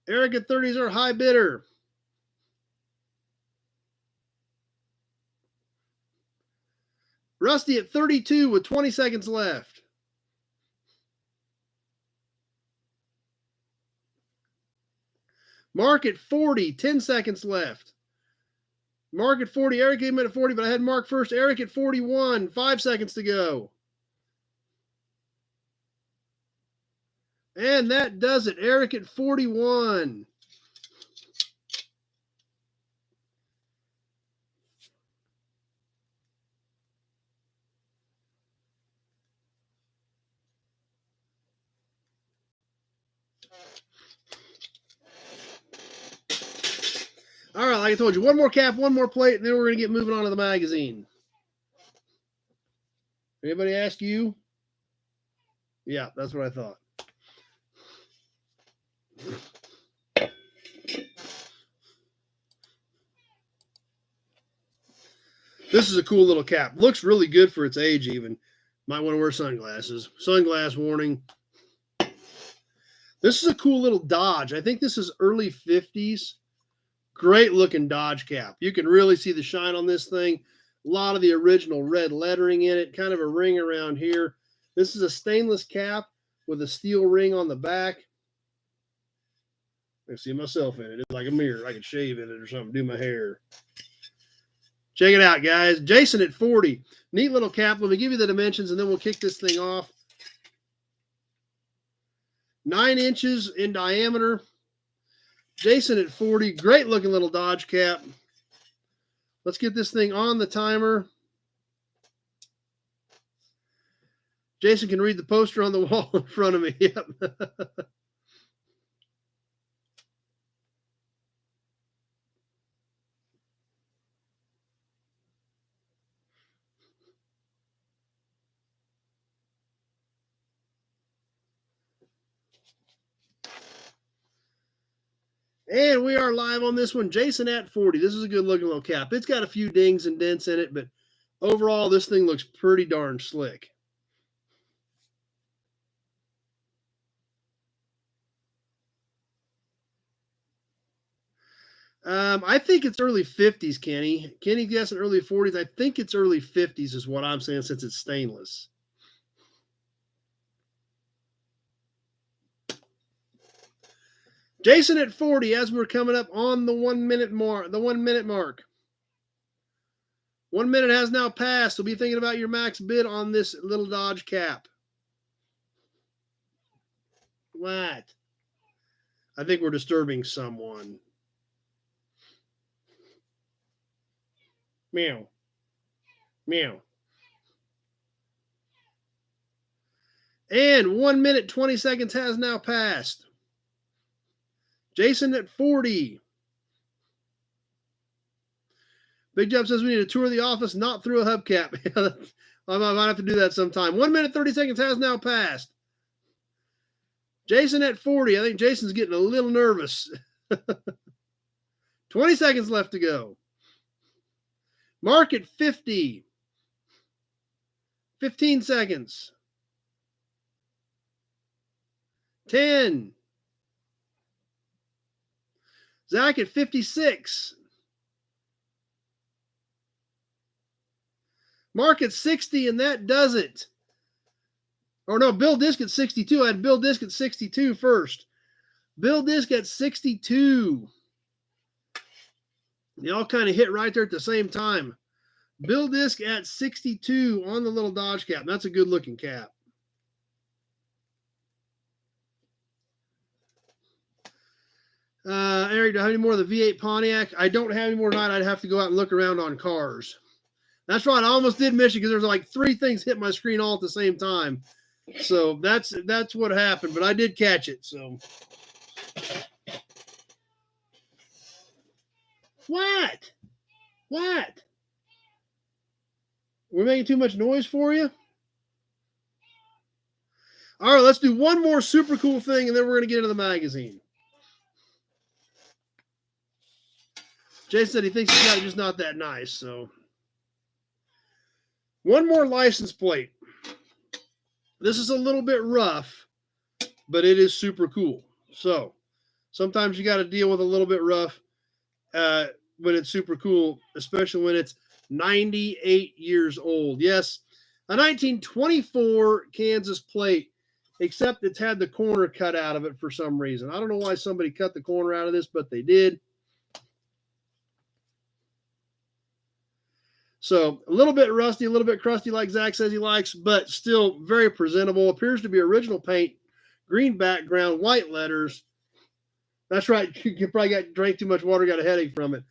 Eric at 30 is our high bidder. Rusty at 32 with 20 seconds left. Mark at 40, 10 seconds left. Mark at 40, Eric came in at 40, but I had Mark first. Eric at 41, 5 seconds to go. And that does it. Eric at 41. All right, like I told you, one more cap, one more plate, and then we're going to get moving on to the magazine. Anybody ask you? Yeah, that's what I thought. This is a cool little cap. Looks really good for its age even. Might want to wear sunglasses. Sunglass warning. This is a cool little Dodge. I think this is early 50s. Great looking Dodge cap. You can really see the shine on this thing. A lot of the original red lettering in it. Kind of a ring around here. This is a stainless cap with a steel ring on the back. I see myself in it. It's like a mirror. I could shave in it or something. Do my hair. Check it out, guys. Jason at 40. Neat little cap. Let me give you the dimensions, and then we'll kick this thing off. 9 inches in diameter. Jason at 40. Great looking little Dodge cap. Let's get this thing on the timer. Jason can read the poster on the wall in front of me. Yep. And we are live on this one. Jason at 40. This is a good looking little cap. It's got a few dings and dents in it, but overall, this thing looks pretty darn slick. I think it's early 50s, Kenny. Kenny guessing early 40s. I think it's early 50s is what I'm saying since it's stainless. Jason at 40 as we're coming up on the 1 minute mark. 1 minute has now passed, so be thinking about your max bid on this little Dodge cap. What? I think we're disturbing someone. Meow. Meow. And 1 minute, 20 seconds has now passed. Jason at 40. Big Jeff says we need a tour of the office, not through a hubcap. I might have to do that sometime. 1 minute, 30 seconds has now passed. Jason at 40. I think Jason's getting a little nervous. 20 seconds left to go. Mark at 50. 15 seconds. 10. Zach at 56. Mark at 60, and that does it. Or no, Bill Disk at 62. I had Bill Disk at 62 first. Bill Disk at 62. They all kind of hit right there at the same time. Bill Disk at 62 on the little Dodge cap. That's a good looking cap. Eric, do I have any more of the V8 Pontiac? I don't have any more tonight. I'd have to go out and look around on cars. That's right. I almost did miss you because there's like 3 things hit my screen all at the same time. So that's what happened, but I did catch it. So what? We're making too much noise for you? All right, let's do one more super cool thing, and then we're going to get into the magazine. Jason said he thinks he's got it, just not that nice. So one more license plate. This is a little bit rough, but it is super cool. So sometimes you got to deal with a little bit rough when it's super cool, especially when it's 98 years old. Yes, a 1924 Kansas plate, except it's had the corner cut out of it for some reason. I don't know why somebody cut the corner out of this, but they did. So a little bit rusty, a little bit crusty like Zach says he likes, but still very presentable. Appears to be original paint, green background, white letters. That's right. You probably drank too much water, got a headache from it.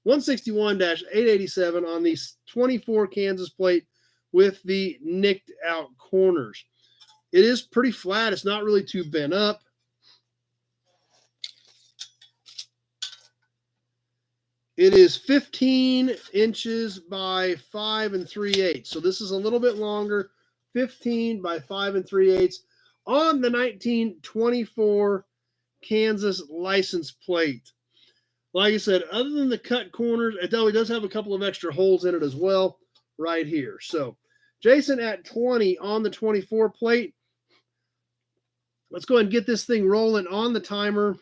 161-887 on the 24 Kansas plate with the nicked out corners. It is pretty flat. It's not really too bent up. It is 15 inches by 5 3/8. So this is a little bit longer, 15 by 5 3/8 on the 1924 Kansas license plate. Like I said, other than the cut corners, it does have a couple of extra holes in it as well right here. So Jason at 20 on the 24 plate. Let's go ahead and get this thing rolling on the timer.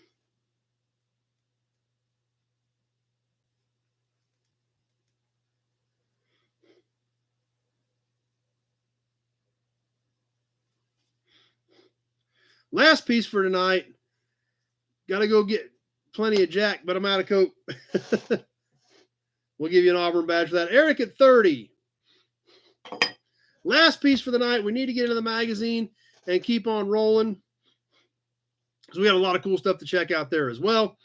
Last piece for tonight. Got to go get plenty of Jack, but I'm out of Coke. We'll give you an Auburn badge for that. Eric at 30. Last piece for the night. We need to get into the magazine and keep on rolling because we got a lot of cool stuff to check out there as well.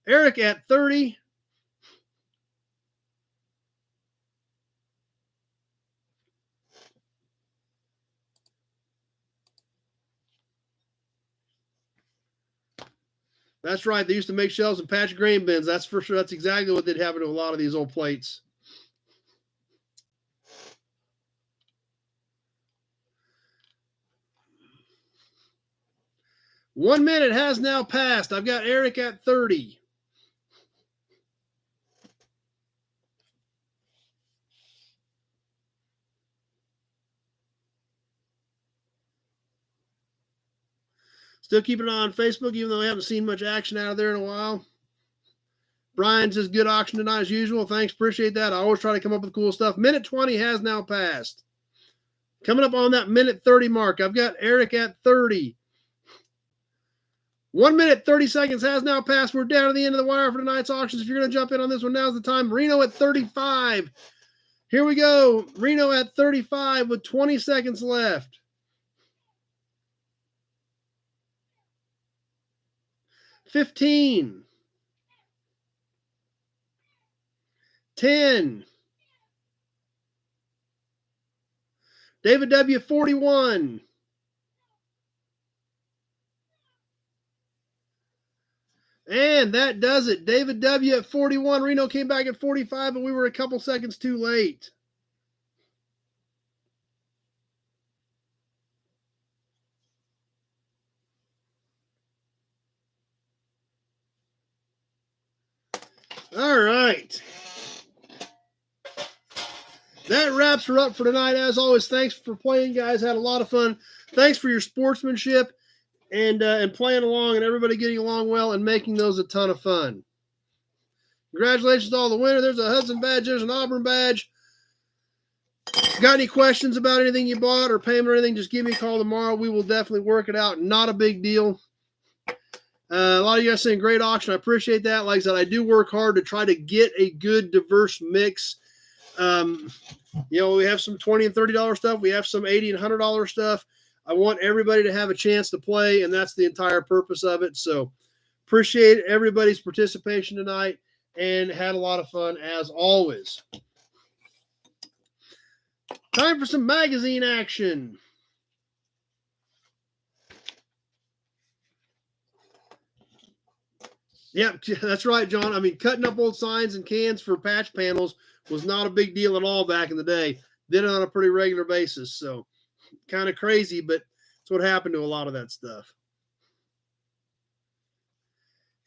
Eric at 30. That's right. They used to make shelves and patch grain bins. That's for sure. That's exactly what did happen to a lot of these old plates. One minute has now passed. I've got Eric at 30. Still keeping an eye on Facebook, even though I haven't seen much action out of there in a while. Brian says, good auction tonight as usual. Thanks, appreciate that. I always try to come up with cool stuff. Minute 20 has now passed. Coming up on that minute 30 mark, I've got Eric at 30. 1 minute, 30 seconds has now passed. We're down to the end of the wire for tonight's auctions. If you're going to jump in on this one, now's the time. Reno at 35. Here we go. Reno at 35 with 20 seconds left. 15. 10. David W. 41. And that does it. David W. at 41. Reno came back at 45, but we were a couple seconds too late. All right. That wraps her up for tonight. As always, thanks for playing, guys. Had a lot of fun. Thanks for your sportsmanship and playing along and everybody getting along well and making those a ton of fun. Congratulations to all the winners. There's a Hudson badge. There's an Auburn badge. Got any questions about anything you bought or payment or anything, just give me a call tomorrow. We will definitely work it out. Not a big deal. A lot of you guys saying great auction. I appreciate that. Like I said, I do work hard to try to get a good, diverse mix. We have some $20 and $30 stuff. We have some $80 and $100 stuff. I want everybody to have a chance to play, and that's the entire purpose of it. So appreciate everybody's participation tonight and had a lot of fun as always. Time for some magazine action. Yep, that's right, John. I mean, cutting up old signs and cans for patch panels was not a big deal at all back in the day. Did it on a pretty regular basis. So kind of crazy, but that's what happened to a lot of that stuff.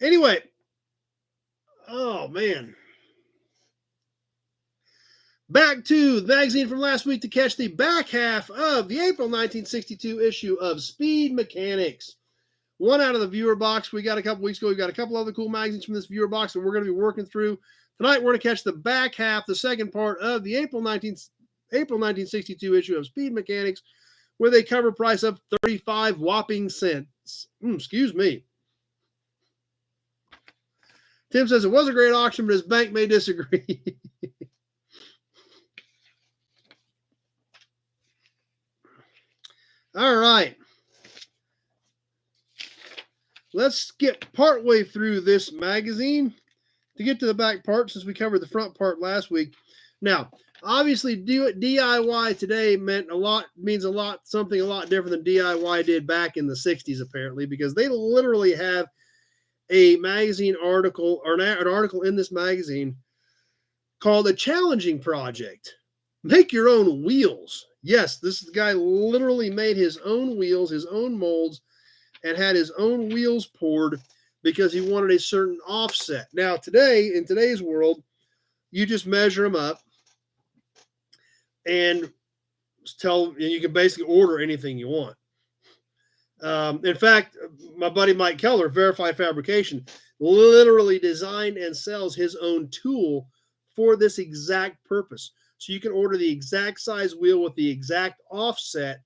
Anyway, oh, man. Back to the magazine from last week to catch the back half of the April 1962 issue of Speed Mechanics. One out of the viewer box we got a couple weeks ago. We've got a couple other cool magazines from this viewer box that we're going to be working through. Tonight, we're going to catch the back half, the second part of the April 1962 issue of Speed Mechanics, with a cover price of 35 whopping cents. Excuse me. Tim says it was a great auction, but his bank may disagree. All right. Let's skip partway through this magazine to get to the back part since we covered the front part last week. Now, obviously, DIY today means something a lot different than DIY did back in the 60s, apparently, because they literally have a magazine article or an article in this magazine called A Challenging Project. Make your own wheels. Yes, this guy literally made his own wheels, his own molds, and had his own wheels poured because he wanted a certain offset. Now, in today's world, you just measure them up and you can basically order anything you want. In fact, my buddy Mike Keller, Verified Fabrication, literally designed and sells his own tool for this exact purpose. So you can order the exact size wheel with the exact offset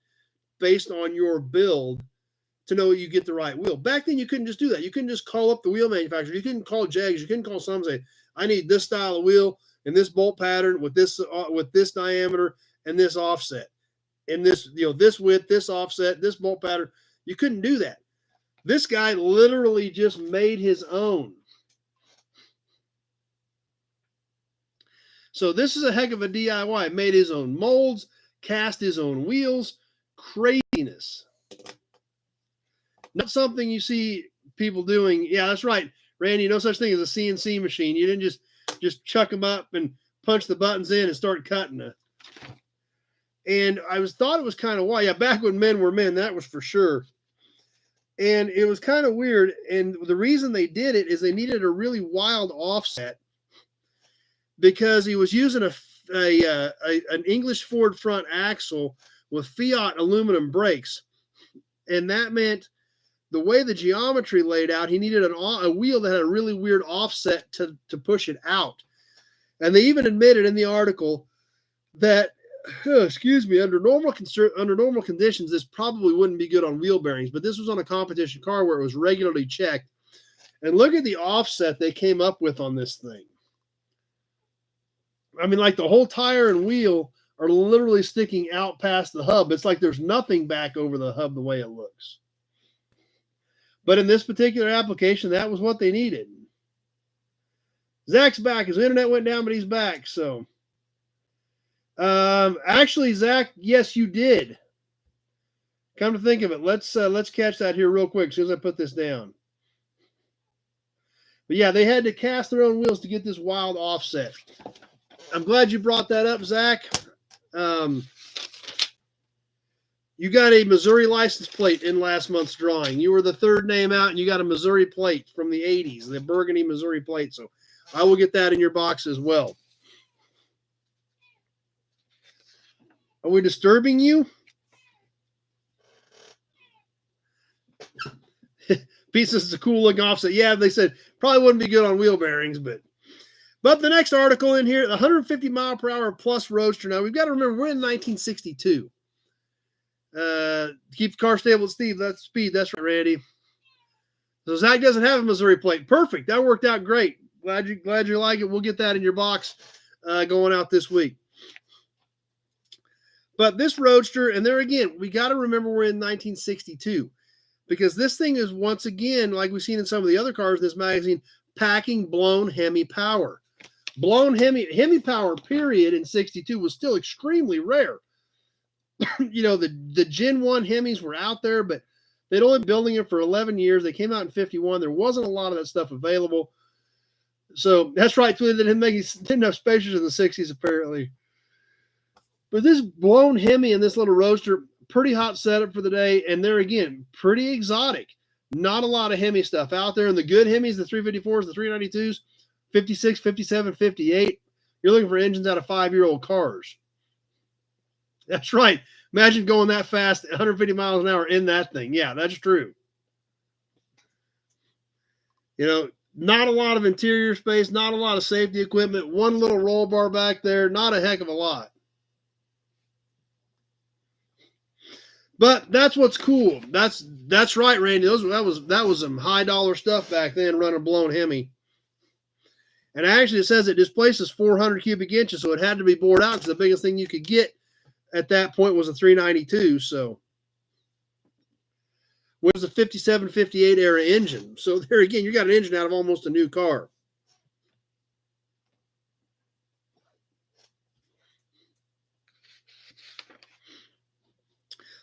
based on your build to know you get the right wheel. Back then, you couldn't just do that. You couldn't just call up the wheel manufacturer. You couldn't call Jegs. You couldn't call some and say, I need this style of wheel and this bolt pattern with this diameter and this offset and this width, this offset, this bolt pattern. You couldn't do that. This guy literally just made his own. So this is a heck of a DIY. Made his own molds, cast his own wheels. Craziness. Not something you see people doing. Yeah, that's right, Randy. No such thing as a CNC machine. You didn't just chuck them up and punch the buttons in and start cutting it. And I thought it was kind of wild. Yeah, back when men were men, that was for sure. And it was kind of weird. And the reason they did it is they needed a really wild offset because he was using an English Ford front axle with Fiat aluminum brakes. And that meant the way the geometry laid out, he needed a wheel that had a really weird offset to push it out. And they even admitted in the article that, under normal conditions, this probably wouldn't be good on wheel bearings, but this was on a competition car where it was regularly checked. And look at the offset they came up with on this thing. I mean, like the whole tire and wheel are literally sticking out past the hub. It's like there's nothing back over the hub the way it looks. But in this particular application, that was what they needed. Zach's back. His internet went down, but he's back. So, actually, Zach, yes, you did. Come to think of it, let's catch that here real quick as soon as I put this down. But yeah, they had to cast their own wheels to get this wild offset. I'm glad you brought that up, Zach. You got a Missouri license plate in last month's drawing. You were the third name out, and you got a Missouri plate from the 80s, the burgundy Missouri plate. So I will get that in your box as well. Are we disturbing you? Pieces is a cool looking offset. Yeah, they said probably wouldn't be good on wheel bearings, but the next article in here, the 150 mile per hour plus roadster. Now we've got to remember we're in 1962. Keep the car stable at speed. That's right, Randy. So Zach doesn't have a Missouri plate. Perfect. That worked out great. Glad you like it. We'll get that in your box going out this week. But this roadster, and there again, we got to remember we're in 1962 because this thing is once again, like we've seen in some of the other cars in this magazine, packing blown Hemi power. Blown Hemi power, period, in 62 was still extremely rare. You know, the Gen 1 Hemis were out there, but they'd only been building it for 11 years. They came out in 51. There wasn't a lot of that stuff available. So that's right. They didn't have spacers in the 60s, apparently. But this blown Hemi and this little roadster, pretty hot setup for the day. And there again, pretty exotic. Not a lot of Hemi stuff out there. And the good Hemis, the 354s, the 392s, 56, 57, 58, you're looking for engines out of 5-year-old cars. That's right. Imagine going that fast, 150 miles an hour in that thing. Yeah, that's true. You know, not a lot of interior space, not a lot of safety equipment, one little roll bar back there, not a heck of a lot. But that's what's cool. That's right, Randy. That was some high dollar stuff back then, running a blown Hemi. And actually, it says it displaces 400 cubic inches, so it had to be bored out because the biggest thing you could get at that point was a 392. So, which was a 57, 58 era engine. So there again, you got an engine out of almost a new car.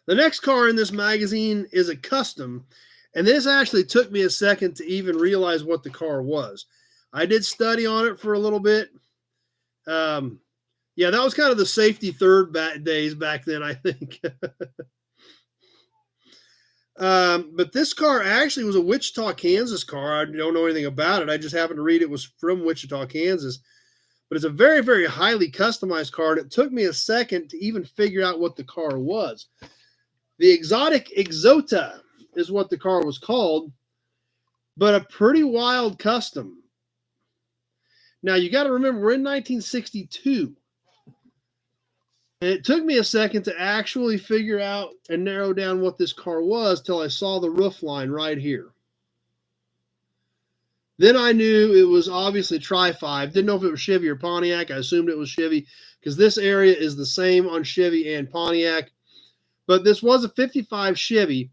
The next car in this magazine is a custom, and this actually took me a second to even realize what the car was. I did study on it for a little bit. Yeah, that was kind of the safety third days back then, I think. But this car actually was a Wichita, Kansas car. I don't know anything about it. I just happened to read it was from Wichita, Kansas. But it's a very, very highly customized car, and it took me a second to even figure out what the car was. The Exotic Exota is what the car was called, but a pretty wild custom. Now, you got to remember, we're in 1962. And it took me a second to actually figure out and narrow down what this car was till I saw the roof line right here. Then I knew it was obviously Tri-5. Didn't know if it was Chevy or Pontiac. I assumed it was Chevy because this area is the same on Chevy and Pontiac. But this was a 55 Chevy.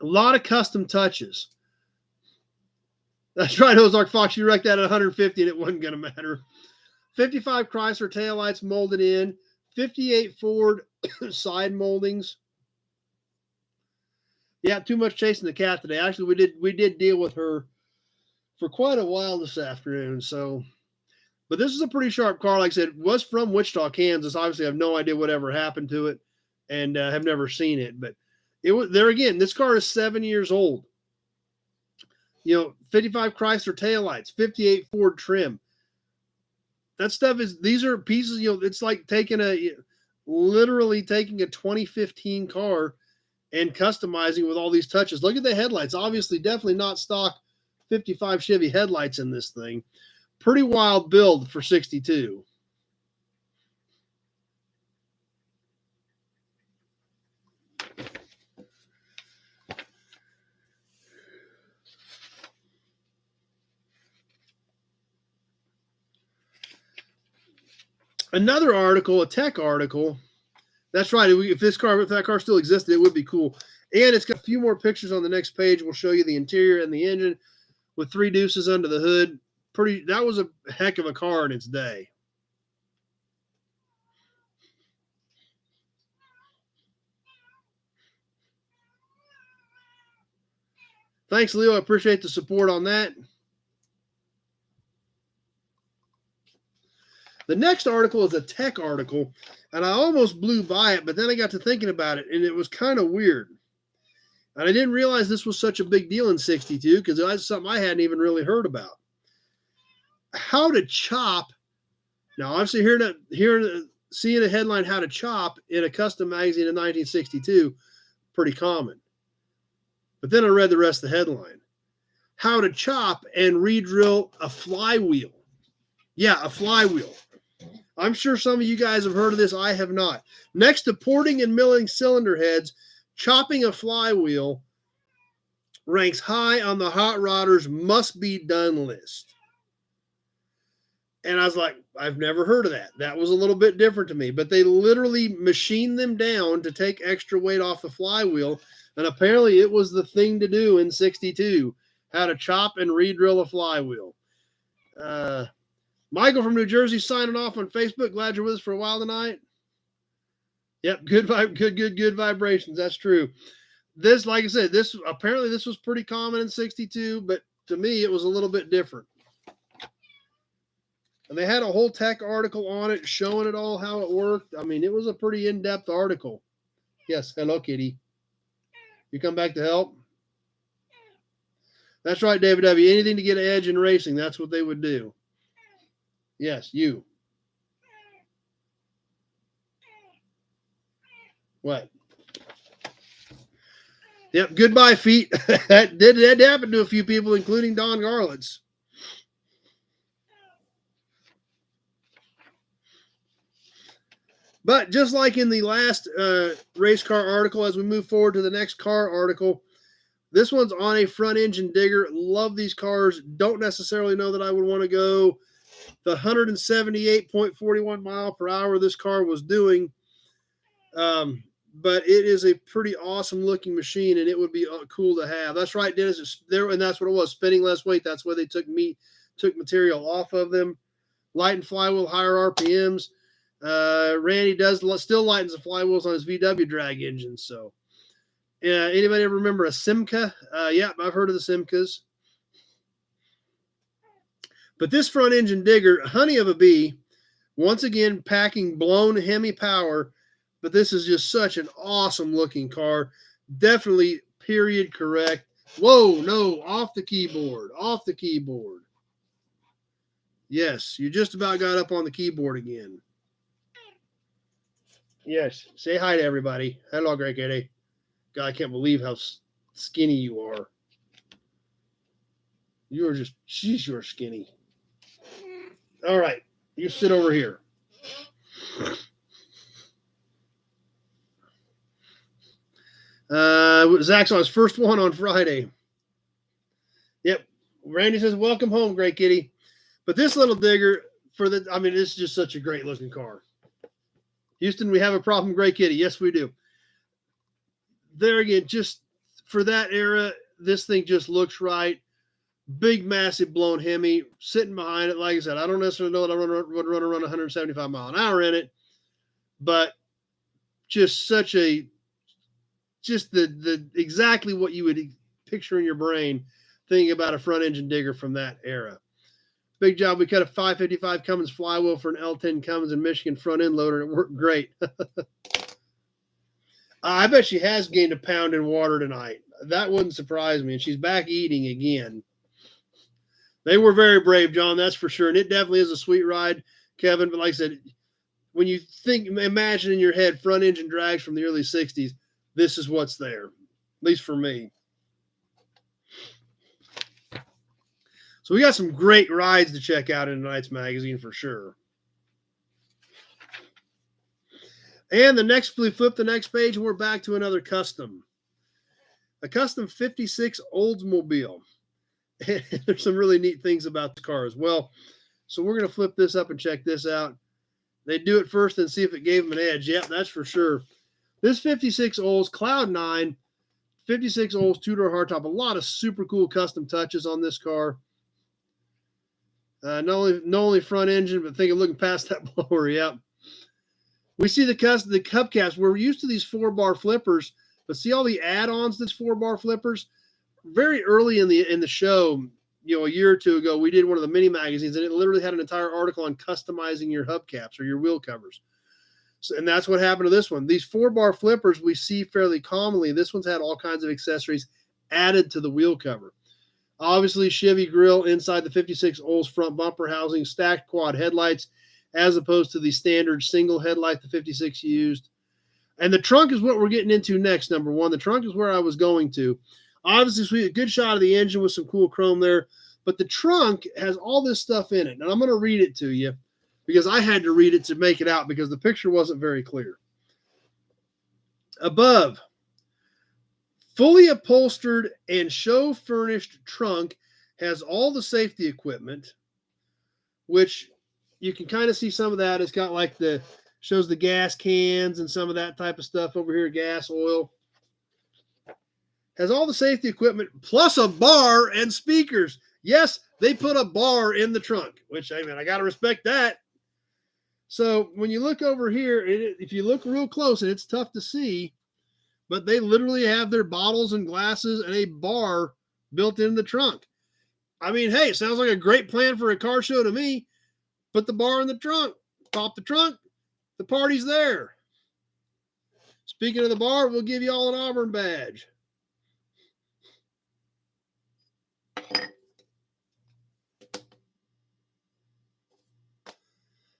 A lot of custom touches. That's right, Ozark Fox. You wrecked that at 150 and it wasn't going to matter. 55 Chrysler taillights molded in. 58 Ford side moldings. Yeah, too much chasing the cat today. Actually, we did deal with her for quite a while this afternoon. So, but this is a pretty sharp car. Like I said, it was from Wichita, Kansas. Obviously, I have no idea whatever happened to it, and have never seen it. But it was there again. This car is 7 years old. 55 Chrysler taillights, 58 Ford trim. That stuff these are pieces, it's like literally taking a 2015 car and customizing with all these touches. Look at the headlights. Obviously, definitely not stock 55 Chevy headlights in this thing. Pretty wild build for 62. Another article, a tech article. That's right. If that car still existed, it would be cool. And it's got a few more pictures on the next page. We'll show you the interior and the engine with 3 deuces under the hood. That was a heck of a car in its day. Thanks, Leo. I appreciate the support on that. The next article is a tech article, and I almost blew by it, but then I got to thinking about it, and it was kind of weird. And I didn't realize this was such a big deal in 62 because that's something I hadn't even really heard about. How to chop. Now, obviously, seeing a headline, how to chop in a custom magazine in 1962, pretty common. But then I read the rest of the headline. How to chop and re-drill a flywheel. Yeah, a flywheel. I'm sure some of you guys have heard of this. I have not. Next to porting and milling cylinder heads, chopping a flywheel ranks high on the hot rodders must be done list. And I was like, I've never heard of that. That was a little bit different to me. But they literally machined them down to take extra weight off the flywheel. And apparently it was the thing to do in 62, how to chop and re-drill a flywheel. Michael from New Jersey signing off on Facebook. Glad you're with us for a while tonight. Yep, good vibrations. That's true. This, like I said, this was pretty common in 62, but to me it was a little bit different. And they had a whole tech article on it showing it all how it worked. I mean, it was a pretty in-depth article. Yes, hello, kitty. You come back to help? That's right, David W. Anything to get an edge in racing, that's what they would do. Yes, you. What? Yep, goodbye, feet. that did happen to a few people, including Don Garlitz. But just like in the last race car article, as we move forward to the next car article, this one's on a front engine digger. Love these cars. Don't necessarily know that I would want to go the 178.41 mile per hour this car was doing. But it is a pretty awesome looking machine, and it would be cool to have. That's right, Dennis. It's there, and that's what it was. Spinning less weight. That's why they took material off of them. Light and flywheel, higher RPMs. Randy still lightens the flywheels on his VW drag engine. So, anybody ever remember a Simca? Yeah, I've heard of the Simcas. But this front engine digger, honey of a bee, once again packing blown Hemi power. But this is just such an awesome looking car. Definitely period correct. Whoa, no, off the keyboard. Yes, you just about got up on the keyboard again. Yes, say hi to everybody. Hello, Greg Eddie. God, I can't believe how skinny you are. You're skinny. All right, you sit over here. Zach's on his first one on Friday. Yep. Randy says, welcome home, Great Kitty. But this little digger, it's just such a great looking car. Houston, we have a problem, Great Kitty. Yes, we do. There again, just for that era, this thing just looks right. Big, massive blown Hemi sitting behind it. Like I said, I don't necessarily know that I would run around 175 mile an hour in it, but just such a just the exactly what you would picture in your brain thinking about a front engine digger from that era. Big job. We cut a 555 Cummins flywheel for an L10 Cummins in Michigan front end loader, and it worked great. I bet she has gained a pound in water tonight. That wouldn't surprise me. And she's back eating again. They were very brave, John, that's for sure. And it definitely is a sweet ride, Kevin. But like I said, when you imagine in your head front engine drags from the early 60s, this is what's there, at least for me. So we got some great rides to check out in tonight's magazine for sure. And we flip the next page and we're back to another custom. A custom 56 Oldsmobile. There's some really neat things about the car as well. So we're going to flip this up and check this out. They do it first and see if it gave them an edge. Yep, that's for sure. This 56 Olds, Cloud 9, 56 Olds, two-door hardtop. A lot of super cool custom touches on this car. Not only front engine, but think of looking past that blower. Yep. We see the hubcaps. We're used to these 4-bar flippers, but see all the add-ons to these 4-bar flippers? Very early in the show, a year or two ago, we did one of the mini magazines, and it literally had an entire article on customizing your hubcaps or your wheel covers. So, and that's what happened to this one. These 4-bar flippers we see fairly commonly. This one's had all kinds of accessories added to the wheel cover. Obviously, Chevy grille inside the 56 Olds front bumper housing, stacked quad headlights, as opposed to the standard single headlight the 56 used. And the trunk is what we're getting into next, number one. The trunk is where I was going to. Obviously, a good shot of the engine with some cool chrome there. But the trunk has all this stuff in it. And I'm going to read it to you because I had to read it to make it out because the picture wasn't very clear. Above, fully upholstered and show-furnished trunk has all the safety equipment, which you can kind of see some of that. It's got like shows the gas cans and some of that type of stuff over here, gas, oil. Has all the safety equipment plus a bar and speakers. Yes, they put a bar in the trunk, which, I mean, I got to respect that. So when you look over here, if you look real close, and it's tough to see, but they literally have their bottles and glasses and a bar built in the trunk. I mean, hey, it sounds like a great plan for a car show to me. Put the bar in the trunk, pop the trunk, the party's there. Speaking of the bar, we'll give you all an Auburn badge.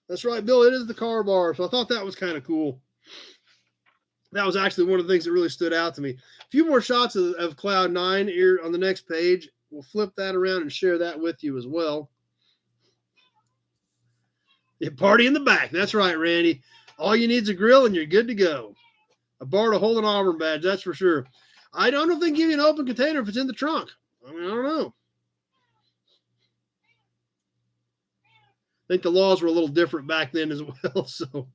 That's right, Bill. It is the car bar. So I thought that was kind of cool. That was actually one of the things that really stood out to me. A few more shots of Cloud 9 here on the next page. We'll flip that around and share that with you as well. Yeah, party in the back. That's right, Randy. All you need is a grill and you're good to go. A bar to hold an Auburn badge, that's for sure. I don't know if they can give you an open container if it's in the trunk. I mean, I don't know. I think the laws were a little different back then as well. So,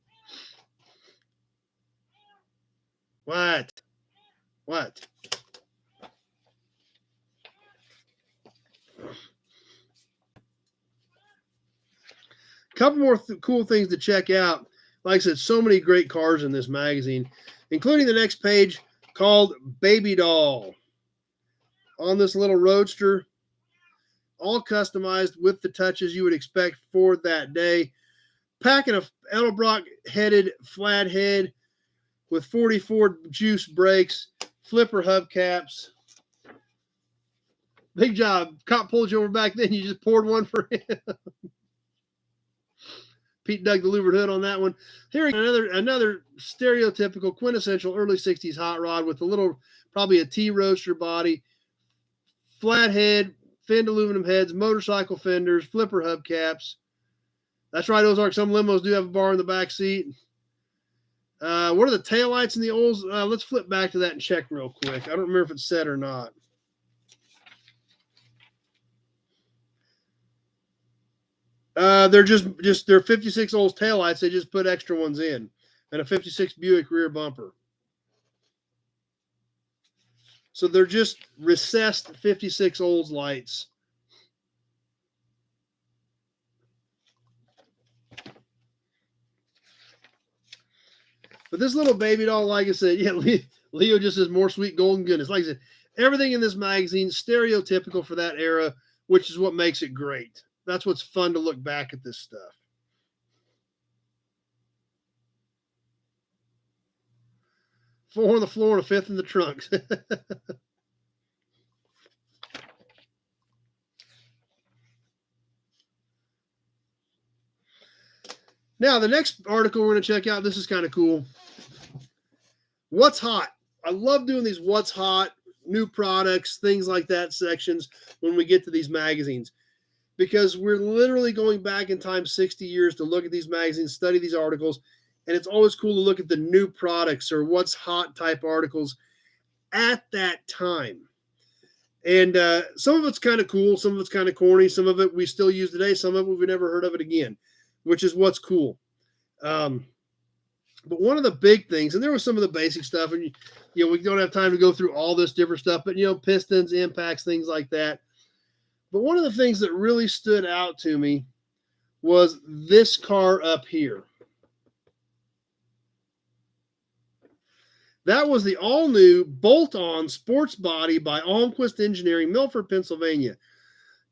what? Couple more cool things to check out. Like I said, so many great cars in this magazine, including the next page called Baby Doll. On this little roadster, all customized with the touches you would expect for that day. Packing a Edelbrock headed flathead with 44 juice brakes, flipper hubcaps. Big job. Cop pulled you over back then. You just poured one for him. Pete dug the louvered hood on that one. Here another stereotypical quintessential early 60s hot rod with a little, probably a T-roadster body, flathead, finned aluminum heads, motorcycle fenders, flipper hubcaps. That's right, Ozark. Some limos do have a bar in the back seat. What are the taillights in the Olds? Let's flip back to that and check real quick. I don't remember if it's set or not. They're they're 56 Olds taillights. They just put extra ones in, and a 56 Buick rear bumper. So they're just recessed 56 Olds lights. But this little baby doll, like I said, yeah, Leo just says more sweet golden goodness. Like I said, everything in this magazine stereotypical for that era, which is what makes it great. That's what's fun to look back at this stuff. Four on the floor and a fifth in the trunks. Now, the next article we're going to check out, this is kind of cool. What's hot? I love doing these what's hot, new products, things like that sections when we get to these magazines, because we're literally going back in time 60 years to look at these magazines, study these articles, and it's always cool to look at the new products or what's hot type articles at that time. And some of it's kind of cool, some of it's kind of corny, some of it we still use today, some of it we've never heard of it again, which is what's cool. But one of the big things, and there was some of the basic stuff, and we don't have time to go through all this different stuff, but pistons, impacts, things like that. But one of the things that really stood out to me was this car up here. That was the all-new bolt-on sports body by Almquist Engineering, Milford, Pennsylvania.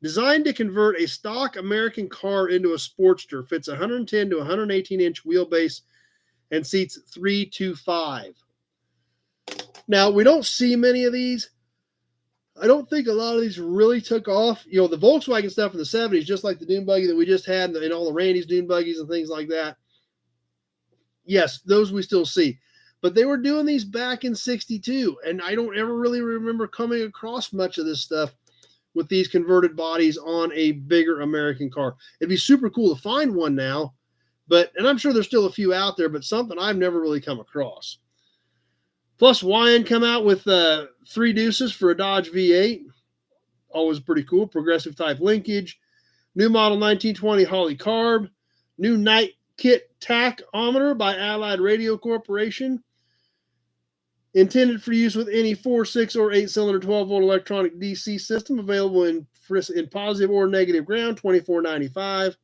Designed to convert a stock American car into a Sportster, fits 110 to 118-inch wheelbase and seats 3 to 5. Now, we don't see many of these. I don't think a lot of these really took off. The Volkswagen stuff in the 70s, just like the dune buggy that we just had and all the Randy's dune buggies and things like that. Yes, those we still see. But they were doing these back in 62, and I don't ever really remember coming across much of this stuff with these converted bodies on a bigger American car. It'd be super cool to find one now, and I'm sure there's still a few out there, but something I've never really come across. Plus, YN come out with 3 deuces for a Dodge V8. Always pretty cool. Progressive type linkage. New model 1920 Holly Carb. New night kit tachometer by Allied Radio Corporation. Intended for use with any 4, 6, or 8-cylinder 12-volt electronic DC system. Available in positive or negative ground, $24.95.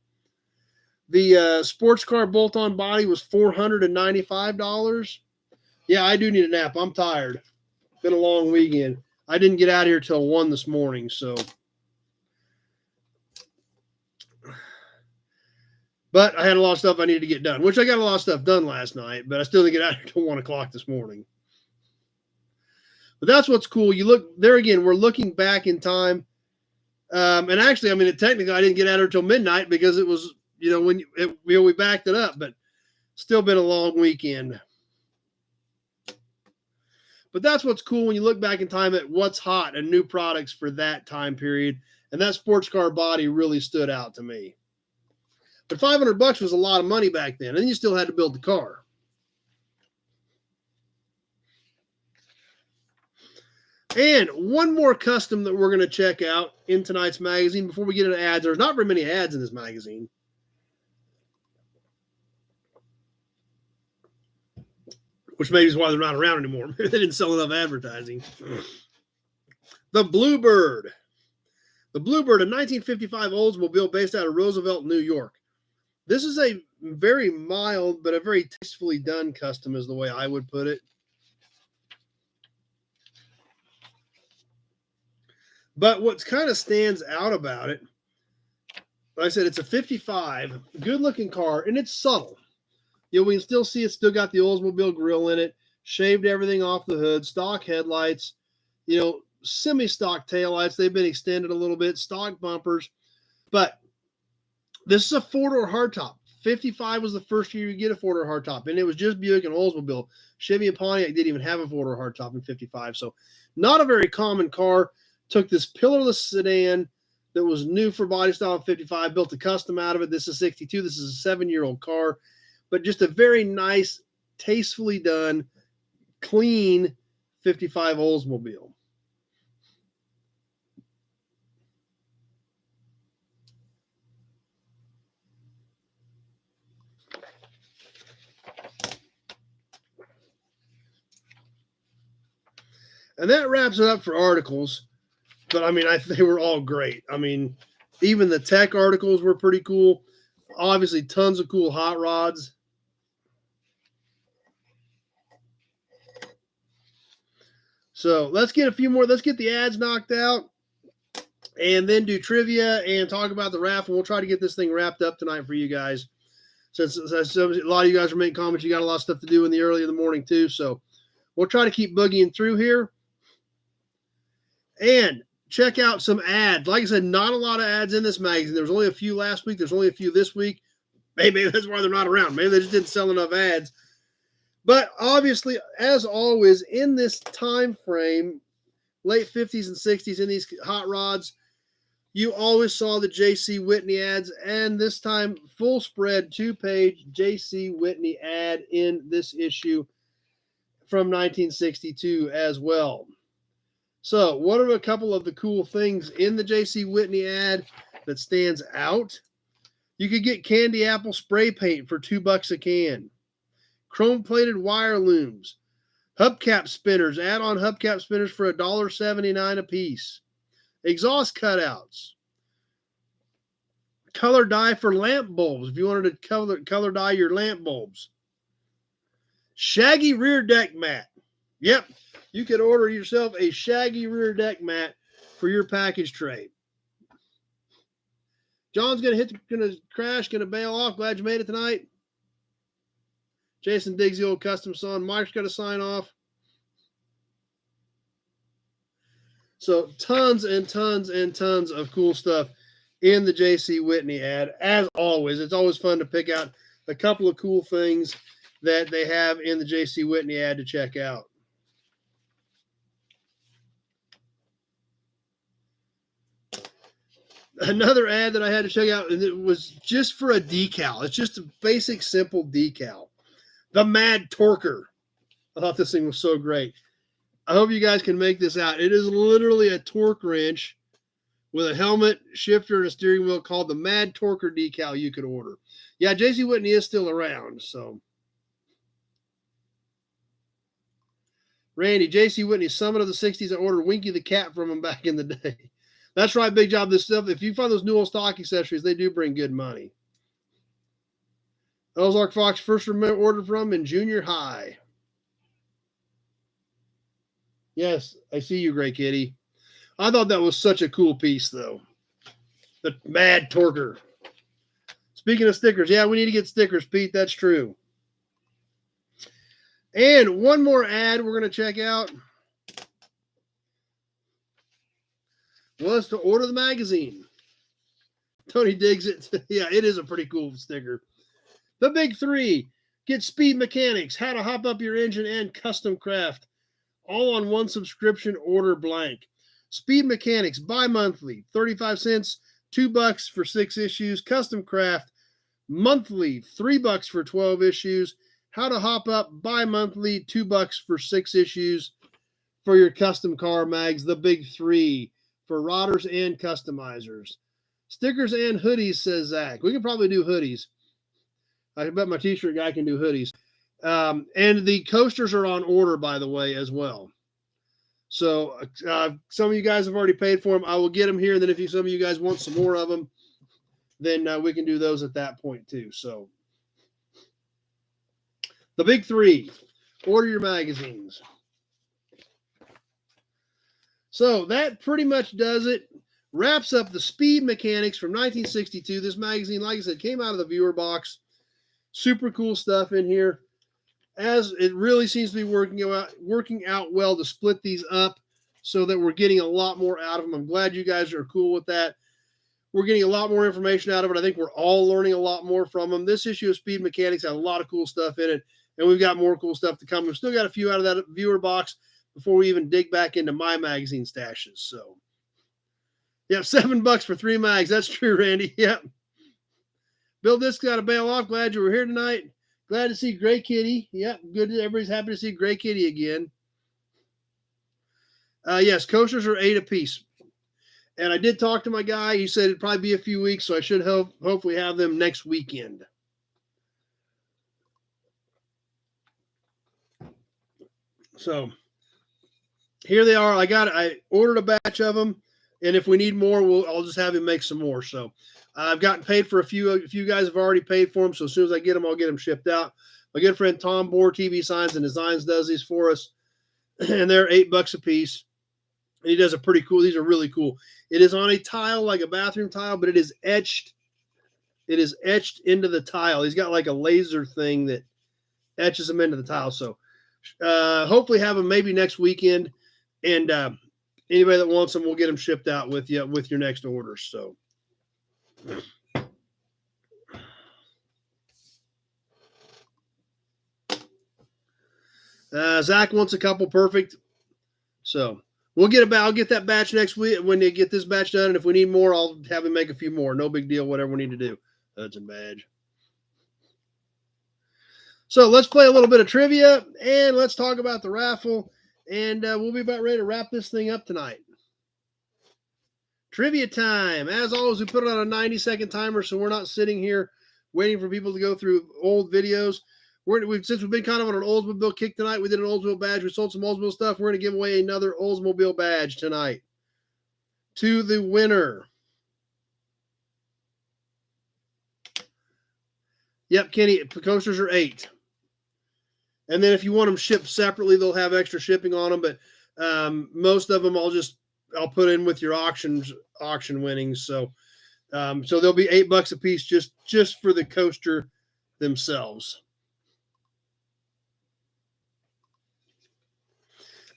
The sports car bolt-on body was $495. Yeah, I do need a nap. I'm tired. Been a long weekend. I didn't get out of here till 1 this morning, so. But I had a lot of stuff I needed to get done, which I got a lot of stuff done last night, but I still didn't get out of here till 1 o'clock this morning. But that's what's cool. You look there again, we're looking back in time. And actually, technically I didn't get out of here till midnight because it was, we backed it up, but still been a long weekend. But that's what's cool when you look back in time at what's hot and new products for that time period. And that sports car body really stood out to me. But $500 was a lot of money back then. And you still had to build the car. And one more custom that we're going to check out in tonight's magazine before we get into ads. There's not very many ads in this magazine. Which maybe is why they're not around anymore. They didn't sell enough advertising. The Bluebird. The Bluebird, a 1955 Oldsmobile based out of Roosevelt, New York. This is a very mild, but a very tastefully done custom is the way I would put it. But what kind of stands out about it, like I said, it's a 55, good-looking car, and it's subtle. We can still see it's still got the Oldsmobile grill in it, shaved everything off the hood, stock headlights, semi-stock taillights. They've been extended a little bit, stock bumpers. But this is a 4-door hardtop. 55 was the first year you get a 4-door hardtop, and it was just Buick and Oldsmobile. Chevy and Pontiac didn't even have a 4-door hardtop in 55, so not a very common car. Took this pillarless sedan that was new for body style in 55, built a custom out of it. This is 62. This is a 7-year-old car, but just a very nice, tastefully done, clean 55 Oldsmobile. And that wraps it up for articles. But, they were all great. Even the tech articles were pretty cool. Obviously, tons of cool hot rods. So let's get a few more. Let's get the ads knocked out and then do trivia and talk about the raffle. We'll try to get this thing wrapped up tonight for you guys. Since a lot of you guys are making comments, you got a lot of stuff to do early in the morning too. So we'll try to keep boogieing through here. And check out some ads. Like I said, not a lot of ads in this magazine. There was only a few last week. There's only a few this week. Maybe that's why they're not around. Maybe they just didn't sell enough ads. But obviously, as always, in this time frame, late 50s and 60s, in these hot rods, you always saw the J.C. Whitney ads. And this time, full spread, 2-page J.C. Whitney ad in this issue from 1962 as well. So, what are a couple of the cool things in the J.C. Whitney ad that stands out? You could get candy apple spray paint for $2 a can. Chrome-plated wire looms. Hubcap spinners. Add-on hubcap spinners for $1.79 a piece. Exhaust cutouts. Color dye for lamp bulbs if you wanted to color dye your lamp bulbs. Shaggy rear deck mat. Yep, you could order yourself a shaggy rear deck mat for your package tray. John's gonna crash, gonna bail off. Glad you made it tonight. Jason digs the old custom song. Mike's got to sign off. So tons and tons and tons of cool stuff in the J.C. Whitney ad. As always, it's always fun to pick out a couple of cool things that they have in the J.C. Whitney ad to check out. Another ad that I had to check out, and it was just for a decal. It's just a basic, simple decal. The Mad Torquer. I thought this thing was so great. I hope you guys can make this out. It is literally a torque wrench with a helmet, shifter, and a steering wheel called the Mad Torquer decal you could order. Yeah, J.C. Whitney is still around, so. Randy, J.C. Whitney, Summit of the 60s. I ordered Winky the Cat from him back in the day. That's right, Big Job. This stuff, if you find those new old stock accessories, they do bring good money. Ozark Fox first ordered from in junior high. Yes, I see you, Gray Kitty. I thought that was such a cool piece, though. The Mad Torquer. Speaking of stickers, yeah, we need to get stickers, Pete. That's true. And one more ad we're going to check out was to order the magazine. Tony digs it. Yeah, it is a pretty cool sticker. The Big Three. Get Speed Mechanics, how to hop up your engine, and Custom Craft. All on one subscription, order blank. Speed Mechanics, bi-monthly, 35 cents, $2 for 6 issues. Custom Craft, monthly, $3 for 12 issues. How to hop up, bi-monthly, $2 for 6 issues for your custom car mags. The Big Three for rodders and customizers. Stickers and hoodies, says Zach. We can probably do hoodies. I bet my t-shirt guy can do hoodies. And the coasters are on order, by the way, as well. So some of you guys have already paid for them. I will get them here. And then if some of you guys want some more of them, then we can do those at that point too. So the Big Three, order your magazines. So that pretty much does it. Wraps up the Speed Mechanics from 1962. This magazine, like I said, came out of the viewer box. Super cool stuff in here. As it really seems to be working out well to split these up so that we're getting a lot more out of them. I'm glad you guys are cool with that. We're getting a lot more information out of it. I think we're all learning a lot more from them. This issue of Speed Mechanics had a lot of cool stuff in it, and we've got more cool stuff to come. We've still got a few out of that viewer box before we even dig back into my magazine stashes. So, yeah, $7 for 3 mags. That's true, Randy. Yep. Bill Disc got to bail off. Glad you were here tonight. Glad to see Gray Kitty. Yep, good. Everybody's happy to see Gray Kitty again. Yes, coasters are $8 a piece. And I did talk to my guy. He said it'd probably be a few weeks, so I should hopefully have them next weekend. So here they are. I ordered a batch of them, and if we need more, I'll just have him make some more. So I've gotten paid for a few. A few guys have already paid for them, so as soon as I get them, I'll get them shipped out. My good friend Tom Bohr, TV Signs and Designs, does these for us. and they're $8 a piece. And he does a pretty cool. These are really cool. It is on a tile, like a bathroom tile, but it is etched. It is etched into the tile. He's got like a laser thing that etches them into the tile. So hopefully have them maybe next weekend. And anybody that wants them, we'll get them shipped out with you with your next order. So. Zach wants a couple perfect. So we'll I'll get that batch next week when they get this batch done. And if we need more, I'll have him make a few more. No big deal, whatever we need to do. Hudson badge. So let's play a little bit of trivia and let's talk about the raffle. And we'll be about ready to wrap this thing up tonight. Trivia time. As always, we put it on a 90-second timer, so we're not sitting here waiting for people to go through old videos. Since we've been kind of on an Oldsmobile kick tonight, we did an Oldsmobile badge. We sold some Oldsmobile stuff. We're going to give away another Oldsmobile badge tonight to the winner. Yep, Kenny, coasters are $8. And then if you want them shipped separately, they'll have extra shipping on them. But most of them I'll put in with your auction winnings. So they'll be $8 a piece just for the coaster themselves.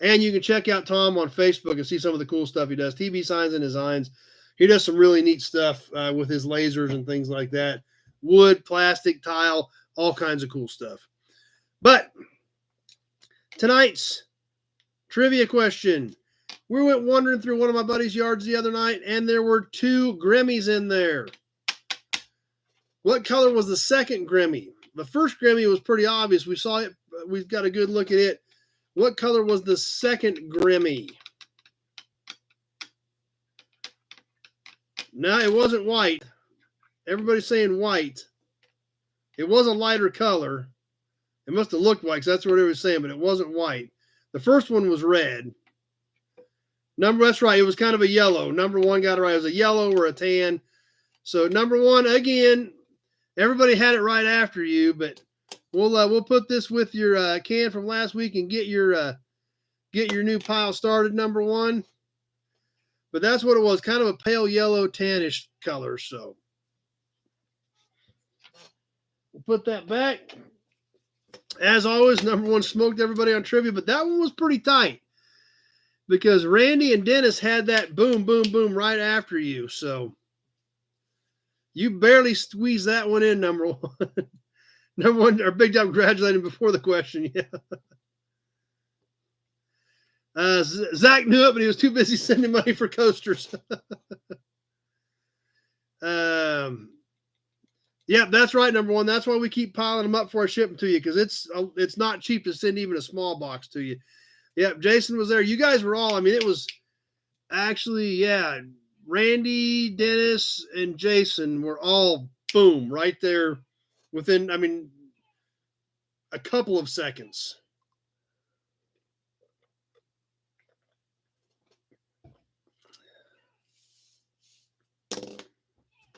And you can check out Tom on Facebook and see some of the cool stuff he does. TB Signs and Designs. He does some really neat stuff with his lasers and things like that. Wood, plastic, tile, all kinds of cool stuff. But tonight's trivia question. We went wandering through one of my buddy's yards the other night, and there were 2 Grimmies in there. What color was the second Grimmy? The first Grimmy was pretty obvious. We saw it. We've got a good look at it. What color was the second Grimmy? No, it wasn't white. Everybody's saying white. It was a lighter color. It must have looked white because that's what they were saying, but it wasn't white. The first one was red. That's right. It was kind of a yellow. Number 1 got it right. It was a yellow or a tan. So number 1, again, everybody had it right after you, but we'll put this with your can from last week and get your new pile started, number 1. But that's what it was, kind of a pale yellow, tannish color. So we'll put that back. As always, number 1 smoked everybody on trivia, but that one was pretty tight because Randy and Dennis had that boom, boom, boom right after you. So you barely squeezed that one in, number 1. Number 1, our big job congratulating before the question. Yeah. Zach knew it, but he was too busy sending money for coasters. Yeah, that's right, number 1. That's why we keep piling them up before I ship them to you, because it's not cheap to send even a small box to you. Yep, Jason was there. You guys were all, it was actually, yeah, Randy, Dennis, and Jason were all, boom, right there within, a couple of seconds.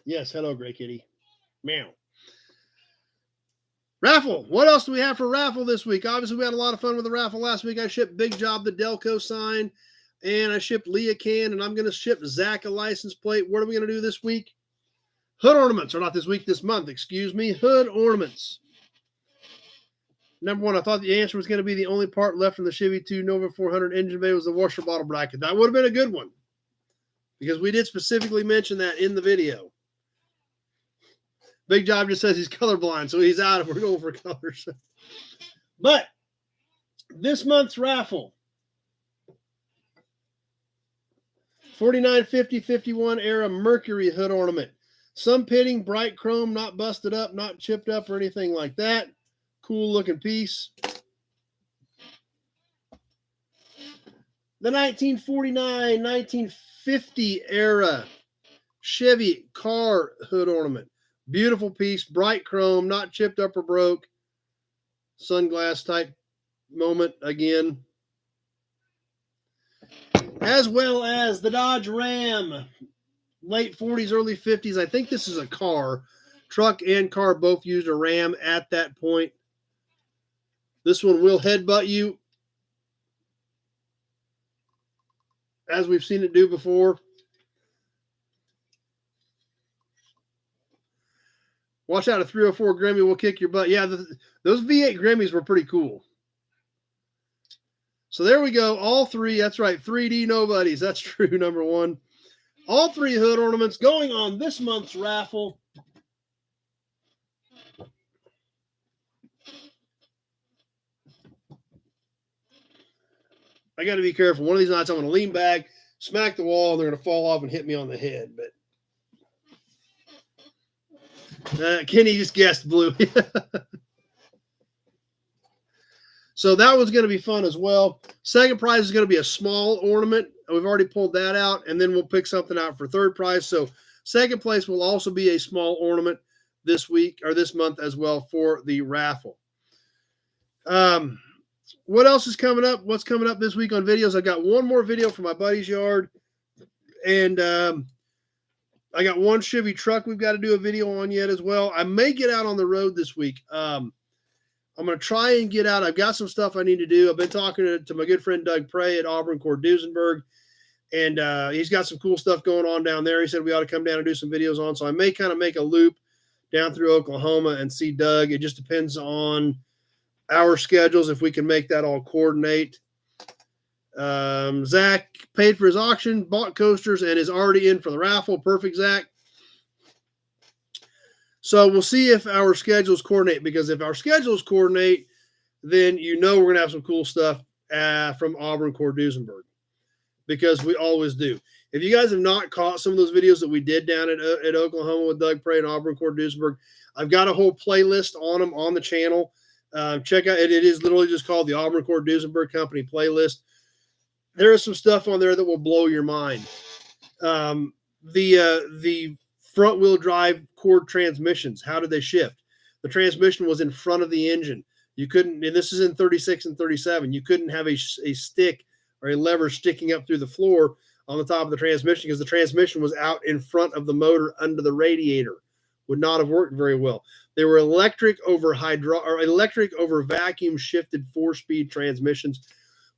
Yes, hello, Gray Kitty. Meow. Raffle. What else do we have for raffle this week? Obviously, we had a lot of fun with the raffle last week. I shipped Big Job the Delco sign, and I shipped Leah can, and I'm going to ship Zach a license plate. What are we going to do this week? Hood ornaments, or not this week, this month, excuse me. Hood ornaments. Number 1, I thought the answer was going to be the only part left from the Chevy 2 Nova 400 engine bay was the washer bottle bracket. That would have been a good one, because we did specifically mention that in the video. Big Job just says he's colorblind, so he's out if we're going for colors. But this month's raffle, 4950-51 era Mercury hood ornament. Some pitting, bright chrome, not busted up, not chipped up or anything like that. Cool looking piece. The 1949-1950 era Chevy car hood ornament. Beautiful piece, bright chrome, not chipped up or broke. Sunglass type moment again. As well as the Dodge Ram, late 40s, early 50s. I think this is a car. Truck and car both used a Ram at that point. This one will headbutt you. as we've seen it do before. Watch out, a 304 Grammy will kick your butt. Yeah, those V8 Grammys were pretty cool. So there we go. All three. That's right. 3D nobodies. That's true. Number one. All three hood ornaments going on this month's raffle. I got to be careful. One of these nights I'm going to lean back, smack the wall, and they're going to fall off and hit me on the head. But Kenny just guessed blue. So that one's going to be fun as well. Second prize is going to be a small ornament. We've already pulled that out, and then we'll pick something out for third prize. So second place will also be a small ornament this week or this month as well for the raffle. What else is coming up? What's coming up this week on videos? I got one more video from my buddy's yard, and I got one Chevy truck we've got to do a video on yet as well. I may get out on the road this week. I'm going to try and get out. I've got some stuff I need to do. I've been talking to my good friend Doug Prey at Auburn Duesenberg, and he's got some cool stuff going on down there. He said we ought to come down and do some videos on. So I may kind of make a loop down through Oklahoma and see Doug. It just depends on our schedules if we can make that all coordinate. Zach paid for his auction, bought coasters, and is already in for the raffle. Perfect, Zach. So we'll see if our schedules coordinate, because if our schedules coordinate, then we're going to have some cool stuff from Auburn Duesenberg, because we always do. If you guys have not caught some of those videos that we did down at Oklahoma with Doug Prey and Auburn Duesenberg, I've got a whole playlist on them on the channel. Check out it. It is literally just called the Auburn Duesenberg Company playlist. There is some stuff on there that will blow your mind. The front wheel drive Cord transmissions. How did they shift? The transmission was in front of the engine. You couldn't, and this is in 36 and 37. You couldn't have a stick or a lever sticking up through the floor on the top of the transmission, because the transmission was out in front of the motor under the radiator. Would not have worked very well. They were electric over vacuum shifted 4-speed transmissions.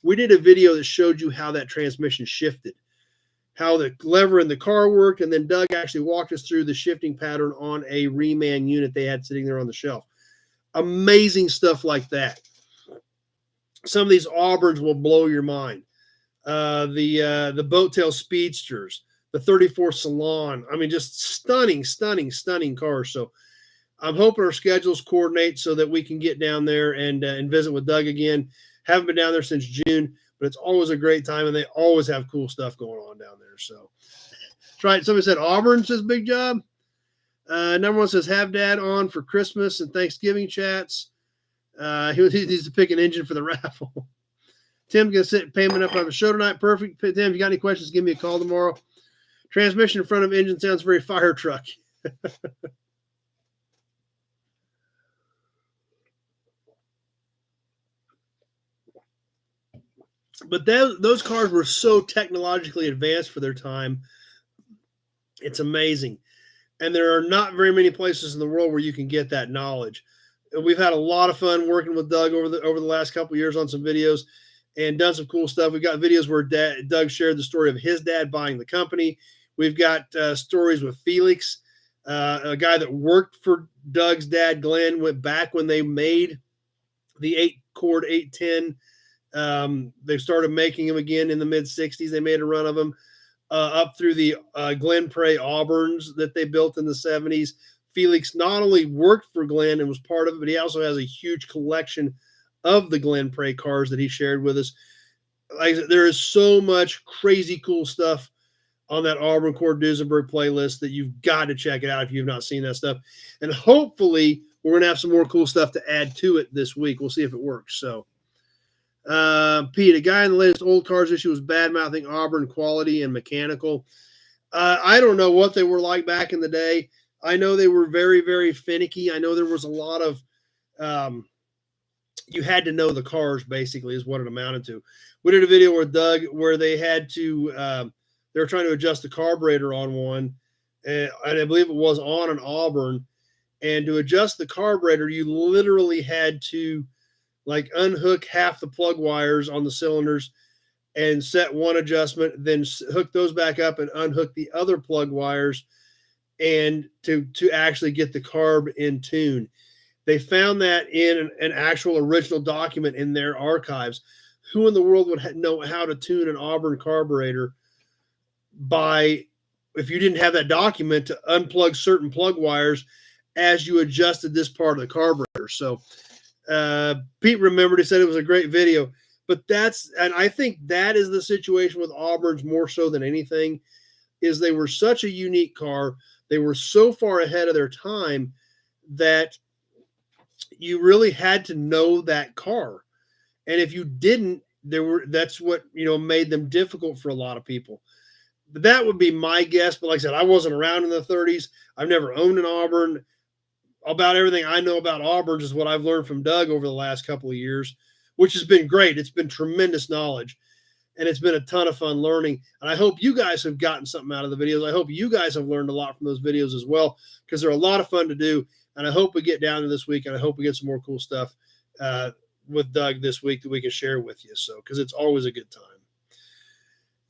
We did a video that showed you how that transmission shifted, how the lever in the car worked, and then Doug actually walked us through the shifting pattern on a reman unit they had sitting there on the shelf. Amazing stuff like that. Some of these Auburns will blow your mind. The boat tail speedsters, the 34 Salon. I mean, just stunning cars. So I'm hoping our schedules coordinate so that we can get down there and visit with Doug again. Haven't been down there since June, but it's always a great time, and they always have cool stuff going on down there. So that's right. Somebody said Auburn says big job. Number one says have Dad on for Christmas and Thanksgiving chats. He needs to pick an engine for the raffle. Tim's going to sit payment up on the show tonight. Perfect. Tim, if you got any questions, give me a call tomorrow. Transmission in front of engine sounds very fire truck. But those cars were so technologically advanced for their time. It's amazing. And there are not very many places in the world where you can get that knowledge. We've had a lot of fun working with Doug over the last couple of years on some videos and done some cool stuff. We've got videos where Doug shared the story of his dad buying the company. We've got stories with Felix, a guy that worked for Doug's dad, Glenn, went back when they made the 8-cord 810. They started making them again in the mid-'60s. They made a run of them up through the Glenn Prey Auburns that they built in the 70s. Felix not only worked for Glenn and was part of it, but he also has a huge collection of the Glenn Prey cars that he shared with us. Like, there is so much crazy cool stuff on that Auburn Duesenberg playlist that you've got to check it out if you've not seen that stuff. And hopefully we're going to have some more cool stuff to add to it this week. We'll see if it works. So, Pete, a guy in the latest old cars issue was bad-mouthing Auburn quality and mechanical. I don't know what they were like back in the day. I know they were very, very finicky. I know there was a lot of you had to know the cars, basically, is what it amounted to. We did a video with Doug where they had to they were trying to adjust the carburetor on one, and I believe it was on an Auburn. And to adjust the carburetor, you literally had to like unhook half the plug wires on the cylinders and set one adjustment, then hook those back up and unhook the other plug wires, and to actually get the carb in tune. They found that in an actual original document in their archives. Who in the world would know how to tune an Auburn carburetor if you didn't have that document to unplug certain plug wires as you adjusted this part of the carburetor? So Pete remembered, he said it was a great video. But and I think that is the situation with Auburn's more so than anything, is they were such a unique car. They were so far ahead of their time that you really had to know that car. And if you didn't, that's what, made them difficult for a lot of people. But that would be my guess. But like I said, I wasn't around in the 30s. I've never owned an Auburn. About everything I know about Auburn's is what I've learned from Doug over the last couple of years, which has been great. It's been tremendous knowledge, and it's been a ton of fun learning. And I hope you guys have gotten something out of the videos. I hope you guys have learned a lot from those videos as well, because they're a lot of fun to do. And I hope we get down to this week, and I hope we get some more cool stuff with Doug this week that we can share with you. So, because it's always a good time.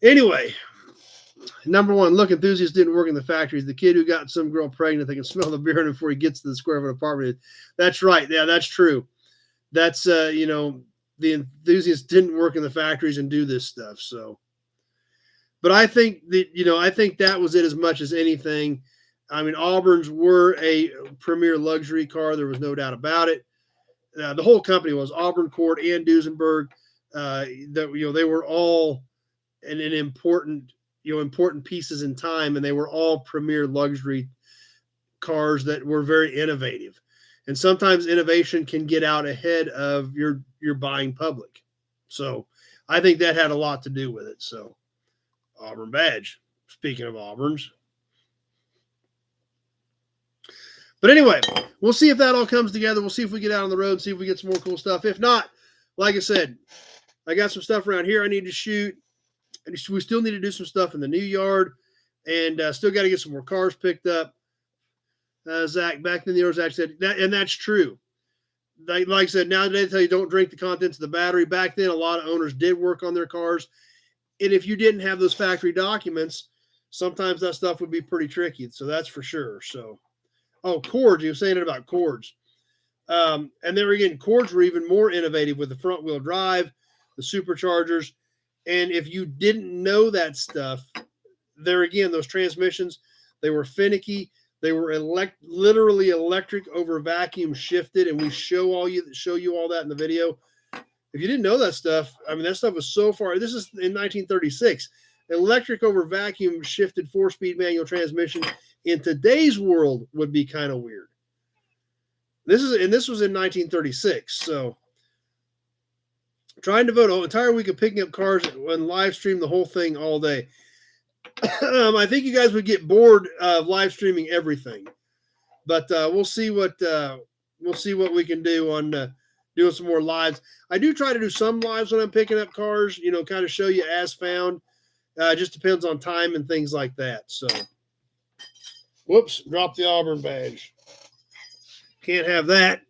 Anyway, number one, look, enthusiasts didn't work in the factories. The kid who got some girl pregnant, they can smell the beer before he gets to the square foot apartment. That's right. Yeah, that's true. That's, the enthusiasts didn't work in the factories and do this stuff. So, but I think that was it as much as anything. I mean, Auburn's were a premier luxury car. There was no doubt about it. The whole company was Auburn, Cord, and Duesenberg. They were all an important pieces in time, and they were all premier luxury cars that were very innovative. And sometimes innovation can get out ahead of your buying public. So I think that had a lot to do with it. So Auburn badge. Speaking of Auburns. But anyway, we'll see if that all comes together. We'll see if we get out on the road, see if we get some more cool stuff. If not, like I said, I got some stuff around here I need to shoot. And we still need to do some stuff in the new yard, and still got to get some more cars picked up. Zach, back in the year, Zach said that, and that's true. Like I said, nowadays they tell you don't drink the contents of the battery. Back then, a lot of owners did work on their cars, and if you didn't have those factory documents, sometimes that stuff would be pretty tricky. So that's for sure. So, cords. You were saying it about cords, and then again, cords were even more innovative with the front wheel drive, the superchargers. And if you didn't know that stuff, there again, those transmissions, they were finicky. They were literally electric over vacuum shifted, and we show you all that in the video. If you didn't know that stuff, I mean, that stuff was so far. This is in 1936. Electric over vacuum shifted 4-speed manual transmission in today's world would be kind of weird. This was in 1936. So trying to devote an entire week of picking up cars and live stream the whole thing all day. I think you guys would get bored of live streaming everything, but we'll see what we can do on doing some more lives. I do try to do some lives when I'm picking up cars, kind of show you as found. Just depends on time and things like that. So, whoops, drop the Auburn badge. Can't have that.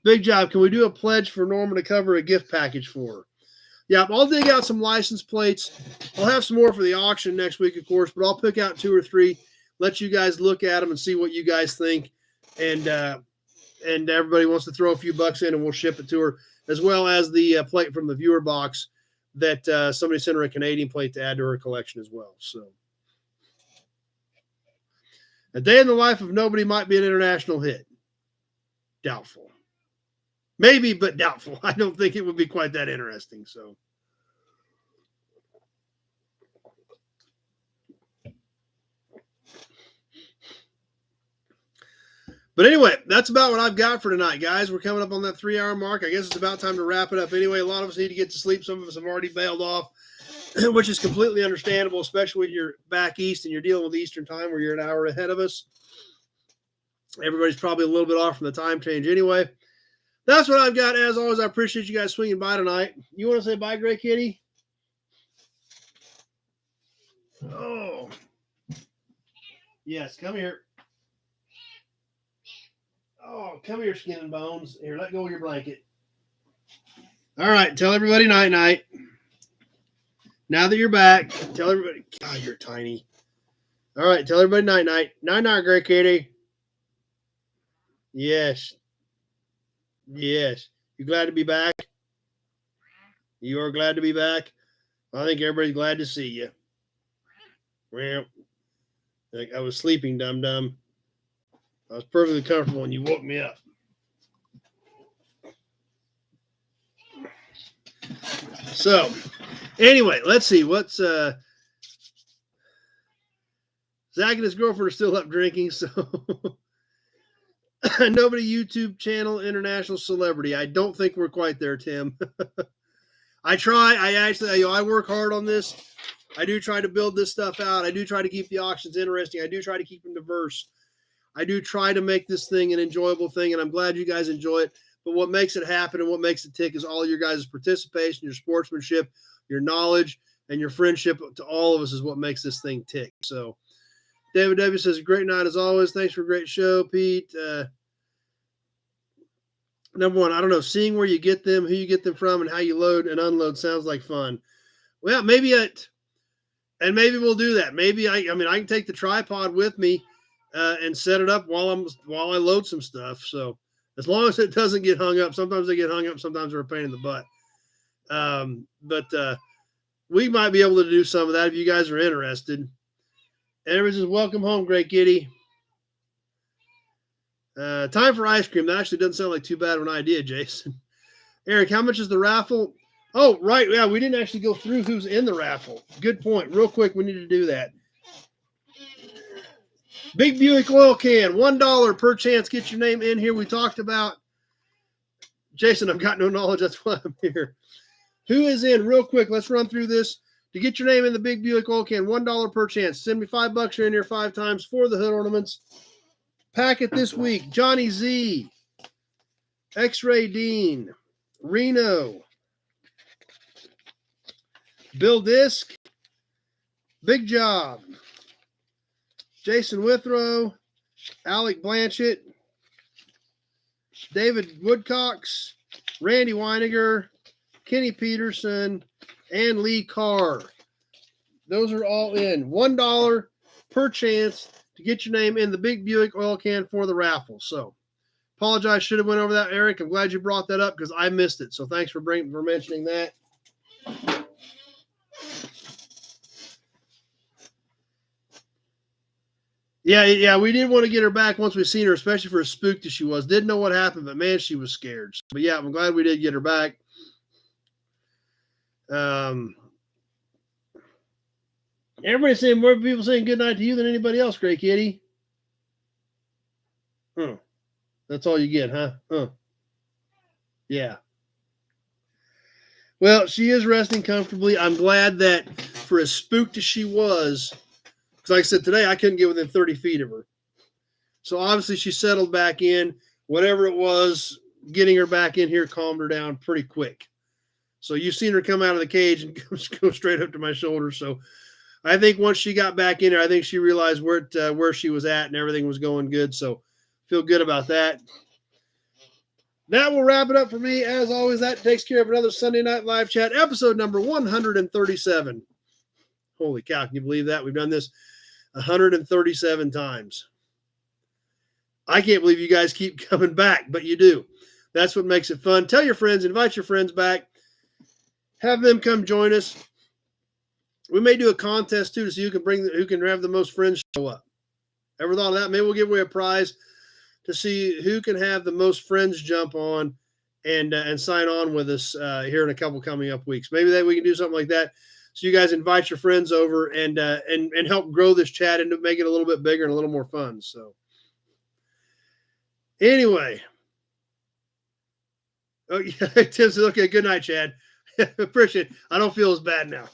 Big job. Can we do a pledge for Norman to cover a gift package for her? Yeah, I'll dig out some license plates. I'll have some more for the auction next week, of course, but I'll pick out 2 or 3, let you guys look at them and see what you guys think. And everybody wants to throw a few bucks in, and we'll ship it to her, as well as the plate from the viewer box that somebody sent her a Canadian plate to add to her collection as well. So, A Day in the Life of Nobody might be an international hit. Doubtful. Maybe, but doubtful. I don't think it would be quite that interesting. So, but anyway, that's about what I've got for tonight, guys. We're coming up on that 3-hour mark. I guess it's about time to wrap it up anyway. A lot of us need to get to sleep. Some of us have already bailed off, which is completely understandable, especially when you're back east and you're dealing with Eastern time where you're an hour ahead of us. Everybody's probably a little bit off from the time change anyway. That's what I've got. As always, I appreciate you guys swinging by tonight. You want to say bye, Gray Kitty? Oh. Yes, come here. Oh, come here, Skin and Bones. Here, let go of your blanket. All right, tell everybody night-night. Now that you're back, tell everybody. God, you're tiny. All right, tell everybody night-night. Night-night, Great Kitty. Yes. Yes. You glad to be back? You are glad to be back? I think everybody's glad to see you. Well, like I was sleeping, dum-dum. I was perfectly comfortable when you woke me up. So, anyway, let's see. What's Zach and his girlfriend are still up drinking, so nobody YouTube channel international celebrity. I don't think we're quite there, Tim. I try. I work hard on this. I do try to build this stuff out. I do try to keep the auctions interesting. I do try to keep them diverse. I do try to make this thing an enjoyable thing, and I'm glad you guys enjoy it. But what makes it happen and what makes it tick is all your guys' participation, your sportsmanship, your knowledge, and your friendship to all of us is what makes this thing tick. So David W. says, great night as always. Thanks for a great show, Pete. Number one, I don't know, seeing where you get them, who you get them from, and how you load and unload sounds like fun. Well, maybe we'll do that. Maybe I can take the tripod with me and set it up while I load some stuff. So as long as it doesn't get hung up, sometimes they get hung up, sometimes they're a pain in the butt. But we might be able to do some of that if you guys are interested. And everybody says, welcome home, Great Kitty. Time for ice cream. That actually doesn't sound like too bad of an idea, Jason. Eric, how much is the raffle? Oh, right. Yeah, we didn't actually go through who's in the raffle. Good point. Real quick, we need to do that. Big Buick oil can, $1 per chance. Get your name in here. We talked about, Jason, I've got no knowledge. That's why I'm here. Who is in? Real quick, let's run through this. To get your name in the Big Buick oil can, $1 per chance. Send me $5. You're in here 5 times for the hood ornaments. Packet this week, Johnny Z, X-Ray Dean, Reno, Bill Disk, Big Job, Jason Withrow, Alec Blanchett, David Woodcocks, Randy Weiniger, Kenny Peterson, and Lee Carr. Those are all in. $1 per chance to get your name in the Big Buick oil can for the raffle. So, apologize, should have went over that, Eric. I'm glad you brought that up because I missed it. So, thanks for mentioning that. Yeah, we did want to get her back once we seen her, especially for as spooked as she was. Didn't know what happened, but man, she was scared. But yeah, I'm glad we did get her back. Everybody's saying more people saying good night to you than anybody else, Great Kitty. That's all you get, huh? Yeah. Well, she is resting comfortably. I'm glad that for as spooked as she was, because like I said, today I couldn't get within 30 feet of her. So obviously she settled back in. Whatever it was, getting her back in here calmed her down pretty quick. So you've seen her come out of the cage and go straight up to my shoulder. So I think once she got back in there, I think she realized where she was at and everything was going good. So feel good about that. That will wrap it up for me. As always, that takes care of another Sunday Night Live Chat, episode number 137. Holy cow, can you believe that? We've done this 137 times. I can't believe you guys keep coming back, but you do. That's what makes it fun. Tell your friends, invite your friends back. Have them come join us. We may do a contest too to see who can have the most friends show up. Ever thought of that? Maybe we'll give away a prize to see who can have the most friends jump on and sign on with us here in a couple coming up weeks. Maybe we can do something like that. So you guys invite your friends over and help grow this chat and make it a little bit bigger and a little more fun. So anyway, oh yeah, Tim says, okay, good night, Chad. Appreciate it. I don't feel as bad now.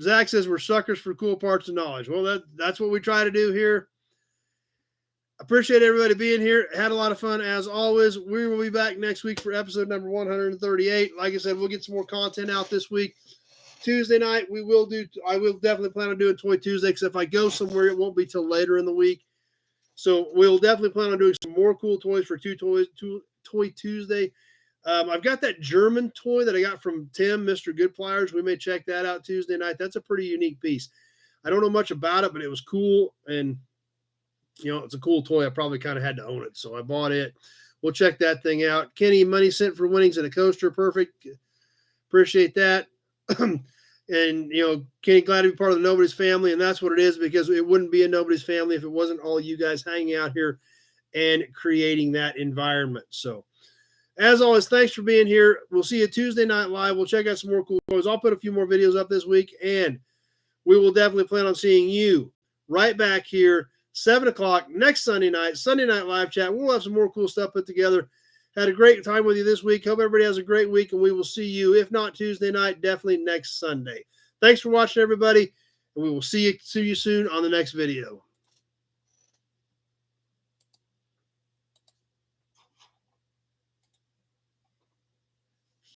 Zach says we're suckers for cool parts of knowledge. Well, that's what we try to do here. Appreciate everybody being here. Had a lot of fun as always. We will be back next week for episode number 138. Like I said, we'll get some more content out this week. Tuesday night, I will definitely plan on doing Toy Tuesday, because if I go somewhere, it won't be till later in the week. So we'll definitely plan on doing some more cool toys for Toy Tuesday. I've got that German toy that I got from Tim, Mr. Good Pliers. We may check that out Tuesday night. That's a pretty unique piece. I don't know much about it, but it was cool. And, it's a cool toy. I probably kind of had to own it. So I bought it. We'll check that thing out. Kenny, money sent for winnings and a coaster. Perfect. Appreciate that. And, Kenny, glad to be part of the Nobody's family. And that's what it is, because it wouldn't be a Nobody's family if it wasn't all you guys hanging out here and creating that environment. So, as always, thanks for being here. We'll see you Tuesday night live. We'll check out some more cool toys. I'll put a few more videos up this week, and we will definitely plan on seeing you right back here, 7 o'clock next Sunday night live chat. We'll have some more cool stuff put together. Had a great time with you this week. Hope everybody has a great week, and we will see you, if not Tuesday night, definitely next Sunday. Thanks for watching, everybody, and we will see you soon on the next video.